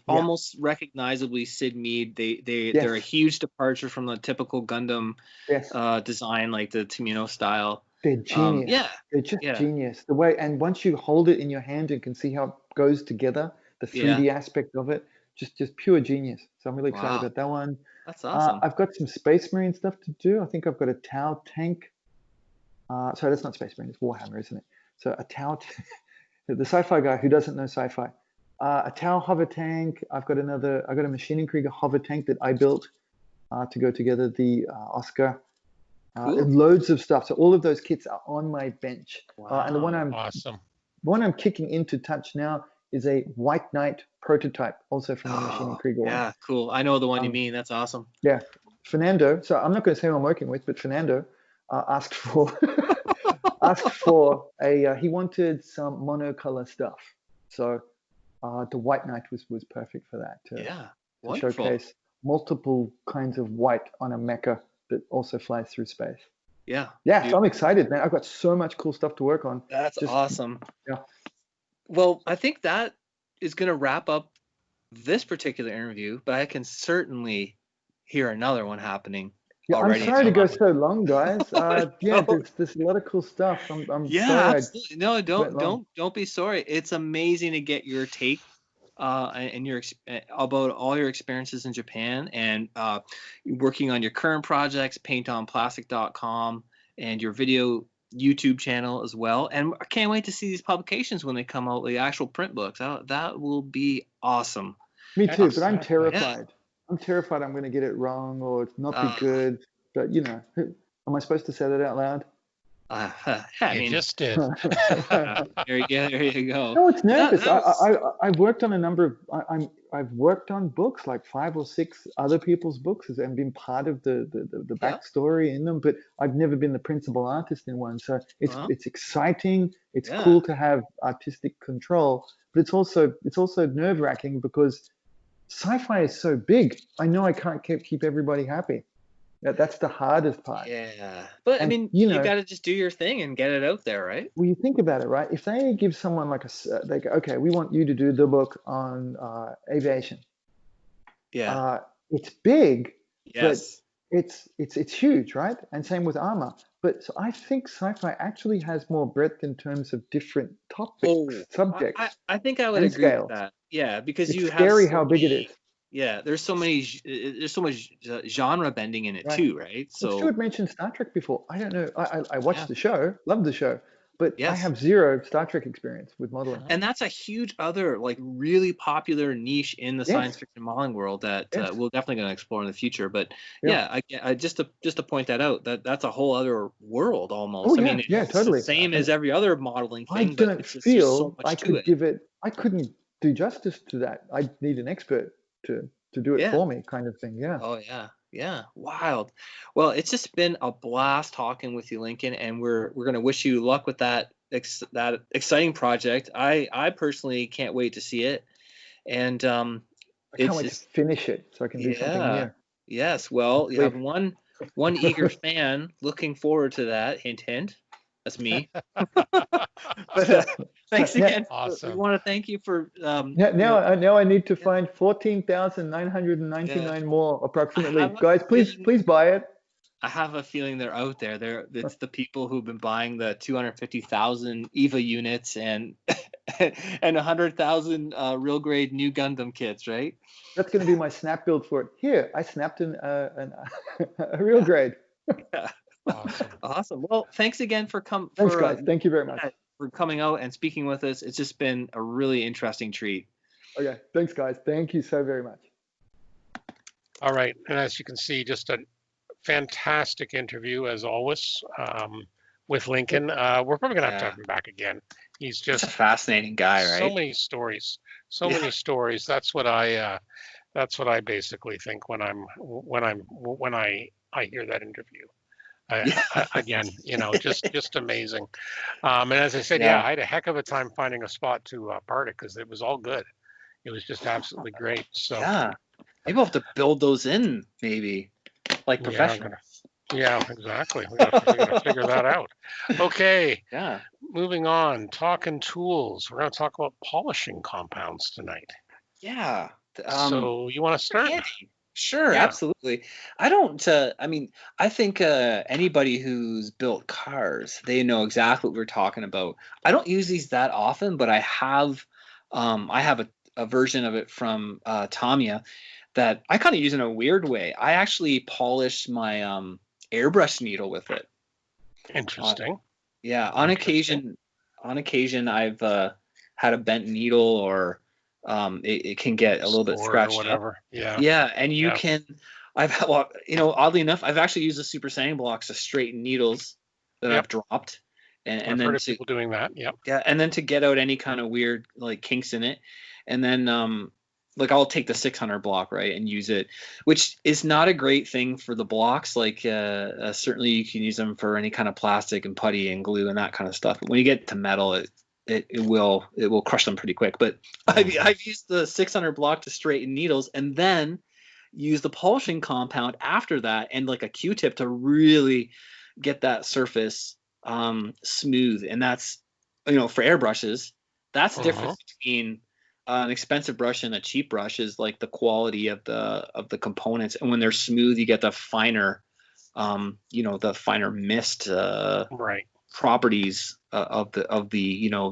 almost recognizably Sid Mead. They're a huge departure from the typical Gundam design, like the Tomino style. They're genius. They're just genius. The way, and once you hold it in your hand and can see how it goes together, the 3D aspect of it, just pure genius. So I'm really excited about that one. That's awesome. I've got some Space Marine stuff to do. I think I've got a Tau tank. Sorry, that's not Space Marine. It's Warhammer, isn't it? So a Tau, the sci-fi guy who doesn't know sci-fi. A Tau hover tank. I got a Maschinen Krieger hover tank that I built to go together. The Oscar. Cool. Loads of stuff. So all of those kits are on my bench. And the one I'm kicking into touch now is a White Knight prototype, also from the Maschinen Krieger one. Yeah, cool. I know the one you mean. That's awesome. Yeah. Fernando, so I'm not going to say who I'm working with, but Fernando asked for he wanted some monocolor stuff. So the White Knight was perfect for that to showcase multiple kinds of white on a mecha that also flies through space. Yeah. So I'm excited, man. I've got so much cool stuff to work on. That's awesome. Yeah. Well, I think that is going to wrap up this particular interview, but I can certainly hear another one happening Yeah, already. I'm sorry to go so long, guys. Yeah, there's a lot of cool stuff. I'm sorry. Absolutely. No, don't be sorry. It's amazing to get your take and your about all your experiences in Japan and working on your current projects, paintonplastic.com, and your video YouTube channel as well. And I can't wait to see these publications when they come out, the actual print books. That will be awesome. Me too, but I'm terrified. Yeah. I'm terrified I'm going to get it wrong or it's not be good. But am I supposed to say that out loud? You just did. There you go. No, it's nervous. I've worked on a number of. I've worked on books, like 5 or 6 other people's books, and been part of the backstory in them. But I've never been the principal artist in one. So it's exciting. It's cool to have artistic control, but it's also nerve wracking because sci-fi is so big. I know I can't keep everybody happy. That's the hardest part. Yeah, but I mean, you got to just do your thing and get it out there, right? Well, you think about it, right? If they give someone like they go, okay, we want you to do the book on aviation. Yeah. It's big. Yes. But it's huge, right? And same with armor. But so I think sci-fi actually has more breadth in terms of different topics, subjects. I think I would agree with that. Yeah, because it's scary how big it is. Yeah, there's so much genre bending in it too, right? So Stuart mentioned Star Trek before. I don't know. I watched the show, loved the show, but I have zero Star Trek experience with modeling. And that's a huge other really popular niche in the science fiction modeling world that we're definitely going to explore in the future. But I just to point that out, that's a whole other world almost. Oh, I mean, it's totally the same as every other modeling thing. I don't feel so I could give it. I couldn't do justice to that. I need an expert to do it for me, kind of thing. Yeah. Oh yeah, wild. Well, it's just been a blast talking with you, Lincoln, and we're gonna wish you luck with that exciting project. I personally can't wait to see it, and I can't wait to finish it so I can do something new. Yes. Well, you have one eager fan looking forward to that. Hint, hint. That's me. But thanks again. Awesome. We want to thank you for. Now I need to find 14,999 more approximately. Guys, please buy it. I have a feeling they're out there. It's the people who've been buying the 250,000 EVA units and 100,000 real grade new Gundam kits, right? That's going to be my snap build for it. Here, I snapped a real grade. Yeah. Awesome. Well, thanks again for coming. Thanks, guys. Thank you very much for coming out and speaking with us. It's just been a really interesting treat. Okay. Thanks, guys. Thank you so very much. All right. And as you can see, just a fantastic interview as always with Lincoln. We're probably going to have him back again. He's just a fascinating guy, right? So many stories. Many stories. That's what I basically think when I hear that interview. Again, just amazing. And as I said, I had a heck of a time finding a spot to part it because it was all good. It was just absolutely great. So maybe we'll have to build those in, maybe like professionals. Yeah, exactly. We got to figure that out. Okay. Yeah. Moving on. Talking tools. We're going to talk about polishing compounds tonight. Yeah. So you want to start? Sure, absolutely. I don't. I think anybody who's built cars, they know exactly what we're talking about. I don't use these that often, but I have a version of it from Tamiya that I kind of use in a weird way. I actually polish my airbrush needle with it. Interesting. On occasion, I've had a bent needle or. It can get a little bit scratched or whatever. up. Yeah, and you can. Oddly enough, I've actually used the super sanding blocks to straighten needles that I've dropped, and then heard of people doing that. Yeah, and then to get out any kind of weird kinks in it, and then I'll take the 600 block and use it, which is not a great thing for the blocks. Certainly you can use them for any kind of plastic and putty and glue and that kind of stuff. But when you get to metal, it will crush them pretty quick. But I've used the 600 block to straighten needles and then use the polishing compound after that and like a Q-tip to really get that surface smooth. And that's, for airbrushes, that's the difference between an expensive brush and a cheap brush is like the quality of the components. And when they're smooth, you get the finer the finer mist right. properties of the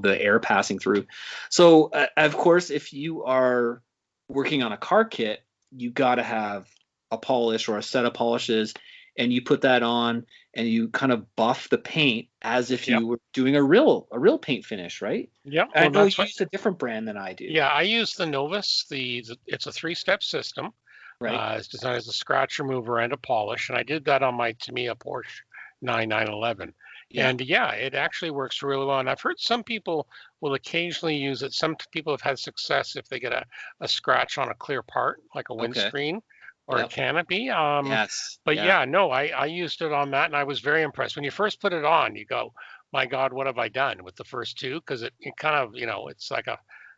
the air passing through. So of course, if you are working on a car kit, you got to have a polish or a set of polishes, and you put that on and you kind of buff the paint as if you were doing a real paint finish, right? Yeah. I know you use a different brand than I do. Yeah, I use the Novus. It's a 3-step system. Right. It's designed as a scratch remover and a polish, and I did that on my Tamiya Porsche 9911. Yeah. And yeah, it actually works really well. And I've heard some people will occasionally use it. Some people have had success if they get a scratch on a clear part, like a windscreen or a canopy. Yes. But no, I used it on that, and I was very impressed. When you first put it on, you go, my God, what have I done with the first two? Because it kind of, it's like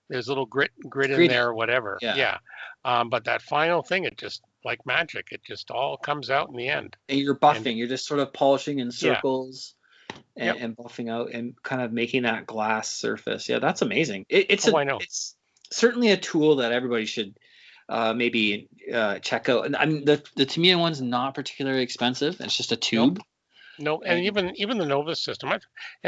there's a little grit in there or whatever. Yeah. But that final thing, it just, like magic, it just all comes out in the end. And you're buffing, you're just sort of polishing in circles and buffing out and kind of making that glass surface. Yeah, that's amazing. It's certainly a tool that everybody should maybe check out. And I mean, the Tamiya one's not particularly expensive. It's just a tube. No, and even the Novus system, and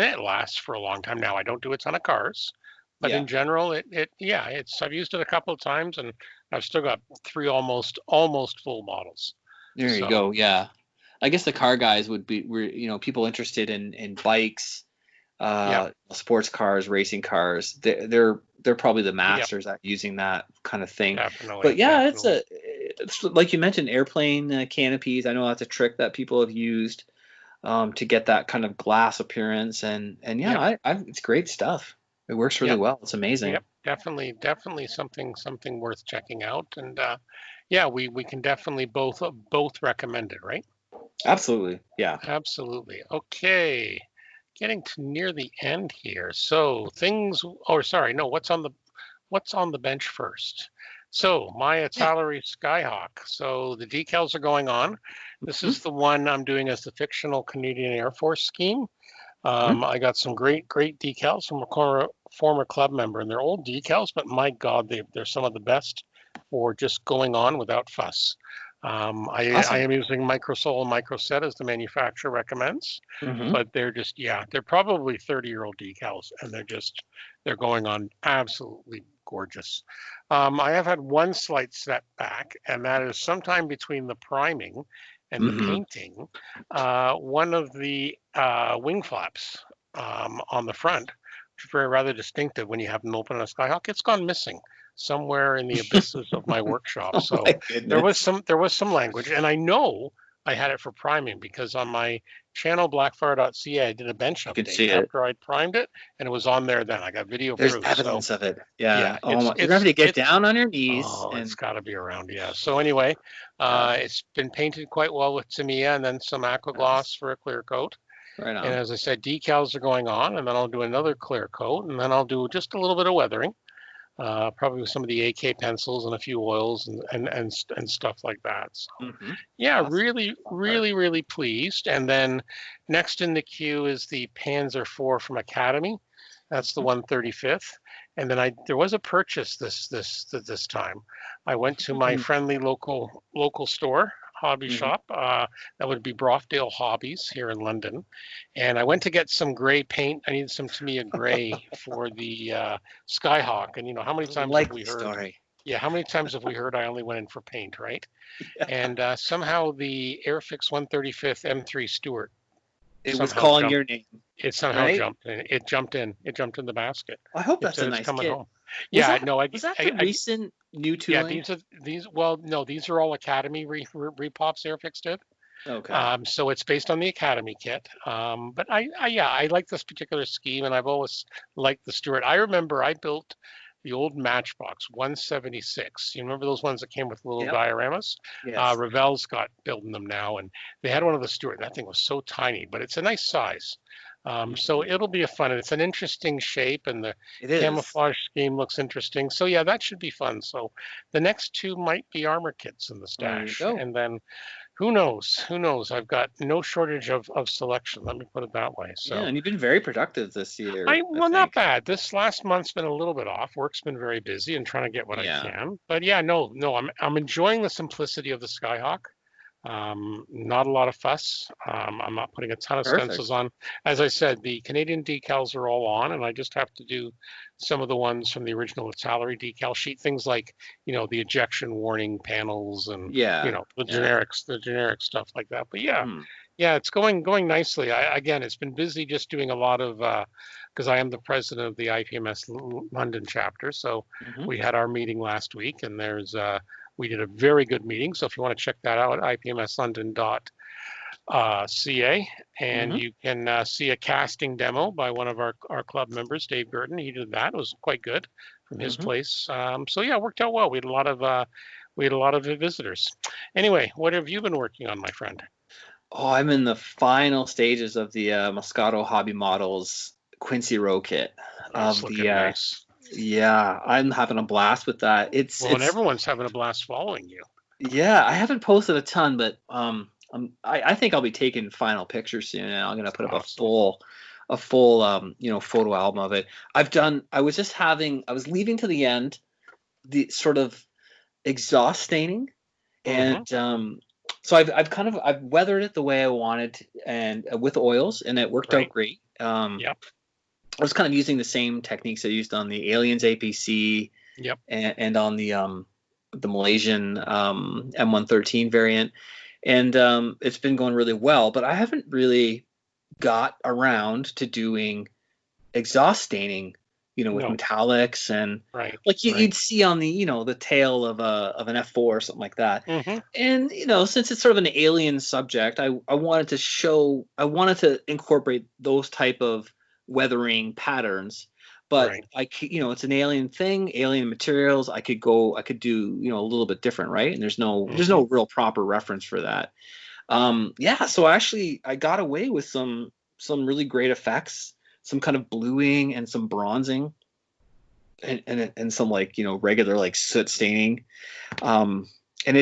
it lasts for a long time now. I don't do a ton of cars, but in general, I've used it a couple of times, and I've still got 3 almost full models. There you go. Yeah, I guess the car guys were people interested in bikes, sports cars, racing cars. They're probably the masters at using that kind of thing. Definitely. But it's like you mentioned, airplane canopies. I know that's a trick that people have used to get that kind of glass appearance, and it's great stuff. It works really well. It's amazing. Yep, definitely something worth checking out. And we can definitely both recommend it, right? Absolutely. Yeah. Absolutely. Okay. Getting to near the end here. So what's on the bench first? So my Italeri Skyhawk. So the decals are going on. This is the one I'm doing as the fictional Canadian Air Force scheme. I got some great decals from a former club member, and they're old decals, but my God, they're some of the best for just going on without fuss. I am using Microsol and Microset as the manufacturer recommends, but they're probably 30-year-old decals, and they're going on absolutely gorgeous. I have had one slight setback, and that is sometime between the priming and the painting, one of the wing flaps on the front, which is rather distinctive when you have them open on a Skyhawk, it's gone missing somewhere in the abysses of my workshop. So there was some language, and I know I had it for priming because on my channel blackfire.ca I did a bench update after I'd primed it, and it was on there then. I got video proof. There's evidence of it. Yeah. You're having to get down on your knees. It's got to be around. Yeah. So anyway, it's been painted quite well with Tamiya and then some aqua gloss for a clear coat. Right on. And as I said, decals are going on, and then I'll do another clear coat, and then I'll do just a little bit of weathering. Probably with some of the AK pencils and a few oils and stuff like that. So, awesome. really pleased. And then next in the queue is the Panzer IV from Academy. That's the 135th. And then there was a purchase this time. I went to my friendly local store, hobby shop. That would be Brofdale Hobbies here in London. And I went to get some gray paint. I needed some Tamiya gray for the Skyhawk. And how many times have we heard? Story. Yeah, how many times have we heard I only went in for paint, right? Yeah. And somehow the Airfix 135th M3 Stuart. It was calling your name. It somehow jumped in. It jumped in the basket. I hope that's a nice kit. Home. Was that the recent new tooling? Yeah, these are all Academy repops Airfix did. Okay. So it's based on the Academy kit. But I like this particular scheme, and I've always liked the Stuart. I remember I built the old Matchbox 176. You remember those ones that came with little dioramas? Yes. Revell's got building them now, and they had one of the Stuart. That thing was so tiny, but it's a nice size. So it'll be it's an interesting shape, and the camouflage scheme looks interesting. So yeah, that should be fun. So the next two might be armor kits in the stash, and then who knows? I've got no shortage of selection. Let me put it that way. So and you've been very productive this year. Not bad. This last month's been a little bit off. Work's been very busy and trying to get what I can. But yeah, no, I'm enjoying the simplicity of the Skyhawk. Not a lot of fuss. I'm not putting a ton of stencils on. As I said, the Canadian decals are all on, and I just have to do some of the ones from the original Italeri decal sheet, things like, the ejection warning panels and, the generic stuff like that. But yeah, it's going nicely. Again, it's been busy just doing a lot of, because I am the president of the IPMS London chapter. So we had our meeting last week, and we did a very good meeting. So if you want to check that out, ipmslondon.ca, and you can see a casting demo by one of our club members, Dave Gurton. He did that. It was quite good from his place. So yeah, it worked out well. We had a lot of visitors. Anyway, what have you been working on, my friend? Oh, I'm in the final stages of the Moscato Hobby Models Quincy Row kit. Nice. Yeah, I'm having a blast with that. And everyone's having a blast following you. Yeah, I haven't posted a ton, but I think I'll be taking final pictures soon, and I'm gonna put up a full photo album of it. I was leaving to the end the sort of exhaust staining, and so I've weathered it the way I wanted, and with oils, and it worked out great. I was kind of using the same techniques I used on the Aliens APC, and on the Malaysian M113 variant, and it's been going really well. But I haven't really got around to doing exhaust staining, with metallics and you'd see on the the tail of an F4 or something like that. And since it's sort of an alien subject, I wanted to incorporate those type of weathering patterns, but it's an alien thing, alien materials. I could do a little bit different, right? And there's no real proper reference for that. So actually I got away with some really great effects, some kind of bluing and some bronzing, and some regular soot staining. And I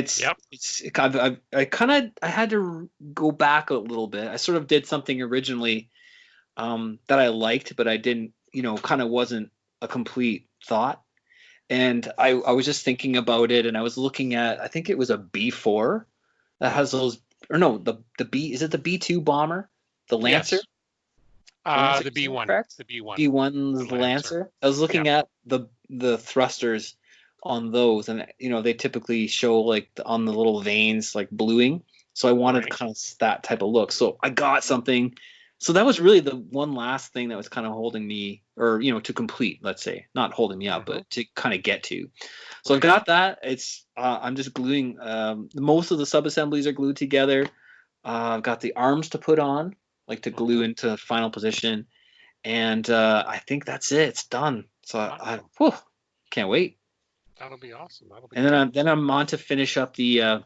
had to go back a little bit. I sort of did something originally that I liked, but I didn't, kind of wasn't a complete thought. And I was just thinking about it, and I was looking at, I think it was a B4 that has those, or no, the B, is it the B2 bomber, the Lancer? Yes. The B1, correct? The B1. B1's the Lancer. I was looking at the thrusters on those, and they typically show on the little veins bluing. So I wanted kind of that type of look. So I got something. So that was really the one last thing that was kind of holding me, or to complete, let's say, not holding me up, but to kind of get to. So I've got that. It's I'm just gluing. Most of the sub-assemblies are glued together. I've got the arms to put on, to glue into final position, and I think that's it. It's done. So I can't wait. That'll be awesome. And then I'm on to finish up the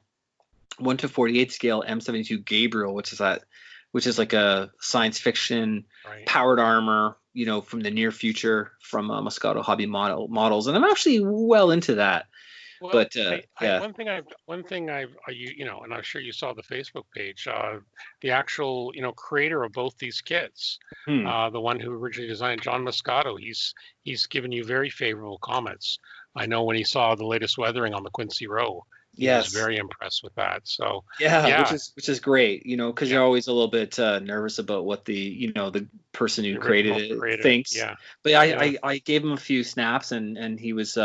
1/48 scale M72 Gabriel, which is like a science fiction powered armor, from the near future from Moscato Hobby models, and I'm actually well into that. Well, but one thing I've and I'm sure you saw the Facebook page, the actual creator of both these kits, the one who originally designed, John Moscato, he's given you very favorable comments. I know when he saw the latest weathering on the Quincy Row, he was very impressed with that. So which is great, because you're always a little bit nervous about what the the person who created it thinks. But I gave him a few snaps, and he was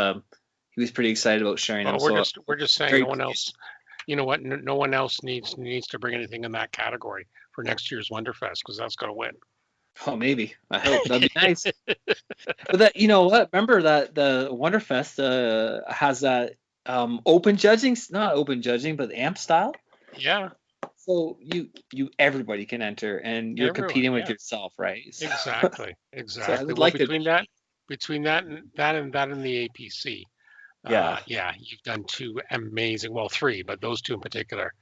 pretty excited about sharing them. We're just saying no one else. You know what? No one else needs to bring anything in that category for next year's Wonderfest, because that's going to win. Oh, maybe. I hope that'd be nice. But that, what? Remember that the Wonderfest has that open judging, not open judging, but amp style. Yeah. So everybody can enter, and you're competing with yourself, right? So, exactly. So between that and the APC. You've done two amazing, well, three, but those two in particular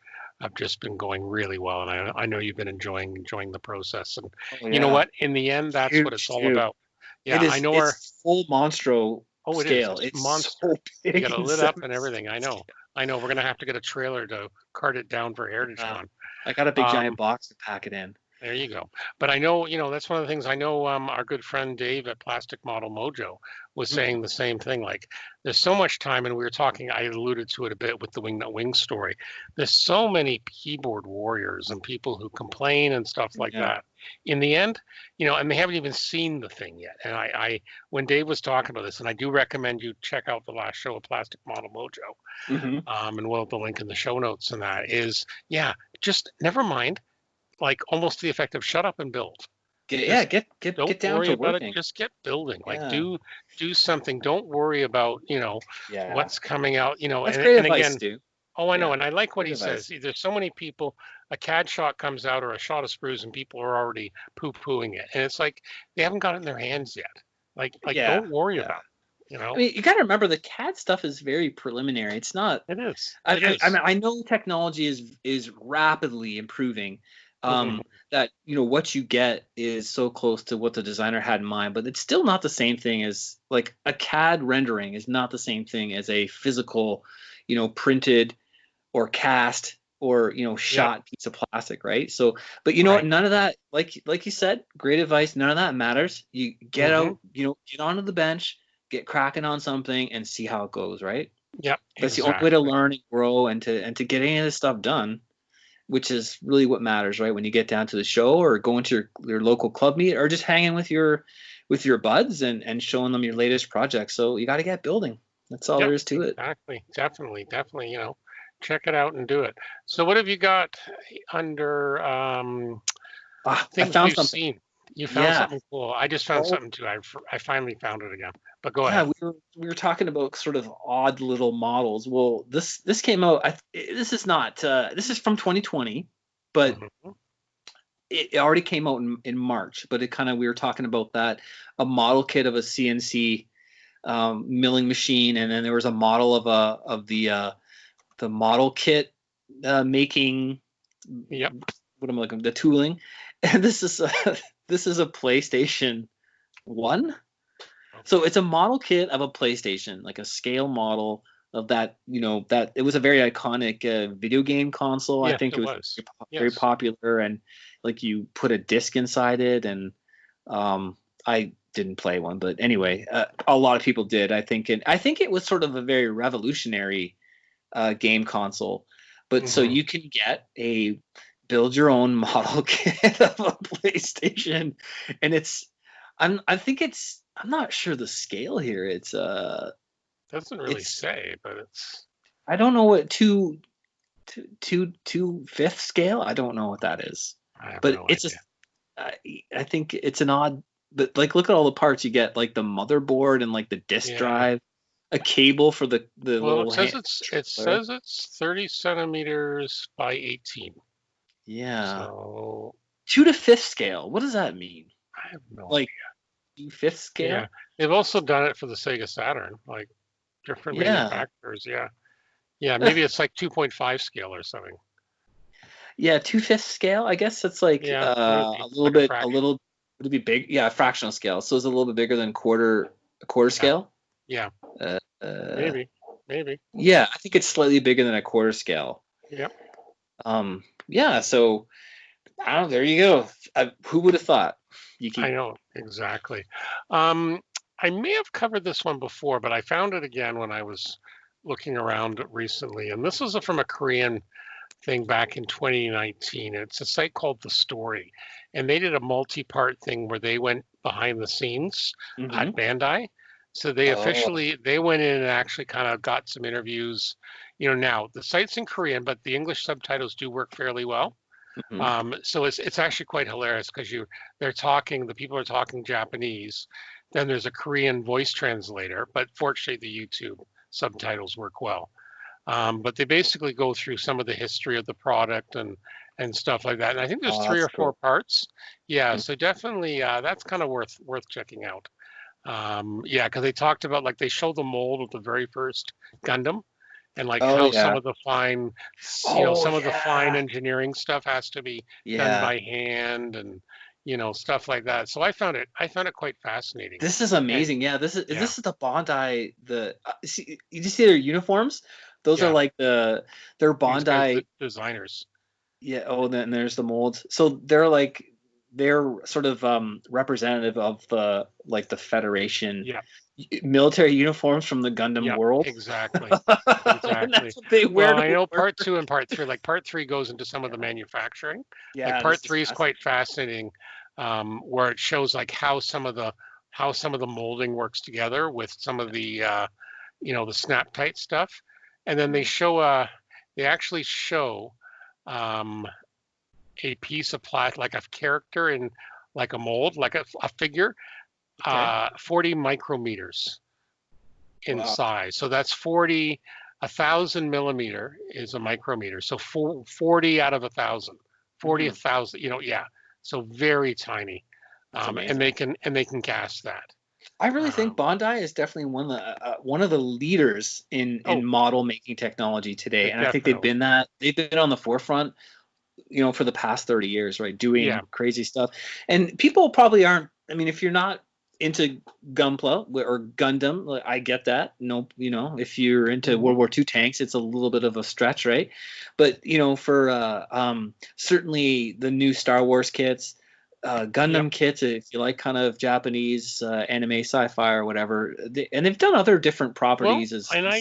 have just been going really well, and I know you've been enjoying the process. And you know what? In the end, that's what it's all about. Yeah, I know it's full Monstro scale. It's monster. So big, you got it lit up and everything. I know. We're gonna have to get a trailer to cart it down for Heritage Con. I got a big giant box to pack it in. There you go. But I know, that's one of the things I know. Our good friend Dave at Plastic Model Mojo was saying the same thing. Like, there's so much time, and we were talking. I alluded to it a bit with the Wingnut Wings story. There's so many keyboard warriors and people who complain and stuff like that. In the end, and they haven't even seen the thing yet. And I when Dave was talking about this, and I do recommend you check out the last show of Plastic Model Mojo, and we'll have the link in the show notes. And that is, just never mind. Like almost to the effect of shut up and build. Get down to working. Just get building. Like do something. Don't worry about what's coming out. That's great advice, Stu. Oh, I know, and I like what he says. There's so many people. A CAD shot comes out or a shot of sprues, and people are already poo-pooing it, and it's like they haven't got it in their hands yet. Like don't worry about it. I mean, you got to remember the CAD stuff is very preliminary. It's not. It is. I mean, I know technology is rapidly improving. That what you get is so close to what the designer had in mind, but it's still not the same thing as like a CAD rendering is not the same thing as a physical, printed or cast or shot piece of plastic, right? So, but what, none of that, like you said, great advice. None of that matters. You get out, get onto the bench, get cracking on something, and see how it goes, right? Yeah, that's the only way to learn and grow and to get any of this stuff done. Which is really what matters, right? When you get down to the show or going to your local club meet or just hanging with your buds and showing them your latest project. So you got to get building. That's all there is to it. Exactly. Definitely. Check it out and do it. So what have you got under things I found you've something. seen? You found something cool. I just found something too. I finally found it again. But go ahead. We were talking about sort of odd little models. Well, this came out. This is not. This is from 2020, but it already came out in March. But we were talking about that, a model kit of a CNC milling machine, and then there was a model of the model kit making. Yep. What am I looking? The tooling, and this is a PlayStation 1. So it's a model kit of a PlayStation, like a scale model of that. That it was a very iconic video game console. Yes, I think it was very yes. popular, and like you put a disc inside it, and I didn't play one, but anyway, a lot of people did. I think it was sort of a very revolutionary game console. But so you can get a build your own model kit of a PlayStation, and I'm not sure the scale here. It's doesn't really say, but it's. I don't know what 2/5 scale. I don't know what that is. But no it's idea. I think it's an odd. But like, look at all the parts you get, like the motherboard and like the disk drive, a cable for the little. It says it's 30 centimeters by 18. Yeah. So 2/5 scale. What does that mean? I have no idea. 2/5 scale. Yeah, they've also done it for the Sega Saturn, like different manufacturers. Yeah, maybe it's like 2.5 scale or something. Yeah, 2/5 scale. I guess it's like a little bit. Would it be big? Yeah, fractional scale. So it's a little bit bigger than a quarter scale. Yeah. Maybe. Yeah, I think it's slightly bigger than a quarter scale. Yep. Yeah. So, I don't know. There you go. Who would have thought? I know exactly. I may have covered this one before, but I found it again when I was looking around recently, and this was from a Korean thing back in 2019. It's a site called The Story, and they did a multi-part thing where they went behind the scenes at Bandai. So they they went in and actually kind of got some interviews. Now the site's in Korean, but the English subtitles do work fairly well. So it's actually quite hilarious because the people are talking Japanese, then there's a Korean voice translator, but fortunately the YouTube subtitles work well. But they basically go through some of the history of the product and stuff like that. And I think there's 3 or 4 parts. Yeah, so definitely that's kind of worth checking out. Because they talked about, like, they show the mold of the very first Gundam. And like some of the fine, of the fine engineering stuff has to be done by hand, and stuff like that. So I found it quite fascinating. This is amazing. This is the Bandai. You see their uniforms? Those are like they're Bandai designers. Yeah. Oh, then there's the molds. So they're sort of representative of the Federation military uniforms from the Gundam world. Exactly. And that's what they wear. Well, I know part 2 and part 3. Like part 3 goes into some of the manufacturing. Yeah. Like part 3 is quite fascinating, where it shows like how some of the molding works together with some of the the snap tight stuff, and then they actually show a piece of plastic, like a character in like a mold, like a figure, 40 micrometers in size. So that's 1,000 millimeter is a micrometer. So 40 out of 1,000, 1,000, so very tiny. And they can cast that. I really think Bandai is definitely one of the leaders in model making technology today, and I think they've been on the forefront, for the past 30 years, right? Doing crazy stuff, and people probably aren't. I mean, if you're not into Gunpla or Gundam, I get that. No, if you're into World War II tanks, it's a little bit of a stretch, right? But for certainly the new Star Wars kits. Gundam kits, if you like kind of Japanese anime, sci-fi, or whatever, and they've done other different properties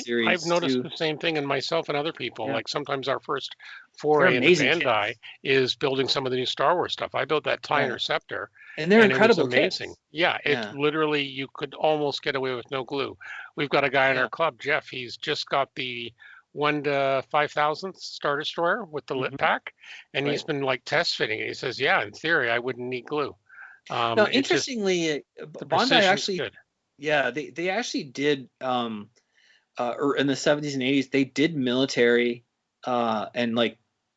series. I've noticed the same thing in myself and other people. Like sometimes our first foray into Bandai is building some of the new Star Wars stuff. I built that TIE Interceptor, and they're incredible. Amazing. Kits. Yeah, it literally you could almost get away with no glue. We've got a guy in our club, Jeff. He's just got the 1 to 5,000th Star Destroyer with the lit pack, and he's been test fitting it. He says, in theory, I wouldn't need glue. Now, interestingly, Bandai actually, they actually did, or in the 70s and 80s, they did military and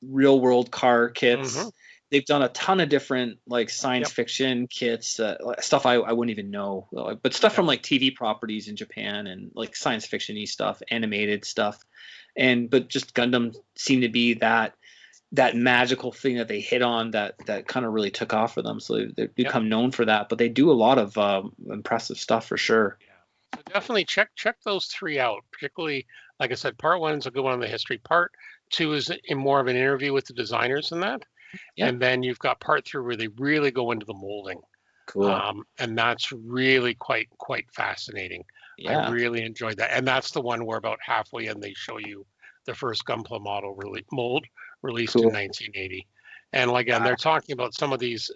real world car kits. They've done a ton of different science fiction kits, stuff I wouldn't even know, but stuff from TV properties in Japan and science fiction-y stuff, animated stuff. But just Gundam seemed to be that magical thing that they hit on that kind of really took off for them. So they've become known for that, but they do a lot of impressive stuff for sure. So definitely check those 3 out, particularly, like I said, part 1 is a good one on the history. Part 2 is more of an interview with the designers and that. And then you've got part 3 where they really go into the molding. Cool. And that's really quite fascinating. I really enjoyed that. And that's the one where about halfway in they show you the first Gunpla model mold released in 1980. And again, they're talking about some of these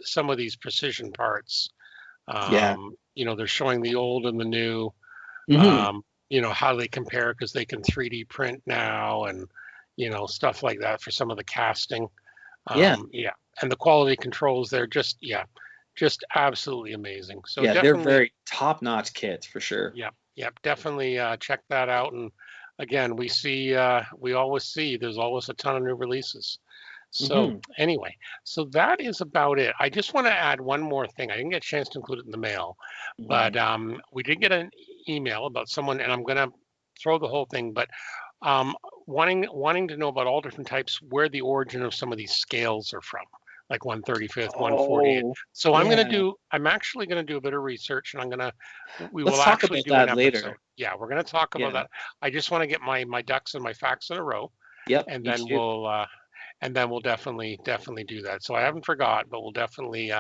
precision parts. They're showing the old and the new. How they compare because they can 3D print now and stuff like that for some of the casting. And the quality controls, they're just absolutely amazing. So they're very top-notch kits for sure. Definitely check that out. And again, we always see there's always a ton of new releases. So anyway, so that is about it. I just want to add one more thing. I didn't get a chance to include it in the mail, but we did get an email about someone, and I'm going to throw the whole thing, but wanting to know about all different types, where the origin of some of these scales are from, like 1/35th, 1/40th. So I'm actually going to do a bit of research, and we will actually do an episode later. Yeah, we're going to talk about that. I just want to get my ducks and my facts in a row. And then we'll definitely do that. So I haven't forgot, but we'll definitely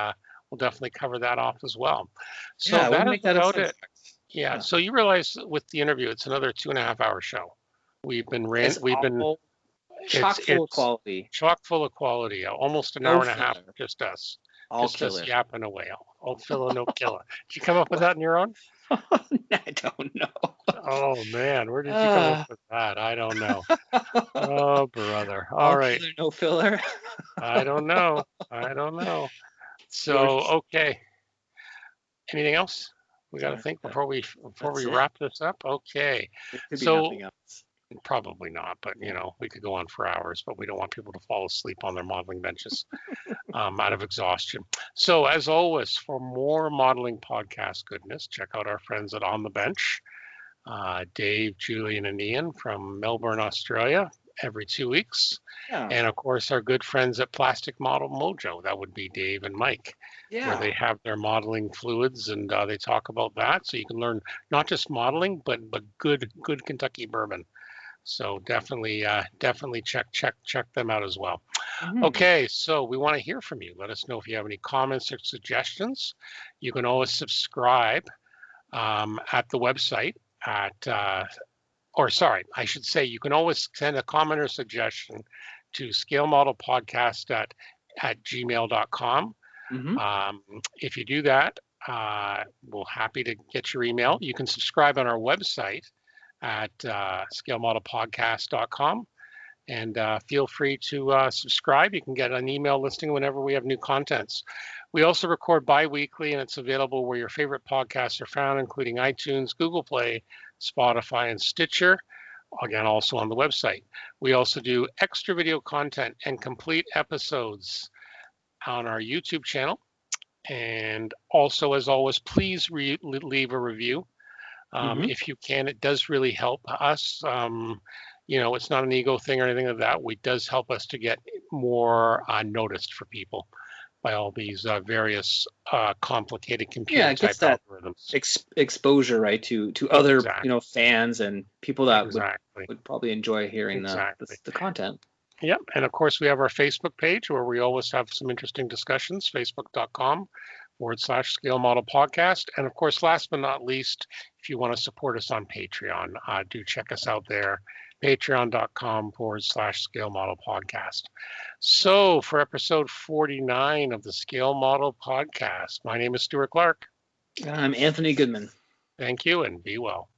cover that off as well. So that is about it. Yeah. So you realize with the interview, it's another 2.5-hour show. We've been chock full of quality. Chock full of quality. Almost an hour and a half, just us. Just us yapping away. All filler, no killer. Did you come up with that on your own? I don't know. Oh man, where did you come up with that? I don't know. Oh brother. All right. Filler, no filler. I don't know. So okay. Anything else? We got to think before we wrap this up. Okay. So nothing else. Probably not, but we could go on for hours, but we don't want people to fall asleep on their modeling benches out of exhaustion. So as always, for more modeling podcast goodness, check out our friends at On the Bench, Dave, Julian, and Ian from Melbourne, Australia, every 2 weeks. And of course, our good friends at Plastic Model Mojo, that would be Dave and Mike, where they have their modeling fluids and they talk about that. So you can learn not just modeling, but good Kentucky bourbon. So definitely check them out as well. Mm-hmm. Okay, so we want to hear from you. Let us know if you have any comments or suggestions. You can always subscribe at the website you can always send a comment or suggestion to scalemodelpodcast at gmail.com. Mm-hmm. If you do that, we're happy to get your email. You can subscribe on our website at scalemodelpodcast.com, and feel free to subscribe. You can get an email listing whenever we have new contents. We also record bi-weekly, and it's available where your favorite podcasts are found, including iTunes, Google Play, Spotify, and Stitcher. Again, also on the website. We also do extra video content and complete episodes on our YouTube channel. And also, as always, please leave a review. Mm-hmm. If you can, it does really help us. It's not an ego thing or anything like that. It does help us to get more noticed for people by all these various complicated computer type algorithms. Exposure, right, to other fans and people that would probably enjoy hearing the content. Yep, and of course we have our Facebook page where we always have some interesting discussions. Facebook.com/Scale Model Podcast, and of course, last but not least, if you want to support us on Patreon, do check us out there. Patreon.com/Scale Model Podcast. So for episode 49 of the Scale Model Podcast, my name is Stuart Clark. I'm Anthony Goodman. Thank you, and be well.